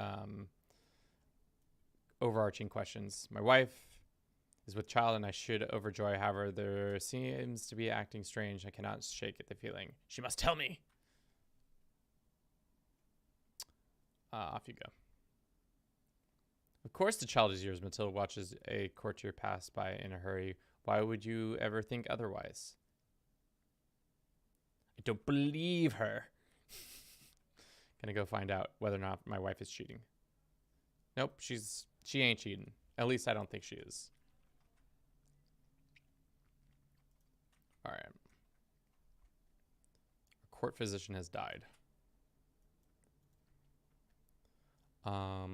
Speaker 1: overarching questions. My wife is with child and I should overjoy. However, there seems to be acting strange. I cannot shake at the feeling. She must tell me. Off you go. Of course the child is yours. Matilda watches a courtier pass by in a hurry. Why would you ever think otherwise? I don't believe her. Gonna go find out whether or not my wife is cheating. Nope, she ain't cheating. At least I don't think she is. All right. Our court physician has died.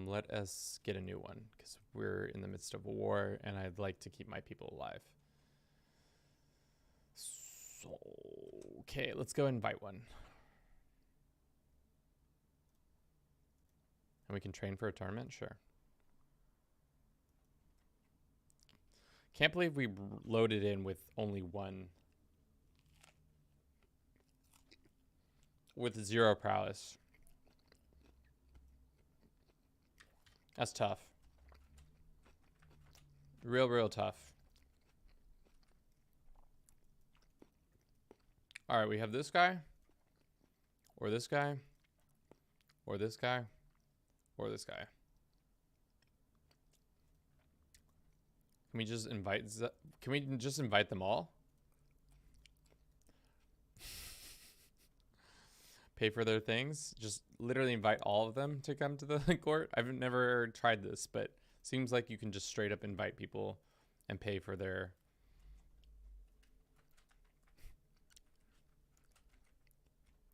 Speaker 1: Let us get a new one because we're in the midst of a war and I'd like to keep my people alive. So, okay, let's go invite one. And we can train for a tournament? Sure. Can't believe we loaded in with only one. With 0 prowess. That's tough. Real tough. All right, we have this guy, or this guy, or this guy, or this guy. Can we just invite? Can we just invite them all? Pay for their things? Just literally invite all of them to come to the court? I've never tried this, but seems like you can just straight up invite people and pay for their...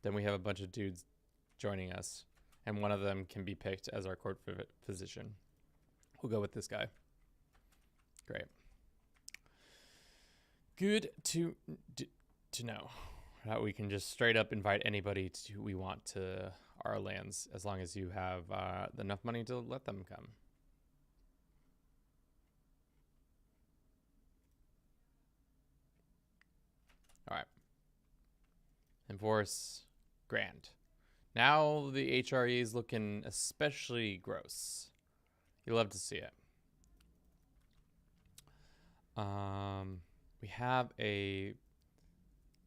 Speaker 1: Then we have a bunch of dudes joining us, and one of them can be picked as our court physician. We'll go with this guy. Great. Good to know that we can just straight up invite anybody we want to our lands, as long as you have enough money to let them come. All right. Enforce. Grand. Now the HRE is looking especially gross. You love to see it. We have a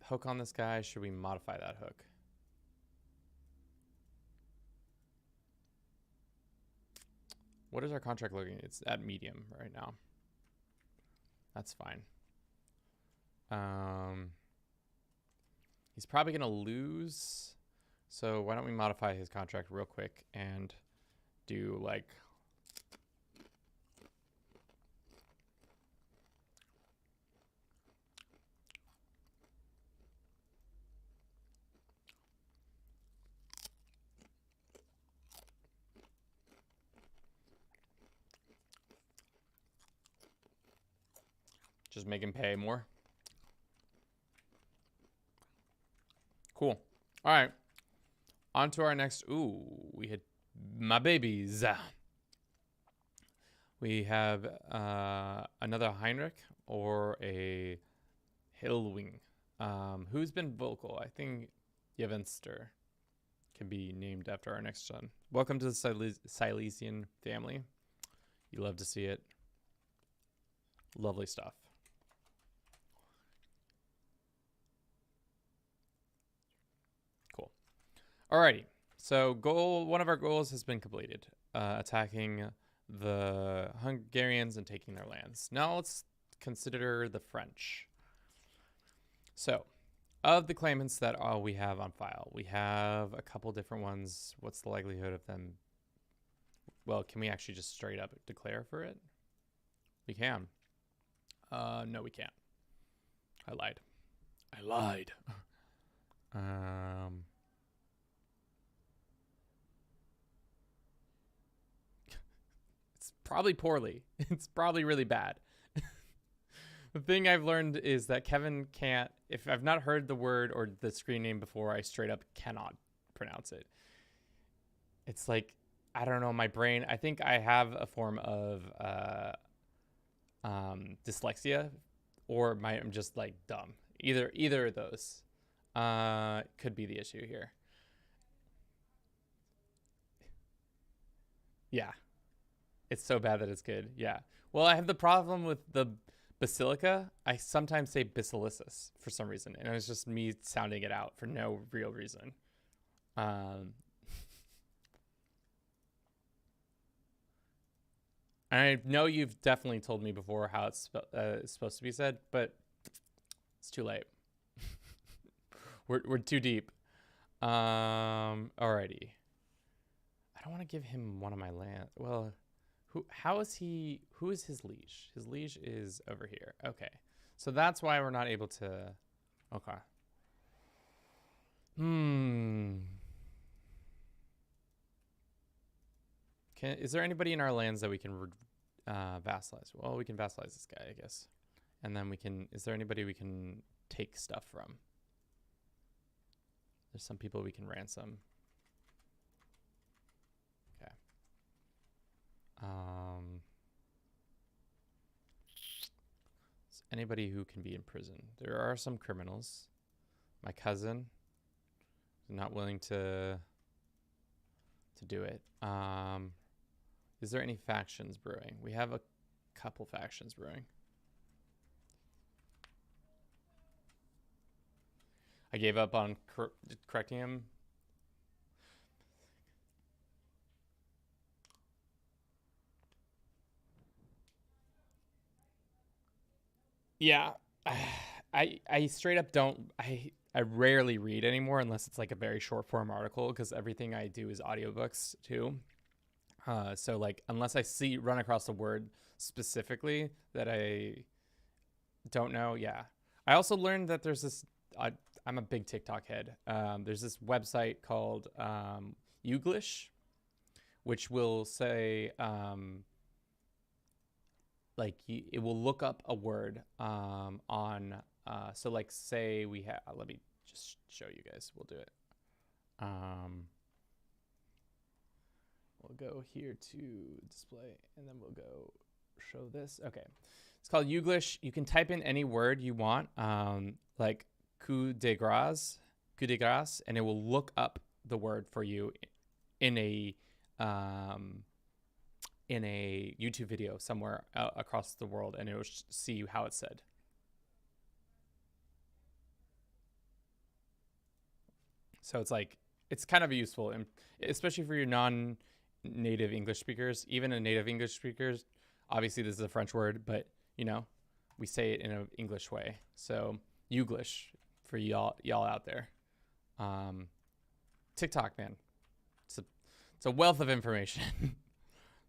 Speaker 1: hook on this guy. Should we modify that hook? What is our contract looking? It's at medium right now. That's fine. He's probably going to lose. So why don't we modify his contract real quick and do like... Just make him pay more. Cool. All right. On to our next. Ooh, we had my babies. We have another Heinrich or a Hillwing. Who's been vocal? I think Yevenstor can be named after our next son. Welcome to the Silesian family. You love to see it. Lovely stuff. Cool. Alrighty. So one of our goals has been completed. Attacking the Hungarians and taking their lands. Now let's consider the French. So, of the claimants that we have on file, we have a couple different ones. What's the likelihood of them? Well, can we actually just straight up declare for it? We can. No, we can't. I lied. It's probably poorly. It's probably really bad. The thing I've learned is that Kevin can't, if I've not heard the word or the screen name before, I straight up cannot pronounce it. It's like, I don't know, my brain, I think I have a form of dyslexia, or I'm just like dumb. Either of those could be the issue here. Yeah. It's so bad that it's good. Yeah. Well, I have the problem with the basilica. I sometimes say basilicus for some reason, and it was just me sounding it out for no real reason. I know you've definitely told me before how it's supposed to be said, but it's too late. we're too deep. Alrighty. I don't want to give him one of my land. Well, who is his liege? His liege is over here. Okay. So that's why we're not able to. Okay. Is there anybody in our lands that we can vassalize? Well, we can vassalize this guy, I guess. And then is there anybody we can take stuff from? There's some people we can ransom. Okay. Anybody who can be in prison. There are some criminals. My cousin is not willing to do it. Is there any factions brewing? We have a couple factions brewing. I gave up on correcting him. Yeah. I straight up don't. I rarely read anymore unless it's like a very short form article, because everything I do is audiobooks too. So like unless I run across a word specifically that I don't know, yeah. I also learned that there's this. I'm a big TikTok head. There's this website called Youglish, which will say like it will look up a word on. So like say we have. Let me just show you guys. We'll do it. We'll go here to display, and then we'll go show this. Okay. It's called Youglish. You can type in any word you want, like coup de grace, and it will look up the word for you in a YouTube video somewhere across the world, and it will see how it's said. So it's like, it's kind of useful, and especially for your non-native English speakers. Even a native English speakers, obviously this is a French word, but you know, we say it in an English way. So Youglish for y'all out there. TikTok, man, it's a wealth of information.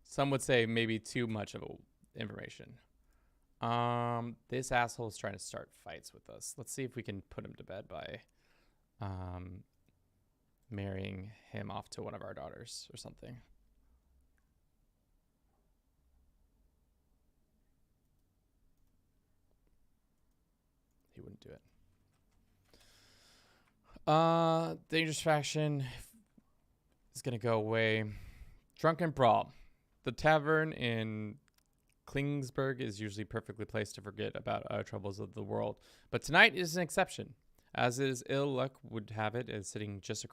Speaker 1: Some would say maybe too much of information. This asshole is trying to start fights with us. Let's see if we can put him to bed by marrying him off to one of our daughters or something. He wouldn't do it. Dangerous faction is gonna go away. Drunken brawl. The tavern in Klingsburg is usually perfectly placed to forget about troubles of the world, but tonight is an exception. As is ill luck would have it, is sitting just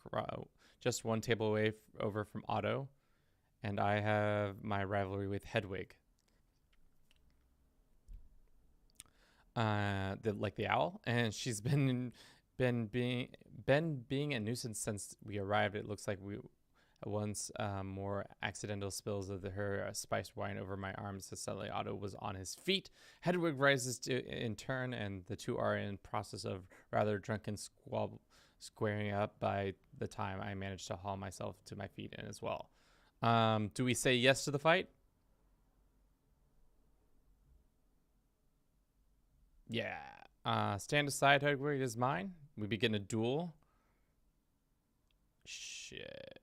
Speaker 1: one table away over from Otto, and I have my rivalry with Hedwig. The owl, and she's been been being a nuisance since we arrived. It looks like we once more accidental spills of her spiced wine over my arms. Suddenly Otto was on his feet. Hedwig rises in turn, and the two are in process of rather drunken squaring up by the time I manage to haul myself to my feet in as well. Do we say yes to the fight? Yeah. Stand aside, Hedwig, it is mine. We begin a duel. Shit.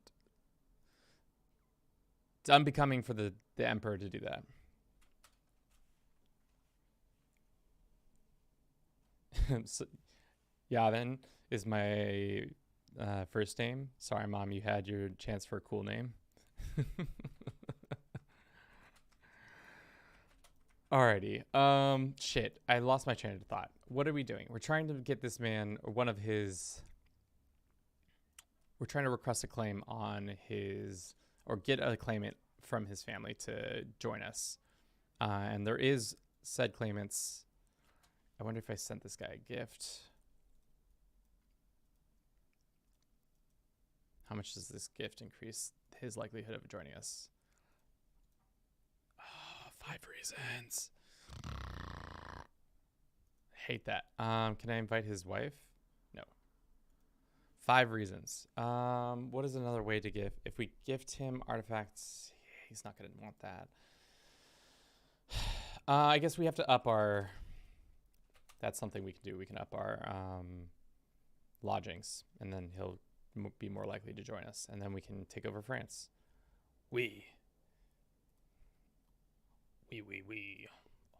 Speaker 1: It's unbecoming for the Emperor to do that. So, Yavin is my first name. Sorry, Mom, you had your chance for a cool name. Alrighty. Shit. I lost my train of thought. What are we doing? We're trying to get this man, or one of his... We're trying to request a claim on his... Or get a claimant from his family to join us. And there is said claimants. I wonder if I sent this guy a gift. How much does this gift increase his likelihood of joining us? 5 reasons. Hate that. Can I invite his wife? No. 5 reasons. What is another way to give? If we gift him artifacts, he's not going to want that. I guess we have to up our... That's something we can do. We can up our lodgings, and then he'll be more likely to join us, and then we can take over France. We.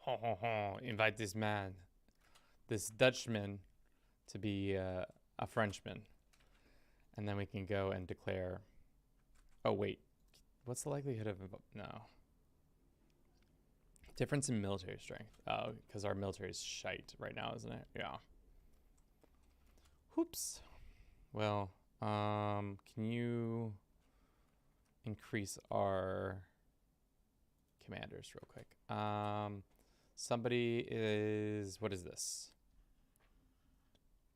Speaker 1: Ho, ho, ho. Invite this man, this Dutchman, to be a Frenchman. And then we can go and declare... Oh, wait. What's the likelihood of... No. Difference in military strength. Oh, because our military is shite right now, isn't it? Yeah. Whoops. Well, can you increase our commanders real quick? Somebody is... What is this?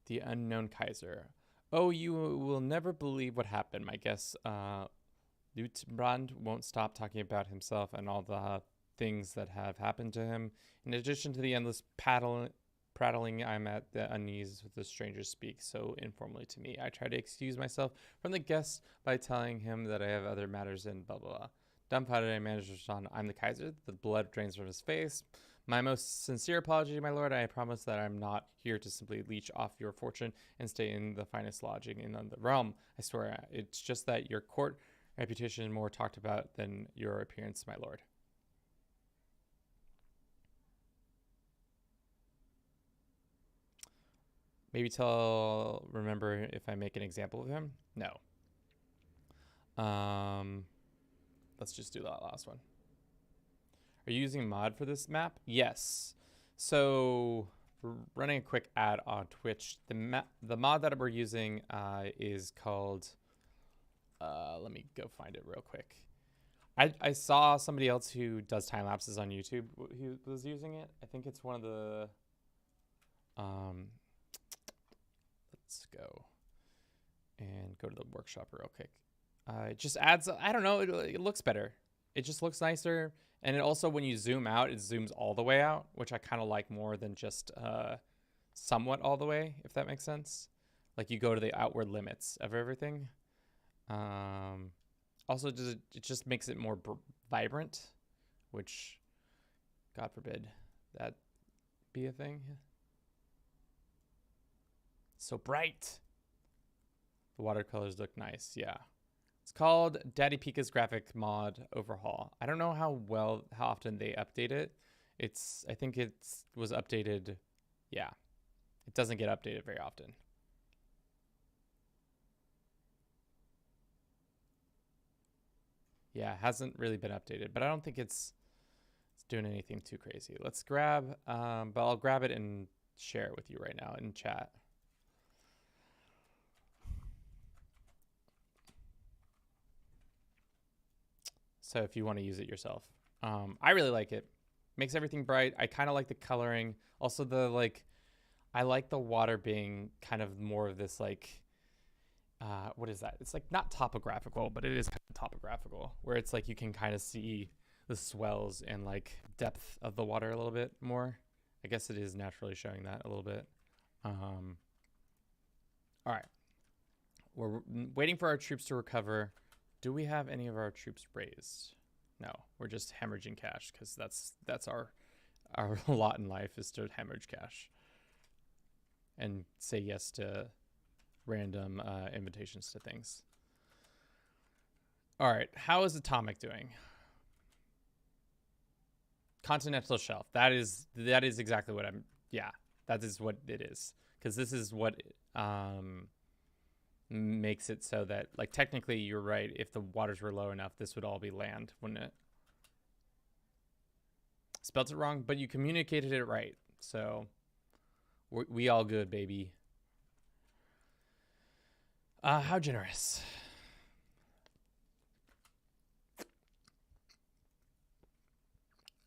Speaker 1: The unknown Kaiser. Oh, you will never believe what happened. My guess, Liutbrand won't stop talking about himself and all the things that have happened to him. In addition to the endless prattling, I'm at the unease with the strangers speak so informally to me. I try to excuse myself from the guest by telling him that I have other matters and blah, blah, blah. Dumbfounded, I managed to respond, I'm the Kaiser. The blood drains from his face. My most sincere apology, my lord. I promise that I'm not here to simply leech off your fortune and stay in the finest lodging in the realm. I swear, it's just that your court reputation is more talked about than your appearance, my lord. Maybe remember if I make an example of him? No. Let's just do that last one. Are you using mod for this map? Yes. So running a quick ad on Twitch. The mod that we're using is called... let me go find it real quick. I saw somebody else who does time lapses on YouTube who was using it. I think it's one of the... let's go and go to the workshop real quick. It just adds... I don't know. It looks better. It just looks nicer. And it also, when you zoom out, it zooms all the way out, which I kind of like more than just somewhat all the way, if that makes sense. Like you go to the outward limits of everything. Also, it just makes it more vibrant, which, God forbid, that be a thing. So bright. The watercolors look nice, yeah. It's called Daddy Pika's graphic mod overhaul. I don't know how often they update it. I think it was updated. Yeah, it doesn't get updated very often. Yeah, it hasn't really been updated, but I don't think it's doing anything too crazy. Let's grab, but I'll grab it and share it with you right now in chat. So if you want to use it yourself. I really like it. Makes everything bright. I kind of like the coloring. Also the I like the water being kind of more of this like what is that? It's like not topographical, but it is kind of topographical, where it's like you can kind of see the swells and like depth of the water a little bit more. I guess it is naturally showing that a little bit. All right, we're waiting for our troops to recover. Do we have any of our troops raised? No, we're just hemorrhaging cash because that's our lot in life is to hemorrhage cash and say yes to random invitations to things. All right, how is Atomic doing? Continental Shelf. That is exactly what I'm. Yeah, that is what it is. Because this is what makes it so that, like, technically you're right. If the waters were low enough, this would all be land, wouldn't it? Spelled it wrong, but you communicated it right. So we all good, baby. How generous?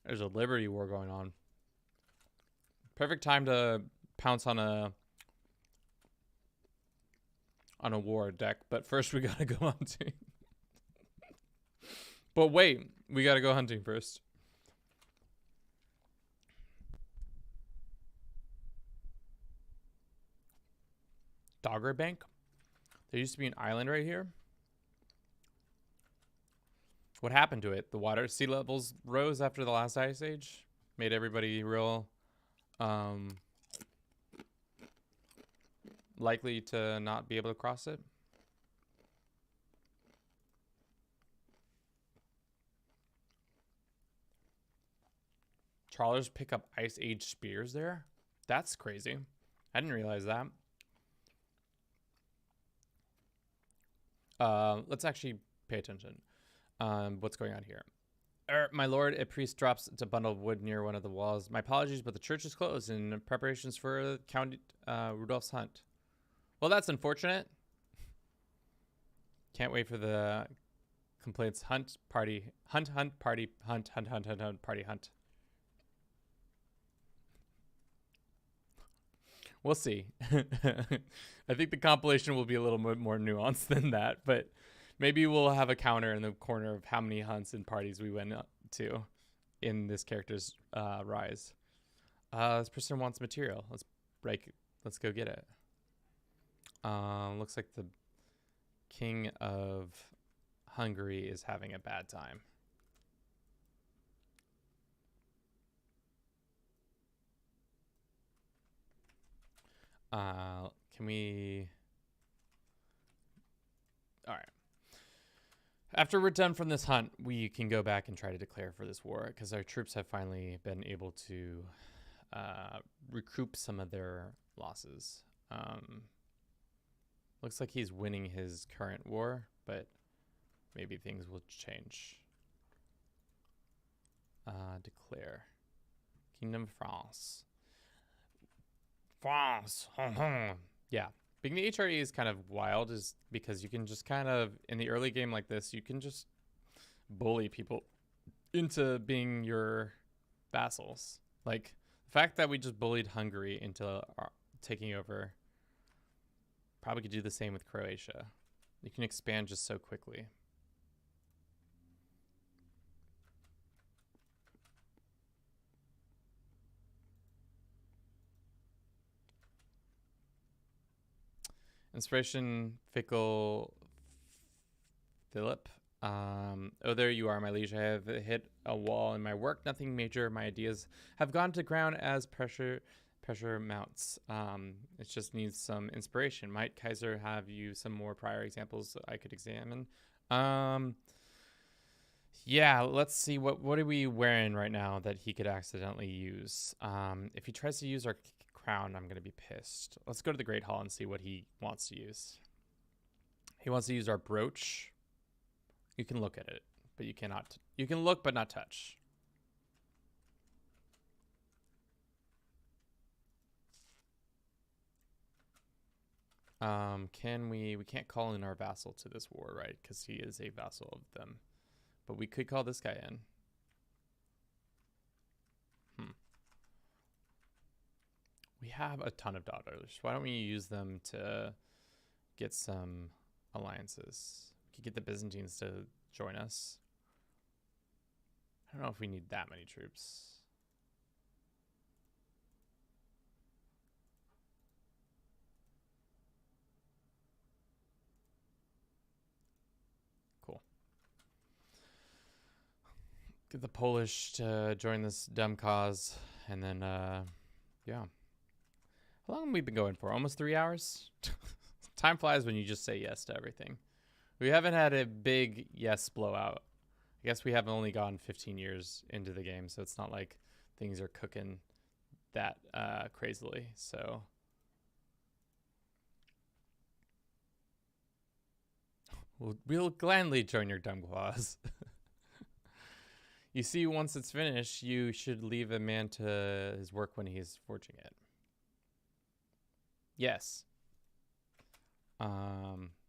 Speaker 1: There's a Liberty War going on. Perfect time to pounce on a war deck, but first we gotta go hunting. But wait, we gotta go hunting first. Dogger Bank? There used to be an island right here. What happened to it? The water sea levels rose after the last ice age. Made everybody real likely to not be able to cross it. Trawlers pick up ice age spears there? That's crazy. I didn't realize that. Let's actually pay attention. What's going on here? My lord, a priest drops a bundle of wood near one of the walls. My apologies, but the church is closed in preparations for Count Rudolph's hunt. Well, that's unfortunate. Can't wait for the complaints. Hunt, party, hunt, party, hunt, party, hunt. We'll see. I think the compilation will be a little bit more nuanced than that, but maybe we'll have a counter in the corner of how many hunts and parties we went to in this character's rise. This person wants material. Let's go get it. Looks like the King of Hungary is having a bad time. Can we... All right. After we're done from this hunt, we can go back and try to declare for this war because our troops have finally been able to recoup some of their losses. Looks like he's winning his current war, but maybe things will change. Declare. Kingdom of France. France. Yeah. Being the HRE is kind of wild is because you can just kind of, in the early game like this, you can just bully people into being your vassals. Like, the fact that we just bullied Hungary into taking over, probably could do the same with Croatia. You can expand just so quickly. Inspiration, fickle Philip. Oh, there you are, my liege. I have hit a wall in my work. Nothing major. My ideas have gone to ground as pressure mounts. It just needs some inspiration. Might Kaiser have you some more prior examples I could examine? Yeah, let's see. What are we wearing right now that he could accidentally use? If he tries to use our crown, I'm going to be pissed. Let's go to the Great Hall and see what he wants to use. He wants to use our brooch. You can look at it, but you cannot. You can look, but not touch. We can't call in our vassal to this war, right? Because he is a vassal of them. But we could call this guy in. We have a ton of daughters. Why don't we use them to get some alliances? We could get the Byzantines to join us. I don't know if we need that many troops. Cool. Get the Polish to join this dumb cause. And then, yeah. How long have we been going for? Almost 3 hours? Time flies when you just say yes to everything. We haven't had a big yes blowout. I guess we have only gone 15 years into the game, so it's not like things are cooking that crazily. So we'll gladly join your dumb clause. You see, once it's finished, you should leave a man to his work when he's forging it. Yes.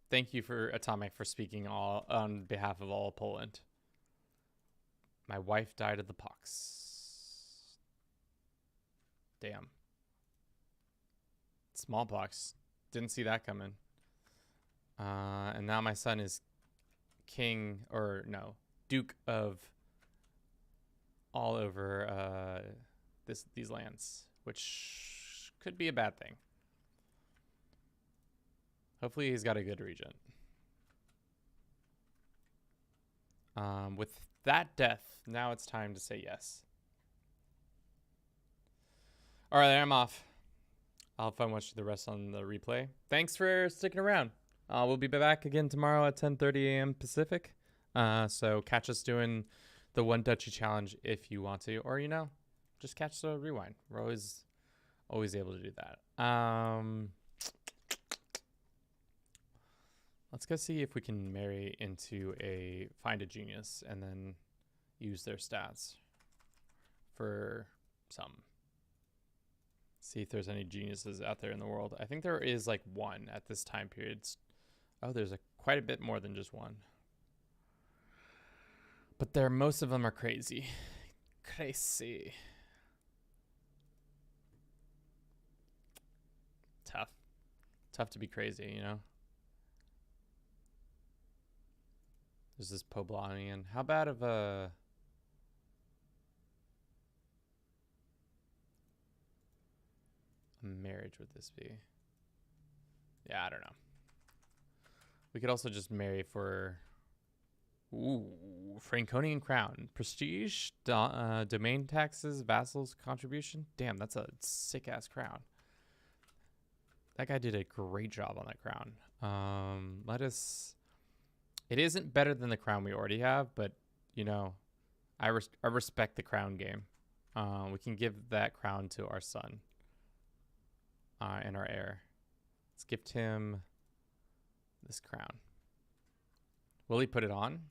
Speaker 1: Thank you for Atomic for speaking all on behalf of all of Poland. My wife died of the pox. Damn. Smallpox. Didn't see that coming. And now my son is king, or no, duke of all over these lands, which could be a bad thing. Hopefully he's got a good regent. With that death, now it's time to say yes. All right, I'm off. I'll have fun watching the rest on the replay. Thanks for sticking around. We'll be back again tomorrow at 10:30 a.m. Pacific. So catch us doing the One Duchy Challenge if you want to, or, you know, just catch the rewind. We're always able to do that. Let's go see if we can marry into find a genius and then use their stats for some. See if there's any geniuses out there in the world. I think there is like one at this time period. Oh, there's quite a bit more than just one. But most of them are crazy. Crazy. Tough to be crazy, you know? There's this Poblanian. How bad of a marriage would this be? Yeah, I don't know. We could also just marry for Franconian crown. Prestige, domain taxes, vassals, contribution. Damn, that's a sick-ass crown. That guy did a great job on that crown. It isn't better than the crown we already have, but, you know, I respect the crown game. We can give that crown to our son and our heir. Let's gift him this crown. Will he put it on?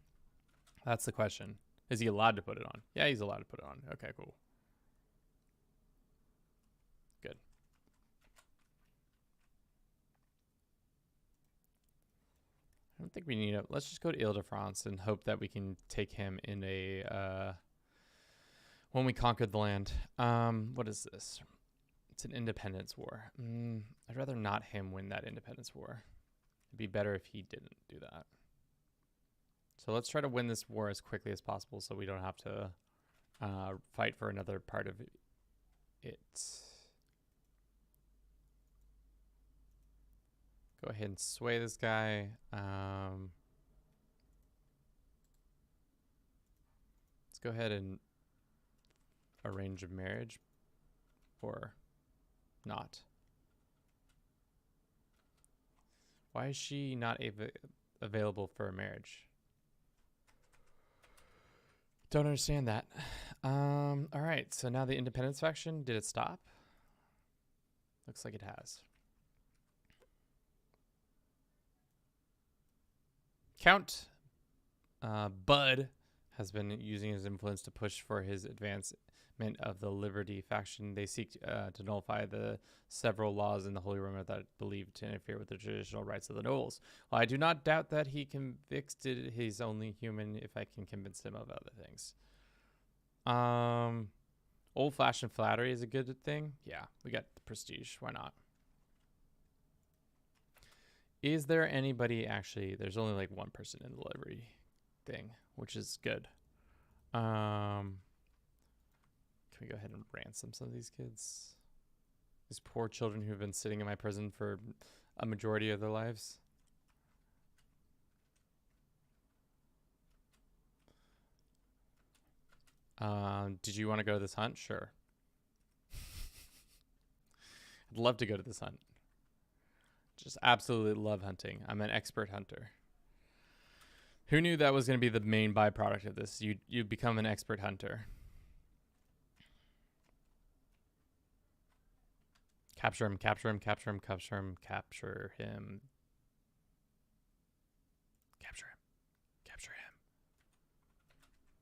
Speaker 1: That's the question. Is he allowed to put it on? Yeah, he's allowed to put it on. Okay, cool. Good. I don't think we need it. Let's just go to Ile-de-France and hope that we can take him in when we conquer the land. What is this? It's an independence war. I'd rather not him win that independence war. It'd be better if he didn't do that. So let's try to win this war as quickly as possible so we don't have to fight for another part of it. Go ahead and sway this guy. Let's go ahead and arrange a marriage or not. Why is she not available for a marriage? Don't understand that. All right, so now the independence faction, did it stop? Looks like it has. Count Bud has been using his influence to push for his advancement of the Liberty faction. They seek to nullify the several laws in the Holy Roman that believed to interfere with the traditional rights of the nobles. While I do not doubt that he convicted he's only human if I can convince him of other things. Old fashioned flattery is a good thing. Yeah, we got the prestige. Why not? Is there anybody actually? There's only like one person in the livery thing, which is good. Can we go ahead and ransom some of these kids? These poor children who have been sitting in my prison for a majority of their lives. Did you want to go to this hunt? Sure. I'd love to go to this hunt. Just absolutely love hunting. I'm an expert hunter. Who knew that was going to be the main byproduct of this? You become an expert hunter. Capture him, capture him, capture him, capture him, capture him. Capture him. Capture him.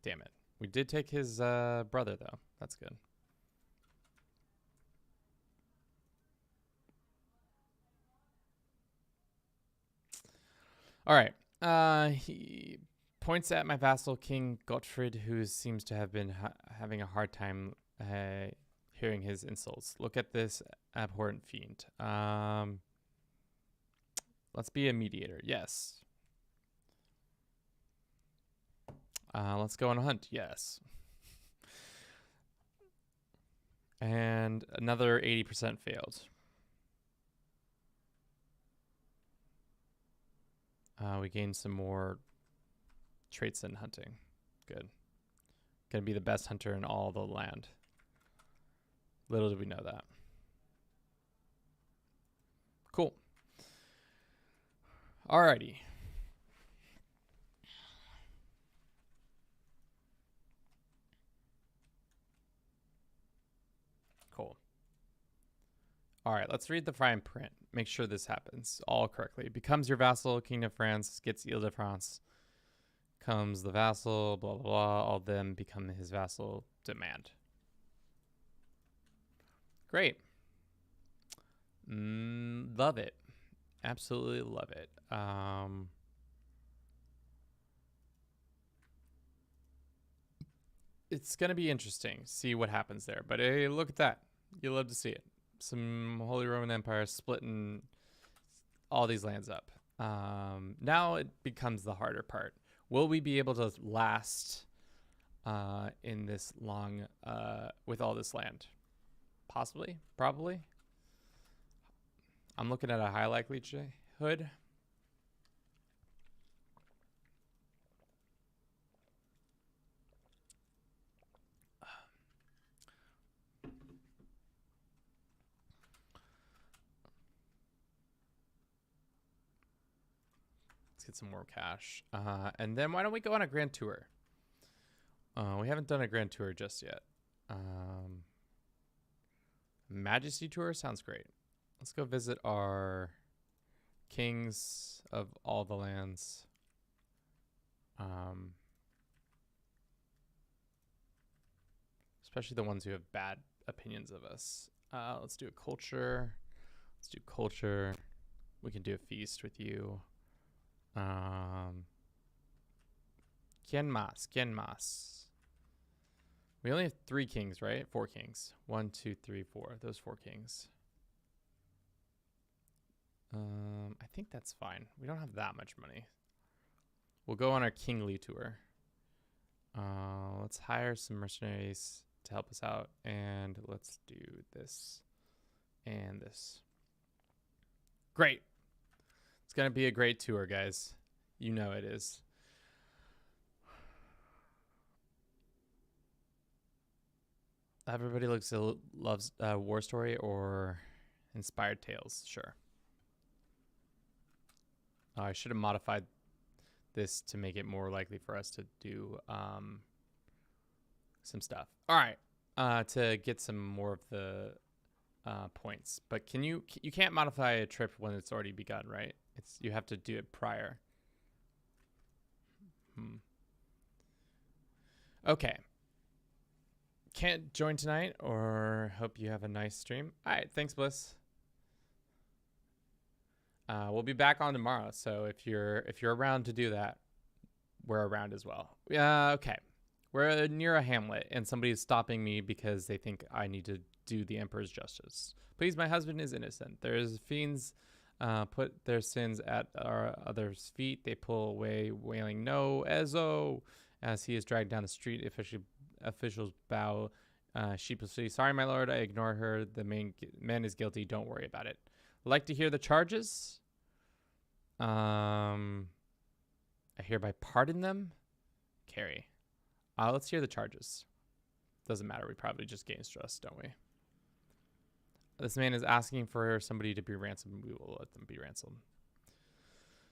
Speaker 1: Damn it. We did take his brother, though. That's good. All right. He points at my vassal, King Gottfried, who seems to have been having a hard time hearing his insults. Look at this abhorrent fiend. Let's be a mediator. Yes. Let's go on a hunt. Yes. And another 80% failed. We gained some more traits in hunting. Good. Gonna be the best hunter in all the land. Little did we know that. Cool. Alrighty. Cool. All right, let's read the fine print. Make sure this happens all correctly. Becomes your vassal, King of France, gets Ile de France. Comes the vassal, blah, blah, blah. All of them become his vassal. Demand. Great. Love it. Absolutely love it. It's going to be interesting. See what happens there. But hey, look at that. You love to see it. Some Holy Roman Empire splitting all these lands up. Now it becomes the harder part. Will we be able to last in this long with all this land? Possibly, probably. I'm looking at a high likelihood. Let's get some more cash. And then why don't we go on a grand tour? We haven't done a grand tour just yet. Majesty tour sounds great. Let's go visit our kings of all the lands. Especially the ones who have bad opinions of us. Let's do a culture. Let's do culture. We can do a feast with you. ¿Quién más? ¿Quién más? We only have 3 kings, right? 4 kings. 1, 2, 3, 4. Those 4 kings. I think that's fine. We don't have that much money. We'll go on our kingly tour. Let's hire some mercenaries to help us out. And let's do this and this. Great. It's going to be a great tour, guys. You know it is. Everybody loves War Story or Inspired Tales. Sure. I should have modified this to make it more likely for us to do some stuff. All right. To get some more of the points. But you can't modify a trip when it's already begun, right? You have to do it prior. Okay. Can't join tonight, or hope you have a nice stream. All right, thanks, Bliss. We'll be back on tomorrow, so if you're around to do that, we're around as well. Okay. We're near a hamlet, and somebody is stopping me because they think I need to do the emperor's justice. Please, my husband is innocent. There's fiends put their sins at our others' feet. They pull away, wailing, "No, Ezo!" As he is dragged down the street. Officials bow sheepishly. "Sorry, my lord, I ignore her. The man is guilty. Don't worry about it." Like to hear the charges? I hereby pardon them. Carry. Let's hear the charges. Doesn't matter. We probably just gain stress, don't we? This man is asking for somebody to be ransomed. We will let them be ransomed.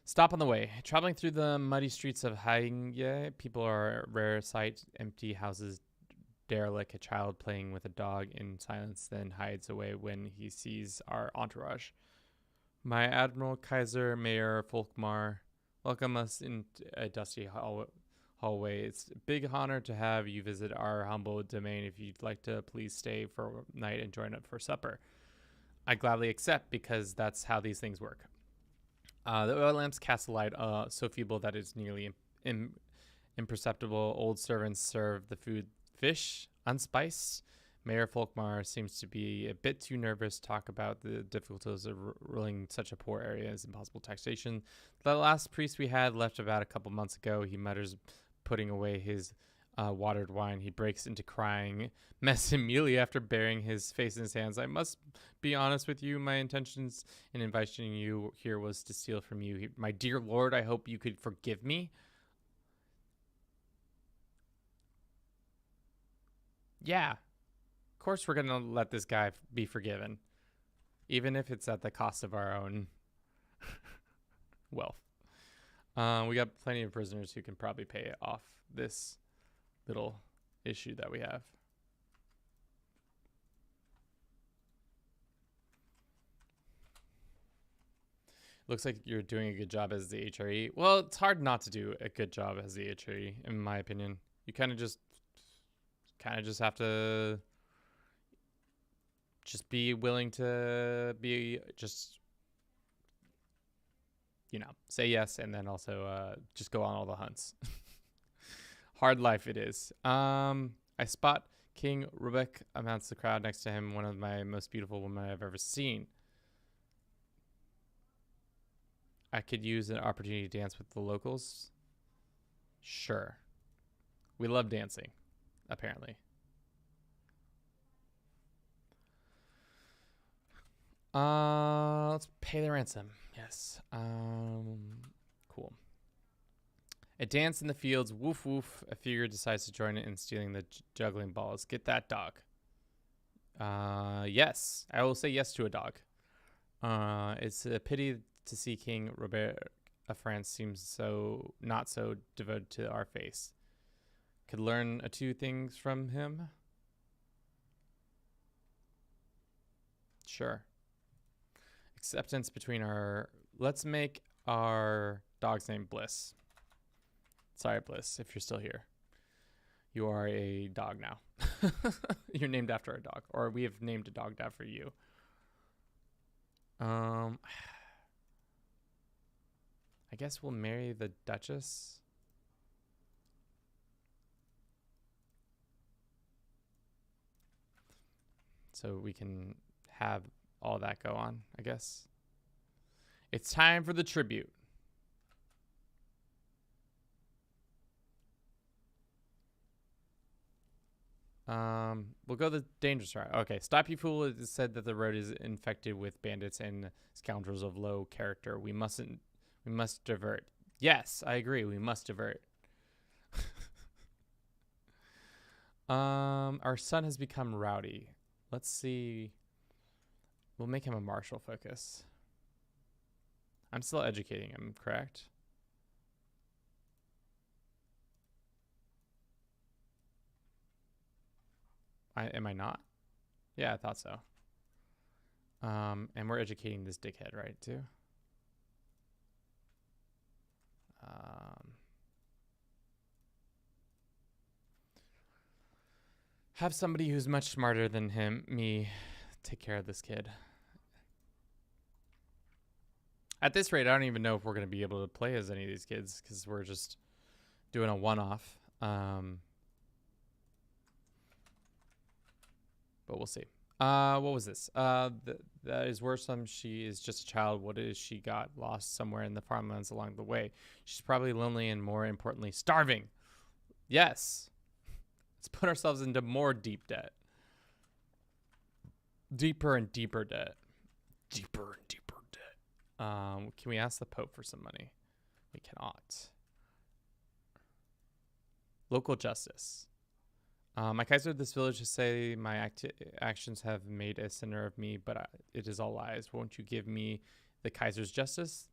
Speaker 1: Stop on the way. Traveling through the muddy streets of Hainge, people are a rare sight. Empty houses, derelict, a child playing with a dog in silence, then hides away when he sees our entourage. My Admiral Kaiser Mayor Folkmar, welcome us into a dusty hallway. It's a big honor to have you visit our humble domain. If you'd like to, please stay for a night and join up for supper. I gladly accept, because that's how these things work. The oil lamps cast a light so feeble that it's nearly imperceptible. Old servants serve the food, fish, unspiced. Mayor Folkmar seems to be a bit too nervous to talk about the difficulties of ruling such a poor area as impossible taxation. The last priest we had left about a couple months ago. He mutters, putting away his watered wine. He breaks into crying mess immediately after burying his face in his hands. I must be honest with you. My intentions in inviting you here was to steal from you. My dear lord, I hope you could forgive me. Yeah. Of course we're going to let this guy be forgiven. Even if it's at the cost of our own wealth. We got plenty of prisoners who can probably pay off this little issue that we have. Looks like you're doing a good job as the HRE. Well, it's hard not to do a good job as the HRE, in my opinion. You kind of just have to just be willing to be just, say yes, and then also just go on all the hunts. Hard life it is. I spot King Rubek amongst the crowd next to him, one of my most beautiful women I've ever seen. I could use an opportunity to dance with the locals. Sure. We love dancing, apparently. Let's pay the ransom. Yes. Cool. A dance in the fields. Woof woof. A figure decides to join it in stealing the juggling balls. Get that dog. Yes. I will say yes to a dog. It's a pity to see King Robert of France seems so not so devoted to our face. Could learn a two things from him. Sure. Acceptance between our... Let's make our dog's name Bliss. Sorry, Bliss, if you're still here. You are a dog now. You're named after a dog. Or we have named a dog after you. I guess we'll marry the Duchess. So we can have all that go on, I guess. It's time for the tribute. We'll go the dangerous route. Okay, stop you fool. It is said that the road is infected with bandits and scoundrels of low character. We must divert. Yes, I agree. We must divert. Our son has become rowdy. Let's see. We'll make him a martial focus. I'm still educating him, correct? Am I not? Yeah, I thought so. And we're educating this dickhead, right, too? Have somebody who's much smarter than me take care of this kid. At this rate, I don't even know if we're going to be able to play as any of these kids because we're just doing a one-off. but we'll see. What was this? That is worrisome. She is just a child. What is she got lost somewhere in the farmlands along the way? She's probably lonely and, more importantly, starving. Yes. Let's put ourselves into more deep debt. Deeper and deeper debt. Deeper and deeper debt. Can we ask the Pope for some money? We cannot. Local justice. My Kaiser of this village to say my actions have made a sinner of me, but it is all lies. Won't you give me the Kaiser's justice?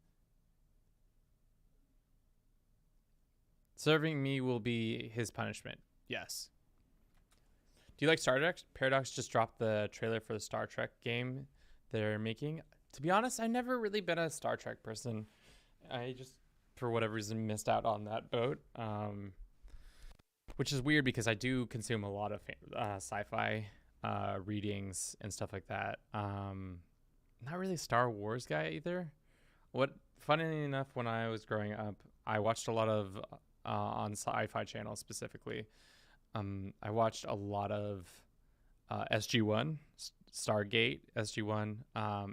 Speaker 1: Serving me will be his punishment. Yes. Do you like Star Trek? Paradox just dropped the trailer for the Star Trek game they're making. To be honest, I've never really been a Star Trek person. I just, for whatever reason, missed out on that boat. Which is weird because I do consume a lot of sci-fi readings and stuff like that. Not really a Star Wars guy either. Funnily enough, when I was growing up, I watched a lot of on Sci-Fi Channel specifically. I watched a lot of SG-1, Stargate, SG-1,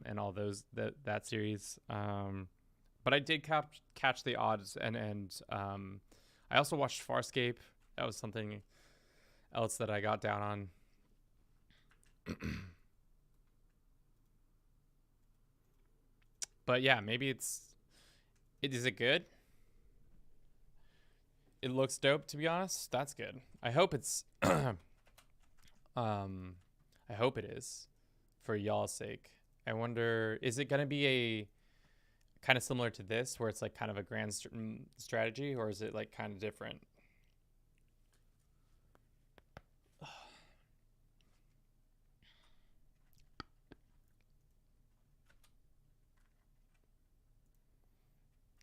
Speaker 1: and all those that series. But I did catch the odds, and I also watched Farscape. That was something else that I got down on. But yeah, maybe is it good? It looks dope, to be honest. That's good. I hope it's I hope it is, for y'all's sake. I wonder, is it going to be a kind of similar to this, where it's like kind of a grand strategy, or is it like kind of different?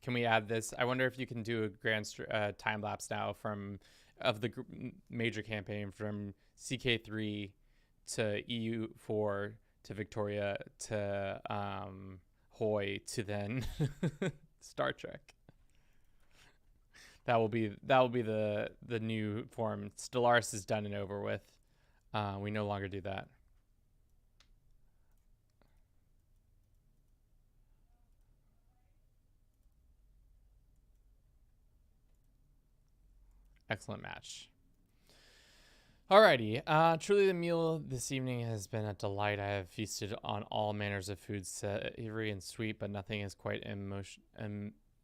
Speaker 1: Can we add this? I wonder if you can do a grand time lapse now of the major campaign from CK3 to EU4 to Victoria to Hoy to then Star Trek. That will be the new form. Stellaris is done and over with. We no longer do that. Excellent match. Alrighty. Truly the meal this evening has been a delight. I have feasted on all manners of foods, savory and sweet, but nothing has quite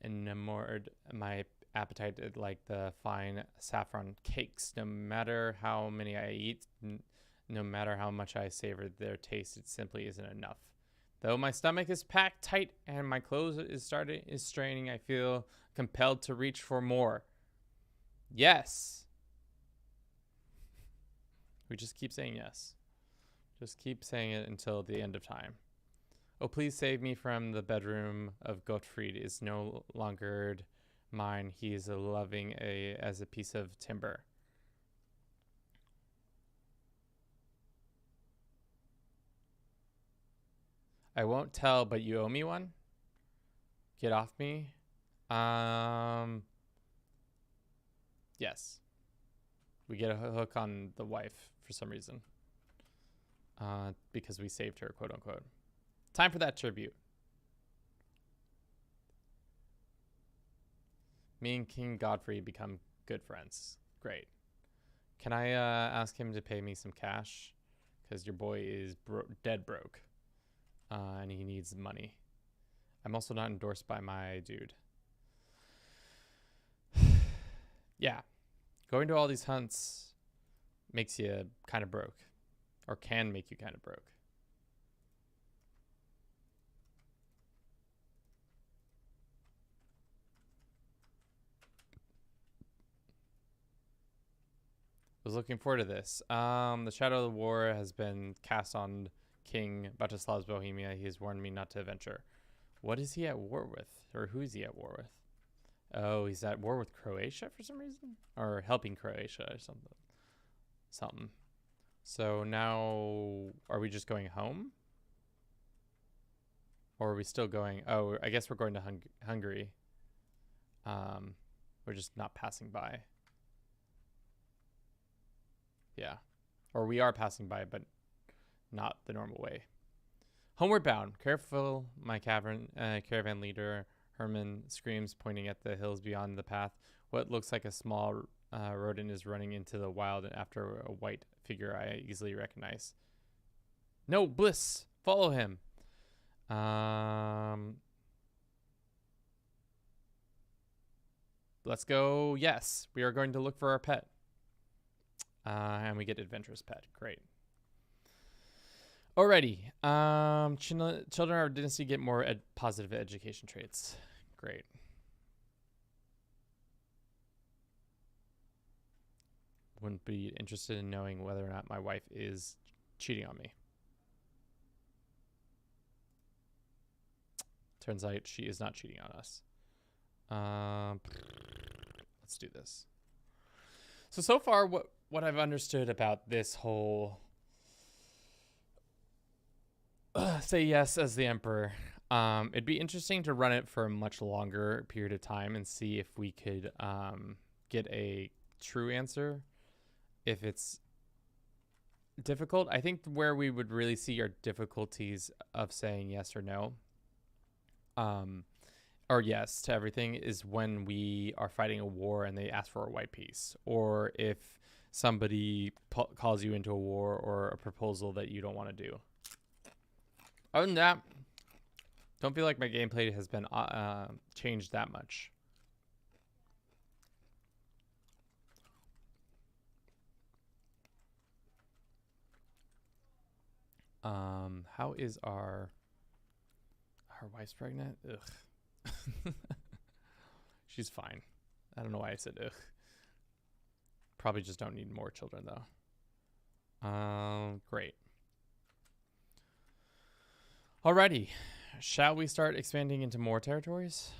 Speaker 1: enamored my appetite like the fine saffron cakes. No matter how many I eat, no matter how much I savor their taste, it simply isn't enough. Though my stomach is packed tight and my clothes is straining, I feel compelled to reach for more. Yes. We just keep saying yes. Just keep saying it until the end of time. Oh, please save me from the bedroom of Gottfried is no longer mine. He is as a piece of timber. I won't tell, but you owe me one. Get off me. Yes. We get a hook on the wife for some reason. Because we saved her, quote unquote. Time for that tribute. Me and King Godfrey become good friends. Great. Can I ask him to pay me some cash? Because your boy is dead broke. And he needs money. I'm also not endorsed by my dude. Yeah. Going to all these hunts makes you kind of broke. Or can make you kind of broke. Was looking forward to this. The shadow of the war has been cast on King Batislav's Bohemia. He has warned me not to venture. What is he at war with? Or who is he at war with? Oh, he's at war with Croatia for some reason? Or helping Croatia or something. So now, are we just going home? Or are we still going? Oh, I guess we're going to Hungary. We're just not passing by. Yeah. Or we are passing by, but not the normal way. Homeward bound. Careful, my caravan leader. Herman screams, pointing at the hills beyond the path. What looks like a small rodent is running into the wild after a white figure I easily recognize. No, Bliss! Follow him! Let's go. Yes, we are going to look for our pet. And we get adventurous pet. Great. Alrighty. Children of our dynasty get more positive education traits. Great. Wouldn't be interested in knowing whether or not my wife is cheating on me. Turns out she is not cheating on us. Let's do this. So far, what I've understood about this whole say yes as the emperor, it'd be interesting to run it for a much longer period of time and see if we could get a true answer. If it's difficult, I think where we would really see our difficulties of saying yes or no, or yes to everything, is when we are fighting a war and they ask for a white piece, or if somebody calls you into a war or a proposal that you don't want to do. Other than that, don't feel like my gameplay has been changed that much. How is our wife's pregnant? Ugh. She's fine. I don't know why I said ugh. Probably just don't need more children though. Great. Alrighty. Shall we start expanding into more territories?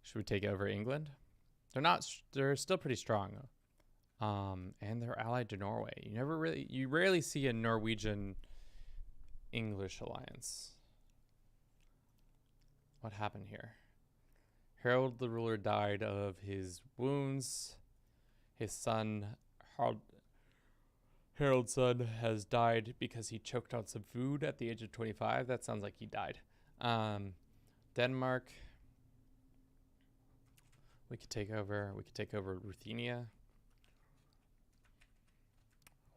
Speaker 1: Should we take over England? They're still pretty strong. And they're allied to Norway. You rarely see a Norwegian English alliance. What happened here? Harold the ruler died of his wounds. His son, Harold's son, has died because he choked on some food at the age of 25. That sounds like he died. Denmark. We could take over Ruthenia.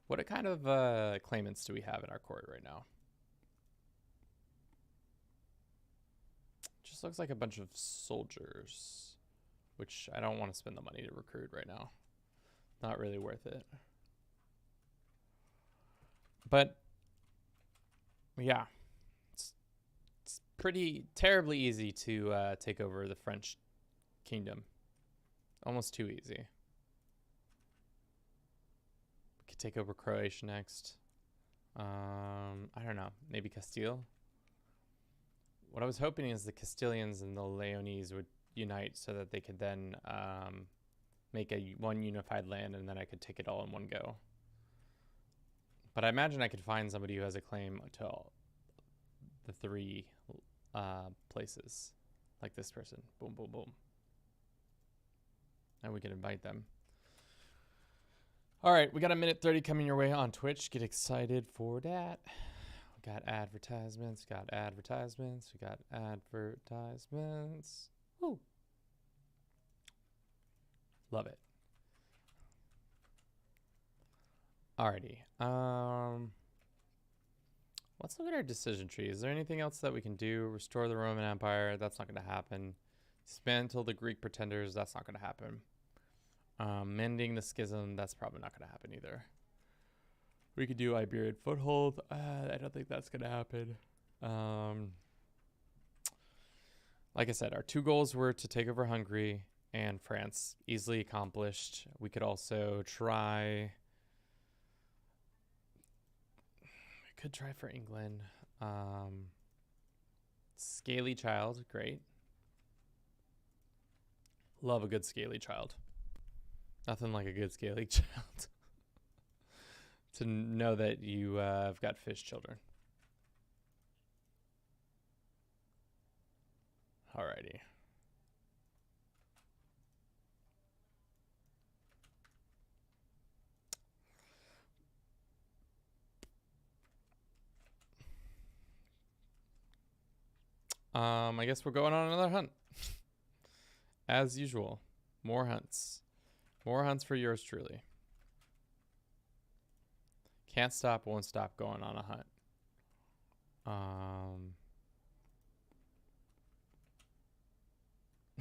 Speaker 1: What kind of claimants do we have in our court right now? Just looks like a bunch of soldiers, which I don't want to spend the money to recruit right now. Not really worth it. But yeah, it's pretty terribly easy to take over the French kingdom. Almost too easy. We could take over Croatia next. I don't know, maybe Castile. What I was hoping is the Castilians and the Leonese would unite so that they could then make one unified land, and then I could take it all in one go. But I imagine I could find somebody who has a claim to all the three places, like this person. Boom, boom, boom. And we can invite them. All right, we got a minute 30 coming your way on Twitch. Get excited for that. We got advertisements, we got advertisements. Woo. Love it. Alrighty. Let's look at our decision tree. Is there anything else that we can do? Restore the Roman Empire. That's not going to happen. Dismantle the Greek pretenders. That's not going to happen. Mending the schism. That's probably not going to happen either. We could do Iberian foothold. I don't think that's going to happen. Like I said, our two goals were to take over Hungary and France. Easily accomplished. We could also try... We could try for England. Scaly child. Great. Love a good scaly child. Nothing like a good scaly child. To know that you have got fish children. Alrighty. I guess we're going on another hunt. As usual. More hunts. More hunts for yours truly. Can't stop, won't stop going on a hunt.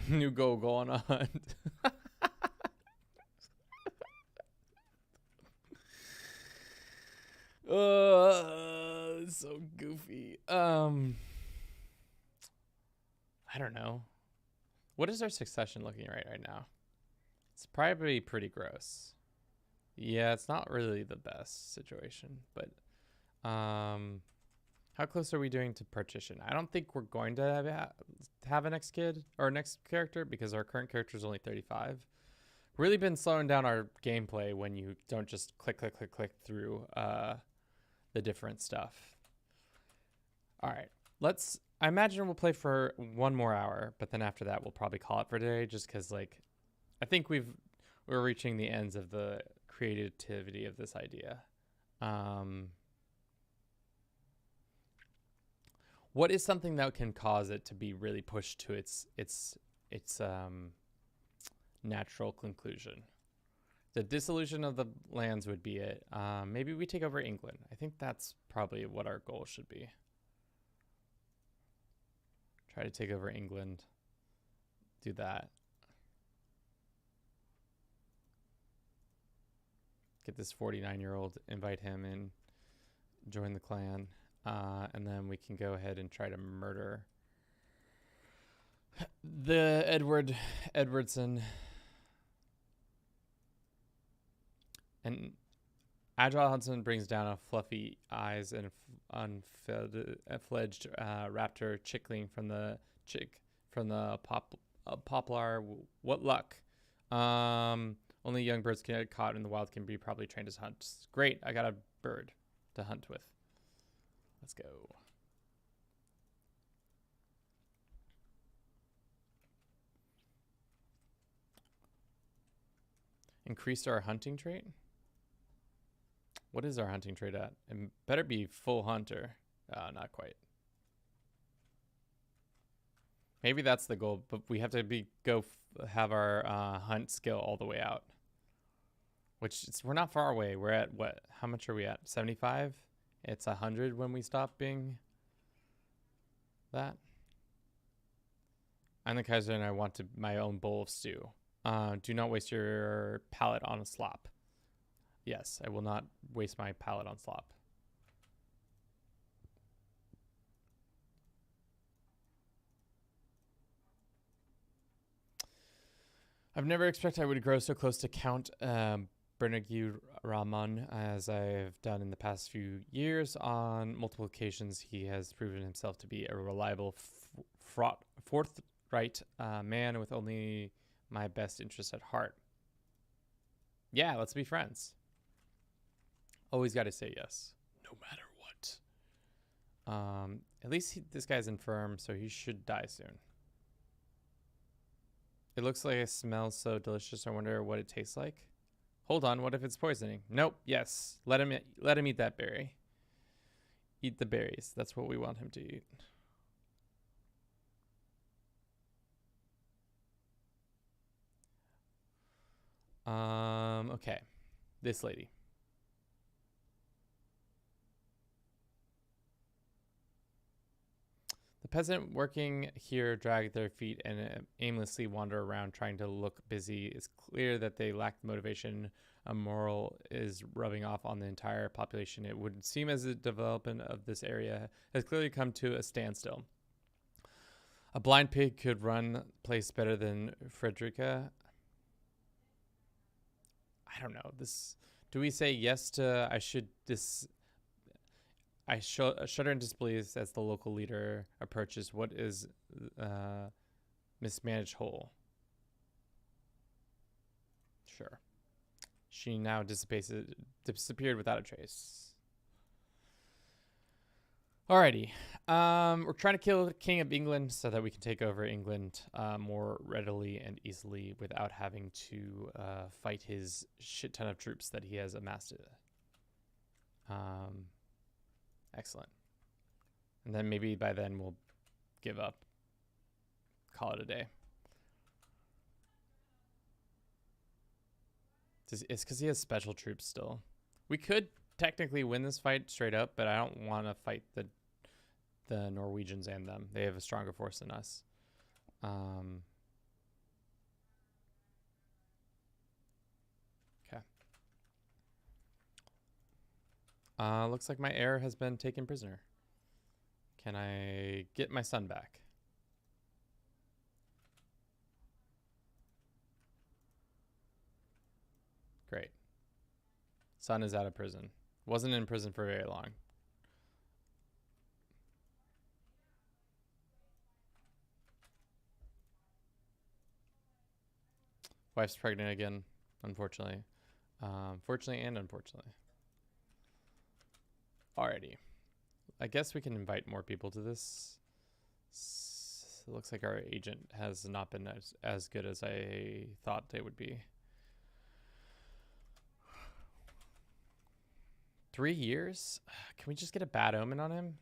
Speaker 1: New goal, go on a hunt. So goofy. I don't know. What is our succession looking right now? It's probably pretty gross. Yeah, it's not really the best situation, but how close are we doing to partition? I don't think we're going to have a next kid or next character because our current character is only 35. Really been slowing down our gameplay when you don't just click through the different stuff. All right, I imagine we'll play for 1 more hour, but then after that we'll probably call it for today, just because like I think we're reaching the ends of the creativity of this idea. What is something that can cause it to be really pushed to its natural conclusion? The dissolution of the lands would be it. Maybe we take over England. I think that's probably what our goal should be. Try to take over England. Do that. Get this 49-year-old, invite him in, join the clan, and then we can go ahead and try to murder the Edwardson. And Agile Hudson brings down a fluffy eyes and unfledged raptor chickling from the poplar. What luck! Only young birds can get caught in the wild can be probably trained as hunts. Great, I got a bird to hunt with. Let's go. Increased our hunting trait? What is our hunting trait at? It better be full hunter. Not quite. Maybe that's the goal, but we have to have our hunt skill all the way out. We're not far away. We're at what? How much are we at? 75? It's 100 when we stop being that. I'm the Kaiser and I want my own bowl of stew. Do not waste your palate on a slop. Yes, I will not waste my palate on slop. I've never expected I would grow so close to Count Bernagui Rahman as I've done in the past few years. On multiple occasions, he has proven himself to be a reliable, forthright man with only my best interests at heart. Yeah, let's be friends. Always got to say yes, no matter what. At least this guy's infirm, so he should die soon. It looks like it smells so delicious. I wonder what it tastes like. Hold on, what if it's poisoning? Nope. Yes, let him eat that berry. Eat the berries. That's what we want him to eat. Okay. This lady. The peasant working here drag their feet and aimlessly wander around trying to look busy. It's clear that they lack the motivation. A moral is rubbing off on the entire population. It would seem as the development of this area has clearly come to a standstill. A blind pig could run place better than Frederica. I don't know. Do we say yes to I shudder in disbelief as the local leader approaches what is mismanaged whole. Sure. She now disappeared without a trace. Alrighty. We're trying to kill the King of England so that we can take over England more readily and easily without having to fight his shit ton of troops that he has amassed. Excellent. And then maybe by then we'll give up call it a day. It's because he has special troops still. We could technically win this fight straight up, but I don't want to fight the Norwegians and them. They have a stronger force than us. Okay. Looks like my heir has been taken prisoner. Can I get my son back? Great. Son is out of prison. Wasn't in prison for very long. Wife's pregnant again, unfortunately. Fortunately and unfortunately. Alrighty. I guess we can invite more people to this. It looks like our agent has not been as good as I thought they would be. 3 years? Can we just get a bad omen on him?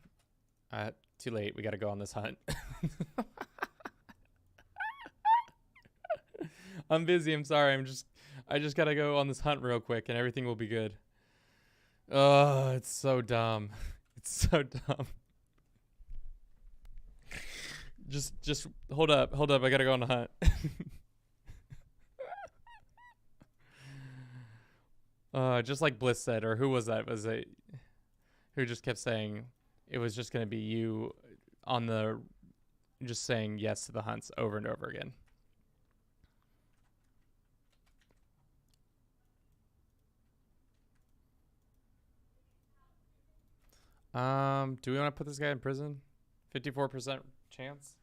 Speaker 1: Too late. We got to go on this hunt. I'm busy. I'm sorry. I just got to go on this hunt real quick and everything will be good. Oh, it's so dumb. It's so dumb. Just hold up. I got to go on the hunt. Just like Bliss said, or who was that? Was it who just kept saying it was just going to be you on the just saying yes to the hunts over and over again. Do we want to put this guy in prison? 54% chance?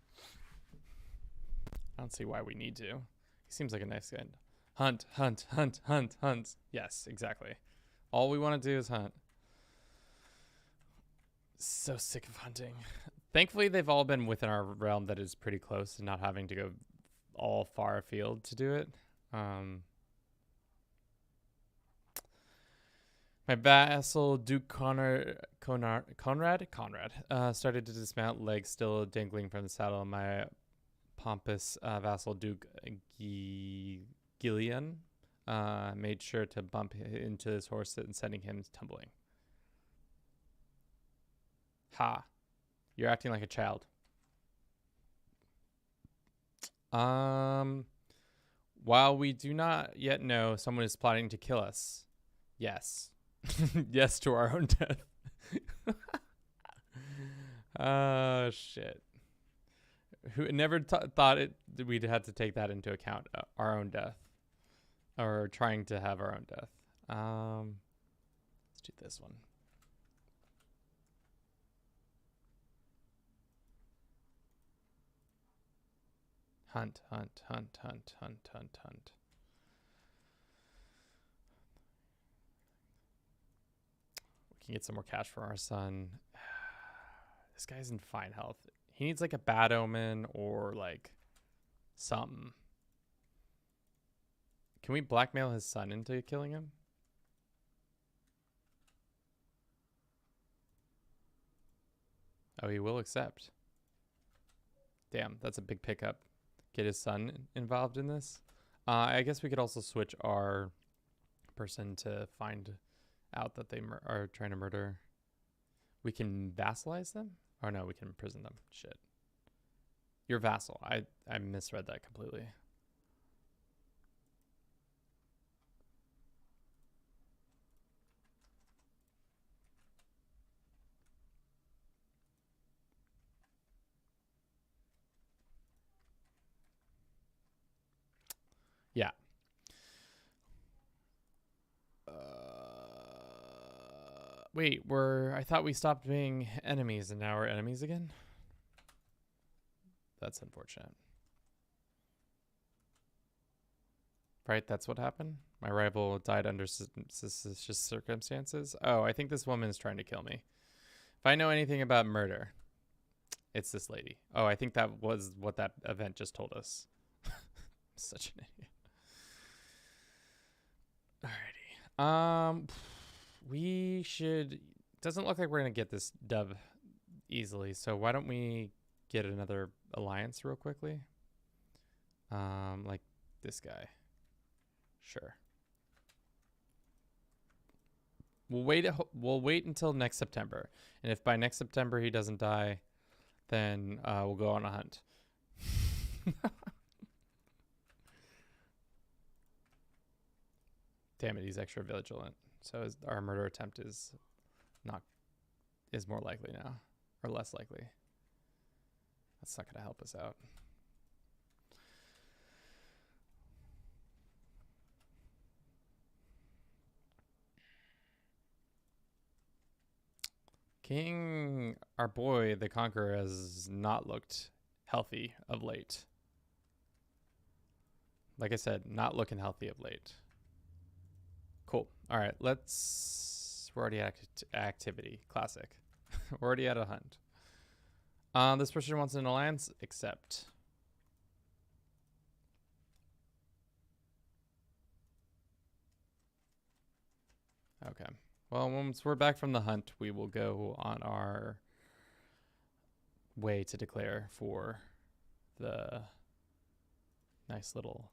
Speaker 1: I don't see why we need to. He seems like a nice guy. Hunt. Yes, exactly. All we want to do is hunt. So sick of hunting. Thankfully, they've all been within our realm that is pretty close and not having to go all far afield to do it. My vassal, Duke Conrad started to dismount, legs still dangling from the saddle. My pompous vassal, Duke Gillian, made sure to bump into his horse and sending him tumbling. Ha. You're acting like a child. While we do not yet know someone is plotting to kill us. Yes. Yes to our own death. Oh, shit. Who never thought we'd have to take that into account, our own death. Or trying to have our own death. Let's do this one. Hunt. We can get some more cash for our son. This guy's in fine health. He needs like a bad omen or like something. Can we blackmail his son into killing him? Oh, he will accept. Damn, that's a big pickup. Get his son involved in this. I guess we could also switch our person to find out that they are trying to murder. We can vassalize them? Oh no, we can imprison them. Shit. Your vassal. I misread that completely. Yeah. Wait, I thought we stopped being enemies and now we're enemies again? That's unfortunate. Right, that's what happened? My rival died under suspicious circumstances? Oh, I think this woman is trying to kill me. If I know anything about murder, it's this lady. Oh, I think that was what that event just told us. Such an idiot. Alrighty. We should... Doesn't look like we're going to get this dub easily, so why don't we get another alliance real quickly? Like this guy. Sure. We'll wait until next September, and if by next September he doesn't die, then we'll go on a hunt. Damn it, he's extra vigilant. So our murder attempt is more likely now, or less likely. That's not gonna help us out. King, our boy, the Conqueror, has not looked healthy of late. Like I said, not looking healthy of late. Cool. All right, we're already at activity. Classic. We're already at a hunt. This person wants an alliance, accept. Okay. Well, once we're back from the hunt, we will go on our way to declare for the nice little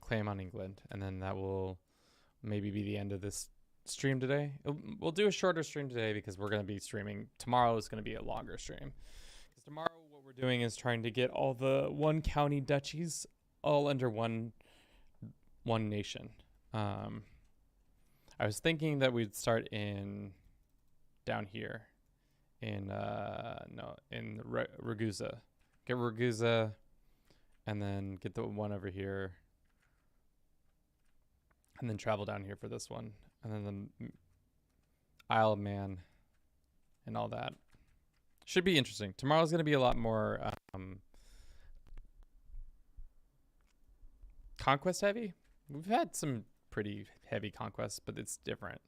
Speaker 1: claim on England. And then that will maybe be the end of this stream today. We'll do a shorter stream today because we're going to be streaming. Tomorrow is going to be a longer stream. Because tomorrow what we're doing is trying to get all the one county duchies all under one nation. I was thinking that we'd start down here in Ragusa. Get Ragusa and then get the one over here and then travel down here for this one. And then the Isle of Man and all that. Should be interesting. Tomorrow's going to be a lot more conquest heavy. We've had some pretty heavy conquests, but it's different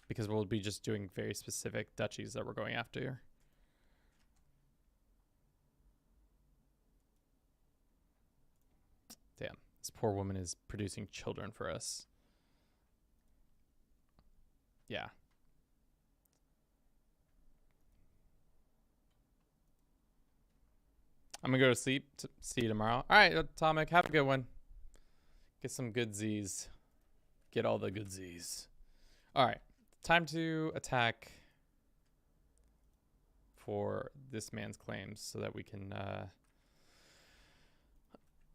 Speaker 1: because we'll be just doing very specific duchies that we're going after. Damn, this poor woman is producing children for us. Yeah. I'm gonna go to sleep. See you tomorrow. All right, Atomic, have a good one. Get some good Z's. Get all the good Z's. All right, time to attack for this man's claims so that we can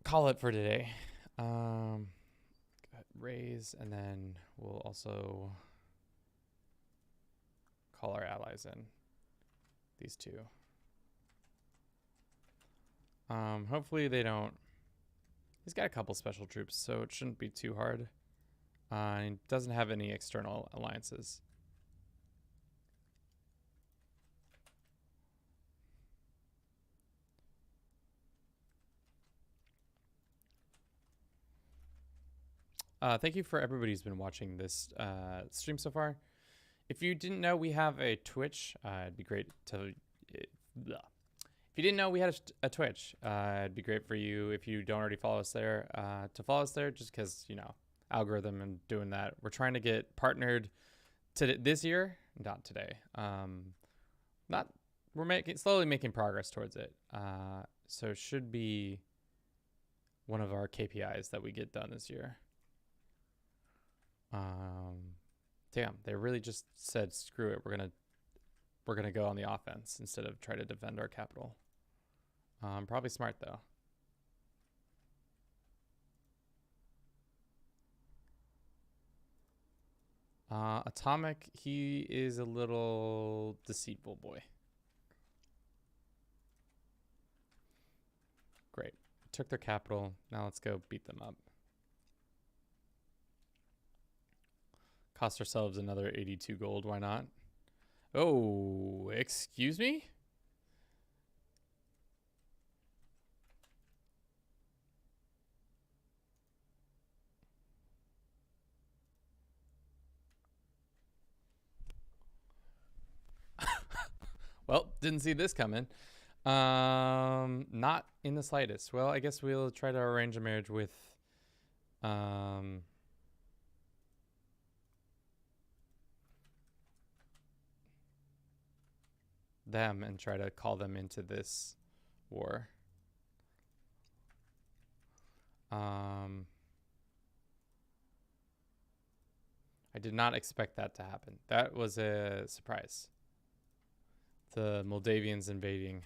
Speaker 1: call it for today. Raise, and then we'll also call our allies in. These two. Hopefully they don't. He's got a couple special troops, so it shouldn't be too hard. He doesn't have any external alliances. Thank you for everybody who's been watching this stream so far. If you didn't know we have a Twitch, it'd be great to... If you didn't know we had a Twitch, it'd be great for you if you don't already follow us there, to follow us there, just because, you know, algorithm and doing that. We're trying to get partnered to this year, not today. We're slowly making progress towards it. So it should be one of our KPIs that we get done this year. Damn, they really just said, screw it, we're gonna go on the offense instead of try to defend our capital. Probably smart though. Atomic, he is a little deceitful boy. Great. Took their capital. Now let's go beat them up. Cost ourselves another 82 gold. Why not? Oh, excuse me? Well, didn't see this coming. Not in the slightest. Well, I guess we'll try to arrange a marriage with them and try to call them into this war. I did not expect that to happen. That was a surprise. The Moldavians invading.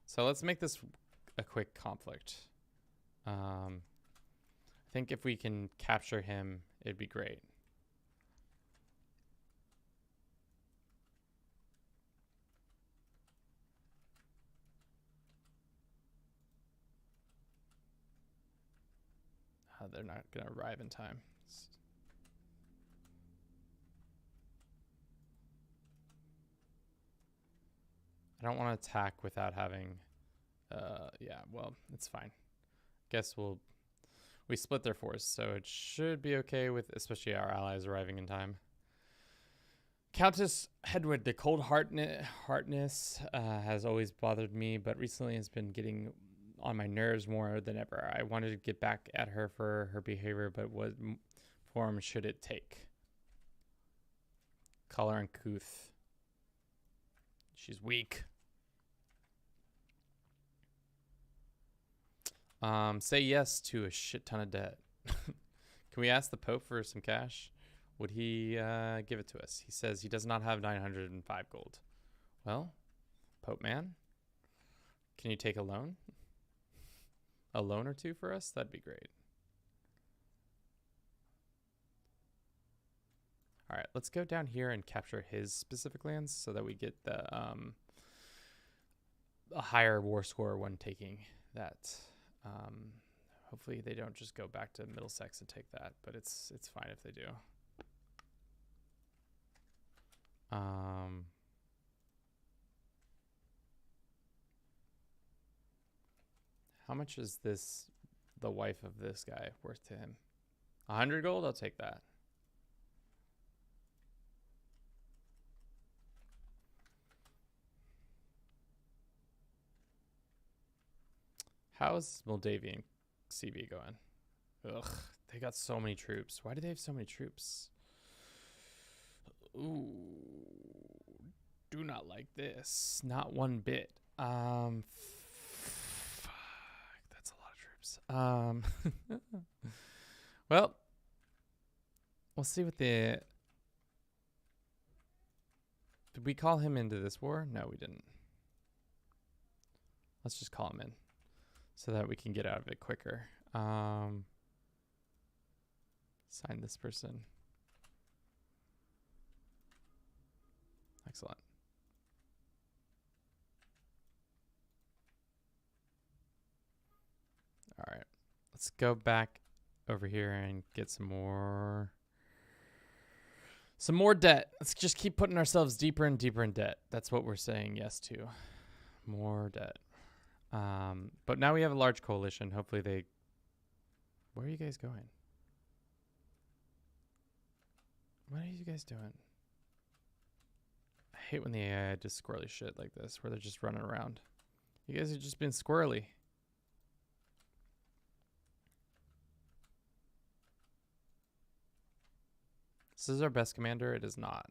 Speaker 1: So let's make this a quick conflict. I think if we can capture him, it'd be great. They're not going to arrive in time. I don't want to attack without having... yeah, well, it's fine. Guess we split their force, so it should be okay with especially our allies arriving in time. Countess Hedwig, the cold heartness has always bothered me, but recently has been getting on my nerves more than ever. I wanted to get back at her for her behavior, but what form should it take? Call her uncouth. She's weak. Say yes to a shit ton of debt. Can we ask the Pope for some cash? Would he give it to us? He says he does not have 905 gold. Well, Pope man, can you take a loan? A loan or two for us? That'd be great. All right, let's go down here and capture his specific lands so that we get the a higher war score when taking that. Hopefully they don't just go back to Middlesex and take that, but it's fine if they do. How much is this, the wife of this guy, worth to him? 100 gold? I'll take that. How's Moldavian CB going? Ugh, they got so many troops. Why do they have so many troops? Ooh, do not like this. Not one bit. Fuck, that's a lot of troops. Well, we'll see what the... Did we call him into this war? No, we didn't. Let's just call him in so that we can get out of it quicker. Sign this person. Excellent. All right, let's go back over here and get some more debt. Let's just keep putting ourselves deeper and deeper in debt. That's what we're saying yes to. More debt. But now we have a large coalition. Hopefully they... Where are you guys going? What are you guys doing? I hate when the AI does squirrely shit like this, where they're just running around. You guys have just been squirrely. This is our best commander. It is not.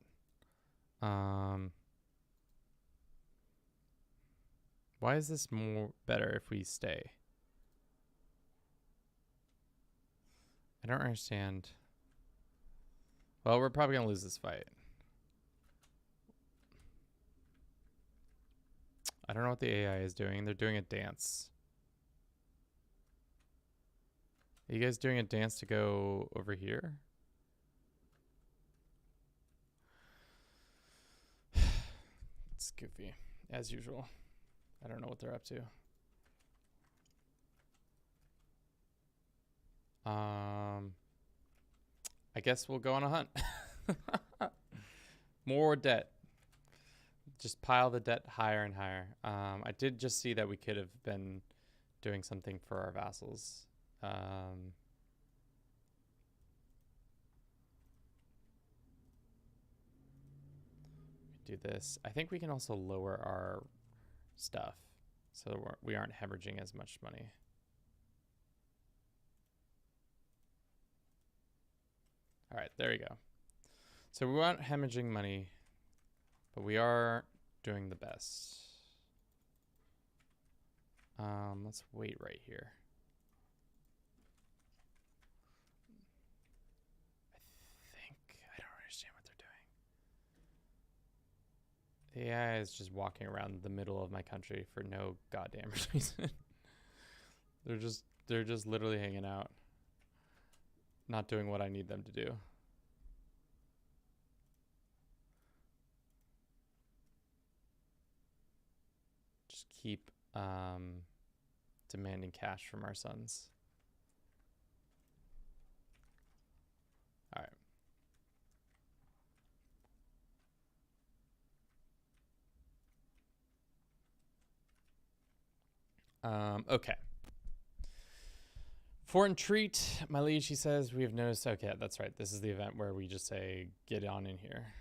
Speaker 1: Why is this more better if we stay? I don't understand. Well, we're probably going to lose this fight. I don't know what the AI is doing. They're doing a dance. Are you guys doing a dance to go over here? It's goofy, as usual. I don't know what they're up to. I guess we'll go on a hunt. More debt. Just pile the debt higher and higher. I did just see that we could have been doing something for our vassals. Do this. I think we can also lower our stuff so we aren't hemorrhaging as much money. All right, there you go. So we aren't hemorrhaging money, but we are doing the best. Let's wait right here. I don't understand what they're doing. The AI is just walking around the middle of my country for no goddamn reason. They're just literally hanging out, not doing what I need them to do. Just keep demanding cash from our sons. All right. Okay. Foreign treat, my liege, he says, we have noticed. Okay, that's right. This is the event where we just say, get on in here.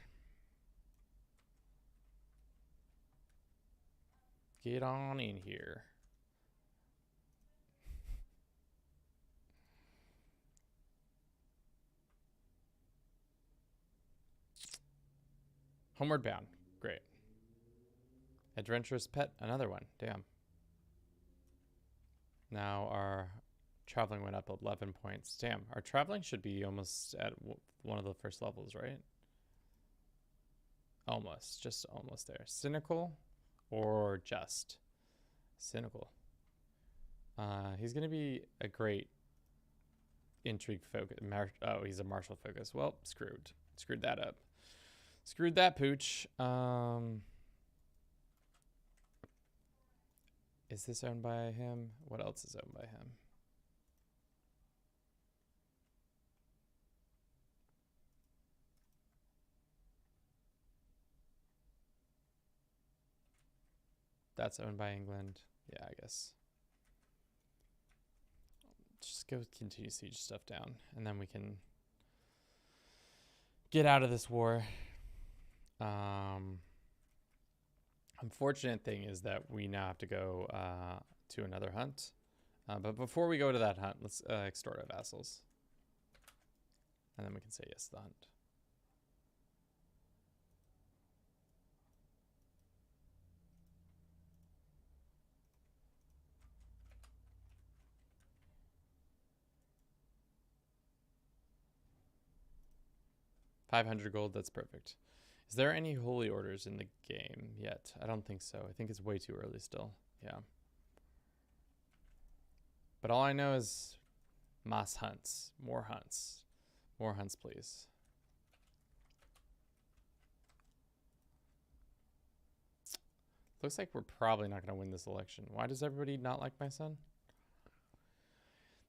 Speaker 1: Get on in here. Homeward bound. Great. Adventurous pet, another one. Damn. Now our traveling went up 11 points. Damn, our traveling should be almost at one of the first levels, right? Almost, just almost there. Cynical or just? Cynical. He's going to be a great intrigue focus. Oh, he's a martial focus. Well, screwed. Screwed that up. Screwed that pooch. Is this owned by him? What else is owned by him? That's owned by England. Yeah, I guess. Just go continue siege stuff down, and then we can get out of this war. Unfortunate thing is that we now have to go to another hunt. But before we go to that hunt, let's extort our vassals. And then we can say yes to the hunt. $500 gold, that's perfect. Is there any holy orders in the game yet? I don't think so. I think it's way too early still. Yeah. But all I know is mass hunts. More hunts. More hunts, please. Looks like we're probably not going to win this election. Why does everybody not like my son?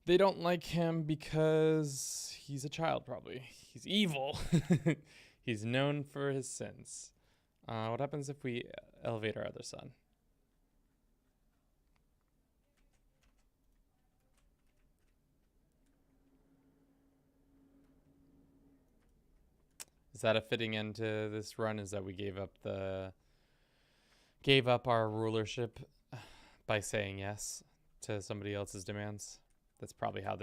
Speaker 1: They don't like him because he's a child, probably. He's evil. He's known for his sins. What happens if we elevate our other son? Is that a fitting end to this run? Is that we gave up our rulership by saying yes to somebody else's demands? That's probably how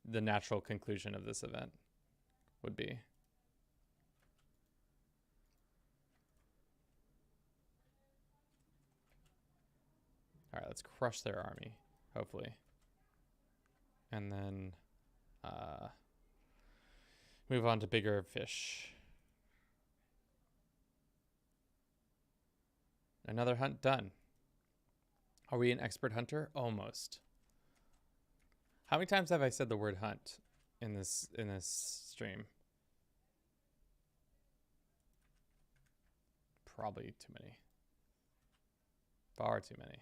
Speaker 1: the natural conclusion of this event would be. All right, let's crush their army, hopefully. And then move on to bigger fish. Another hunt done. Are we an expert hunter? Almost. How many times have I said the word hunt in this stream? Probably too many. Far too many.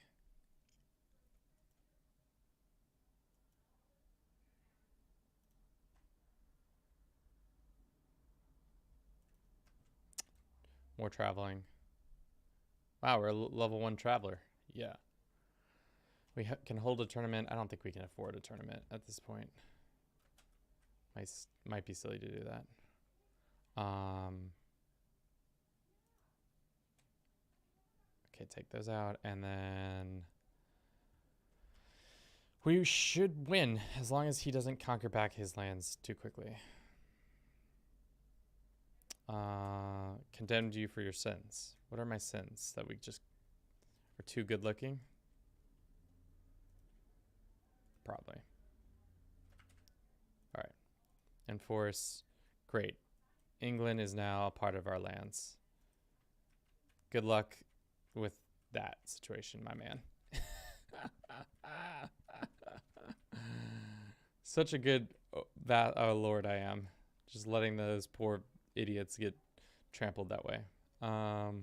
Speaker 1: More traveling. Wow, we're a level 1 traveler. Yeah. We can hold a tournament. I don't think we can afford a tournament at this point. Might be silly to do that. Okay, take those out. And then we should win as long as he doesn't conquer back his lands too quickly. Condemned you for your sins. What are my sins? That we just are too good looking? Probably. All right. Enforce. Great. England is now a part of our lands. Good luck with that situation, my man. Such a good lord I am. Just letting those poor idiots get trampled that way. All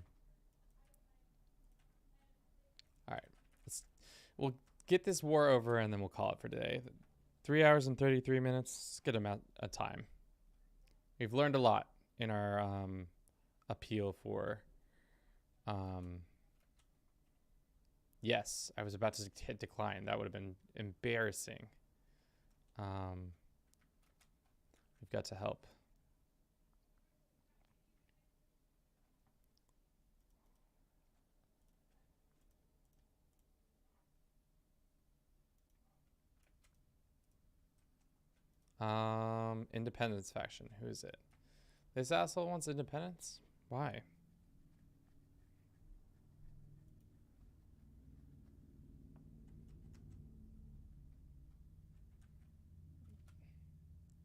Speaker 1: right. We'll get this war over and then we'll call it for today. 3 hours and 33 minutes. It's a good amount of time. We've learned a lot in our appeal for... yes, I was about to hit decline. That would have been embarrassing. We've got to help. Independence faction. Who is it? This asshole wants independence? Why?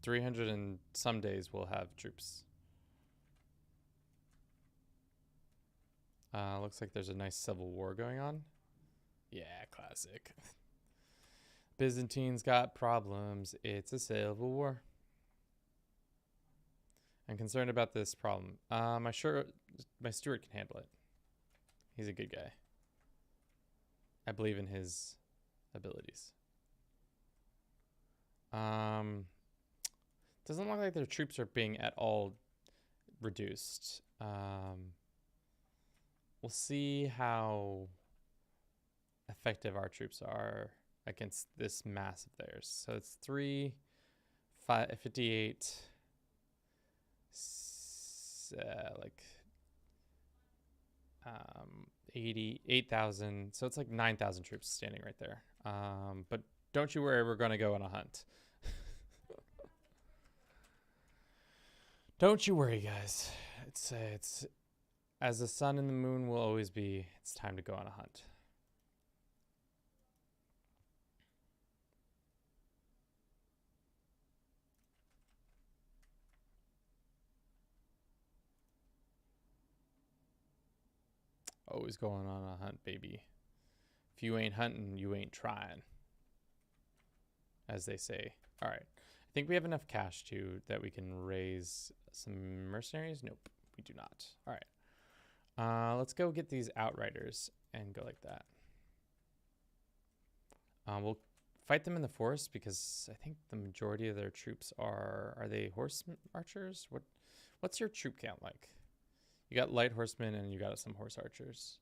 Speaker 1: $300 and some days we'll have troops. Looks like there's a nice civil war going on. Yeah, classic. Byzantines got problems. It's a civil war. I'm concerned about this problem. My steward can handle it. He's a good guy. I believe in his abilities. Doesn't look like their troops are being at all reduced. We'll see how effective our troops are against this mass of theirs. So it's 3, 5, 58, like 88,000. So it's like 9,000 troops standing right there. But don't you worry, we're going to go on a hunt. Don't you worry, guys. It's as the sun and the moon will always be, it's time to go on a hunt. Always going on a hunt, baby. If you ain't hunting, you ain't trying, as they say. All right. I think we have enough cash too that we can raise some mercenaries. Nope, we do not. All right. Let's go get these outriders and go like that. We'll fight them in the forest because I think the majority of their troops are they horse archers? What's your troop count like? You got light horsemen and you got some horse archers.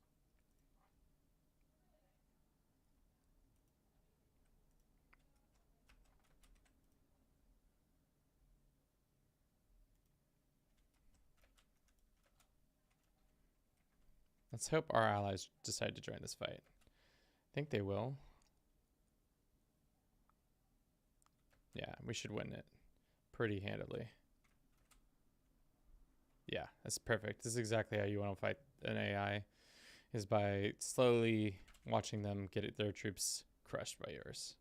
Speaker 1: Let's hope our allies decide to join this fight. I think they will. Yeah, we should win it pretty handily. Yeah, that's perfect. This is exactly how you want to fight an AI, is by slowly watching them get their troops crushed by yours.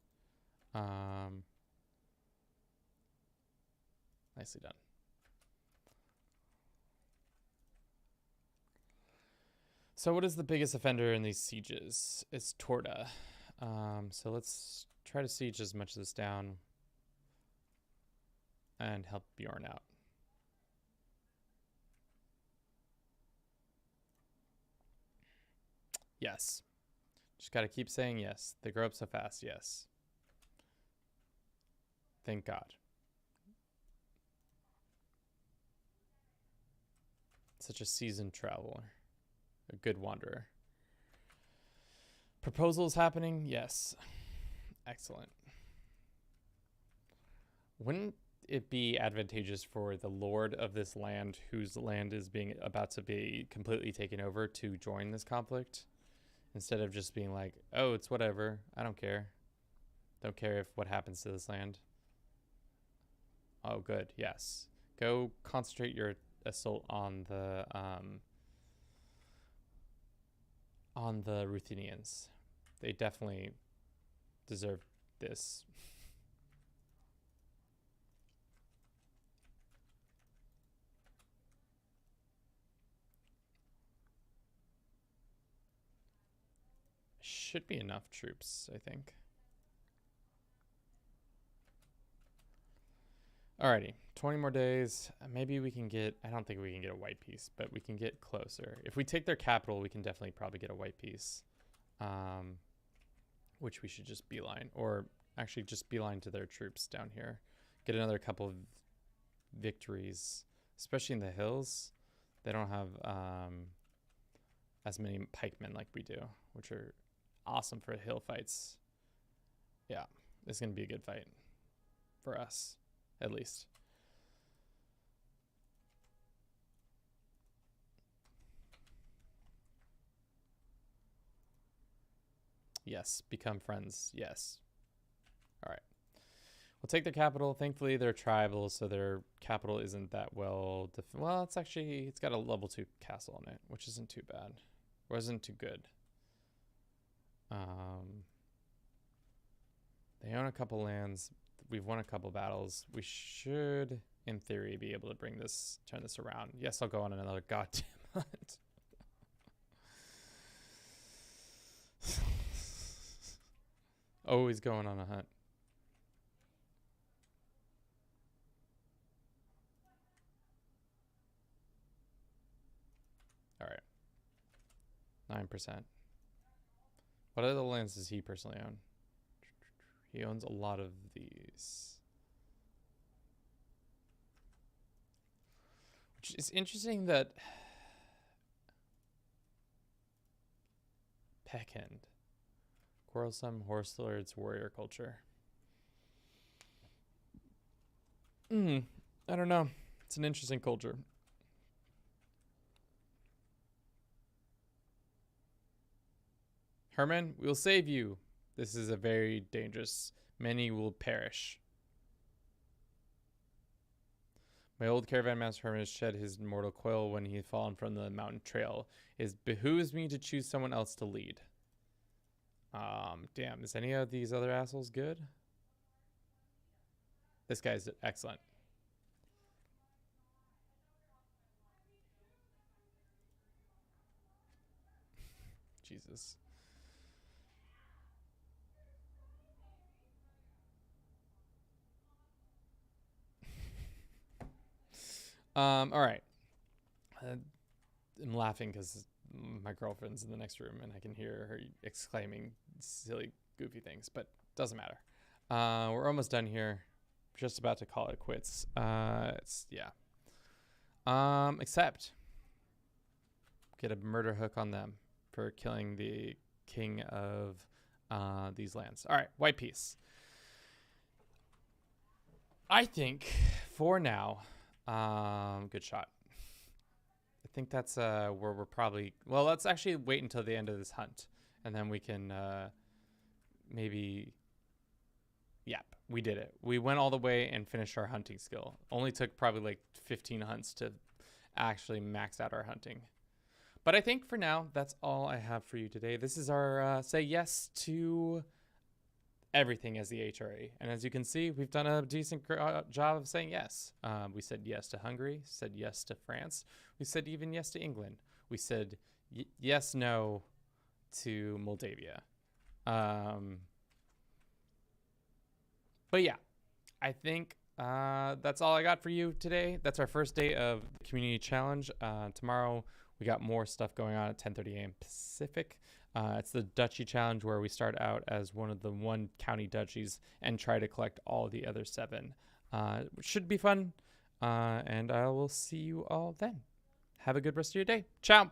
Speaker 1: Nicely done. So what is the biggest offender in these sieges? It's Torda. So let's try to siege as much of this down and help Bjorn out. Yes. Just got to keep saying yes. They grow up so fast. Yes. Thank God. Such a seasoned traveler. A good wanderer. Proposals happening? Yes. Excellent. Wouldn't it be advantageous for the lord of this land, whose land is about to be completely taken over, to join this conflict? Instead of just being like, oh, it's whatever. I don't care. Don't care if what happens to this land. Oh, good. Yes. Go concentrate your assault on the Ruthenians. They definitely deserve this. Should be enough troops, I think. Alrighty, 20 more days. Maybe we can get, I don't think we can get a white piece, but we can get closer. If we take their capital, we can definitely probably get a white piece. Which we should just beeline, or actually just beeline to their troops down here. Get another couple of victories, especially in the hills. They don't have as many pikemen like we do, which are awesome for hill fights. Yeah, it's going to be a good fight for us, at least. Yes, become friends. Yes. All right. We'll take their capital. Thankfully, they're tribal, so their capital isn't that well. Well, it's got a level 2 castle on it, which isn't too bad. Wasn't too good. They own a couple lands. We've won a couple battles. We should, in theory, be able to turn this around. Yes, I'll go on another goddamn hunt. Always going on a hunt. All right. 9%. What other lands does he personally own? He owns a lot of these. Which is interesting that Peckhand. Quarrelsome, horse lords, warrior culture. I don't know. It's an interesting culture. Herman, we'll save you. This is a very dangerous. Many will perish. My old caravan master Herman has shed his mortal coil when he had fallen from the mountain trail. It behooves me to choose someone else to lead. Damn, is any of these other assholes good? This guy's excellent. Jesus. All right. I'm laughing because my girlfriend's in the next room and I can hear her exclaiming silly, goofy things, but doesn't matter. We're almost done here. Just about to call it quits. Except get a murder hook on them for killing the king of these lands. All right, white piece. I think for now, good shot. I think that's where we're probably, well, let's actually wait until the end of this hunt and then we can maybe, yep, we did it. We went all the way and finished our hunting skill. Only took probably like 15 hunts to actually max out our hunting. But I think for now, that's all I have for you today. This is our say yes to everything as the HRE. And as you can see, we've done a decent job of saying yes. We said yes to Hungary, said yes to France. We said even yes to England. We said yes, no to Moldavia. But yeah, I think that's all I got for you today. That's our first day of the community challenge. Tomorrow, we got more stuff going on at 10:30 a.m. Pacific. It's the Duchy Challenge where we start out as one of the 1 county duchies and try to collect all the other 7. Which should be fun. And I will see you all then. Have a good rest of your day. Ciao.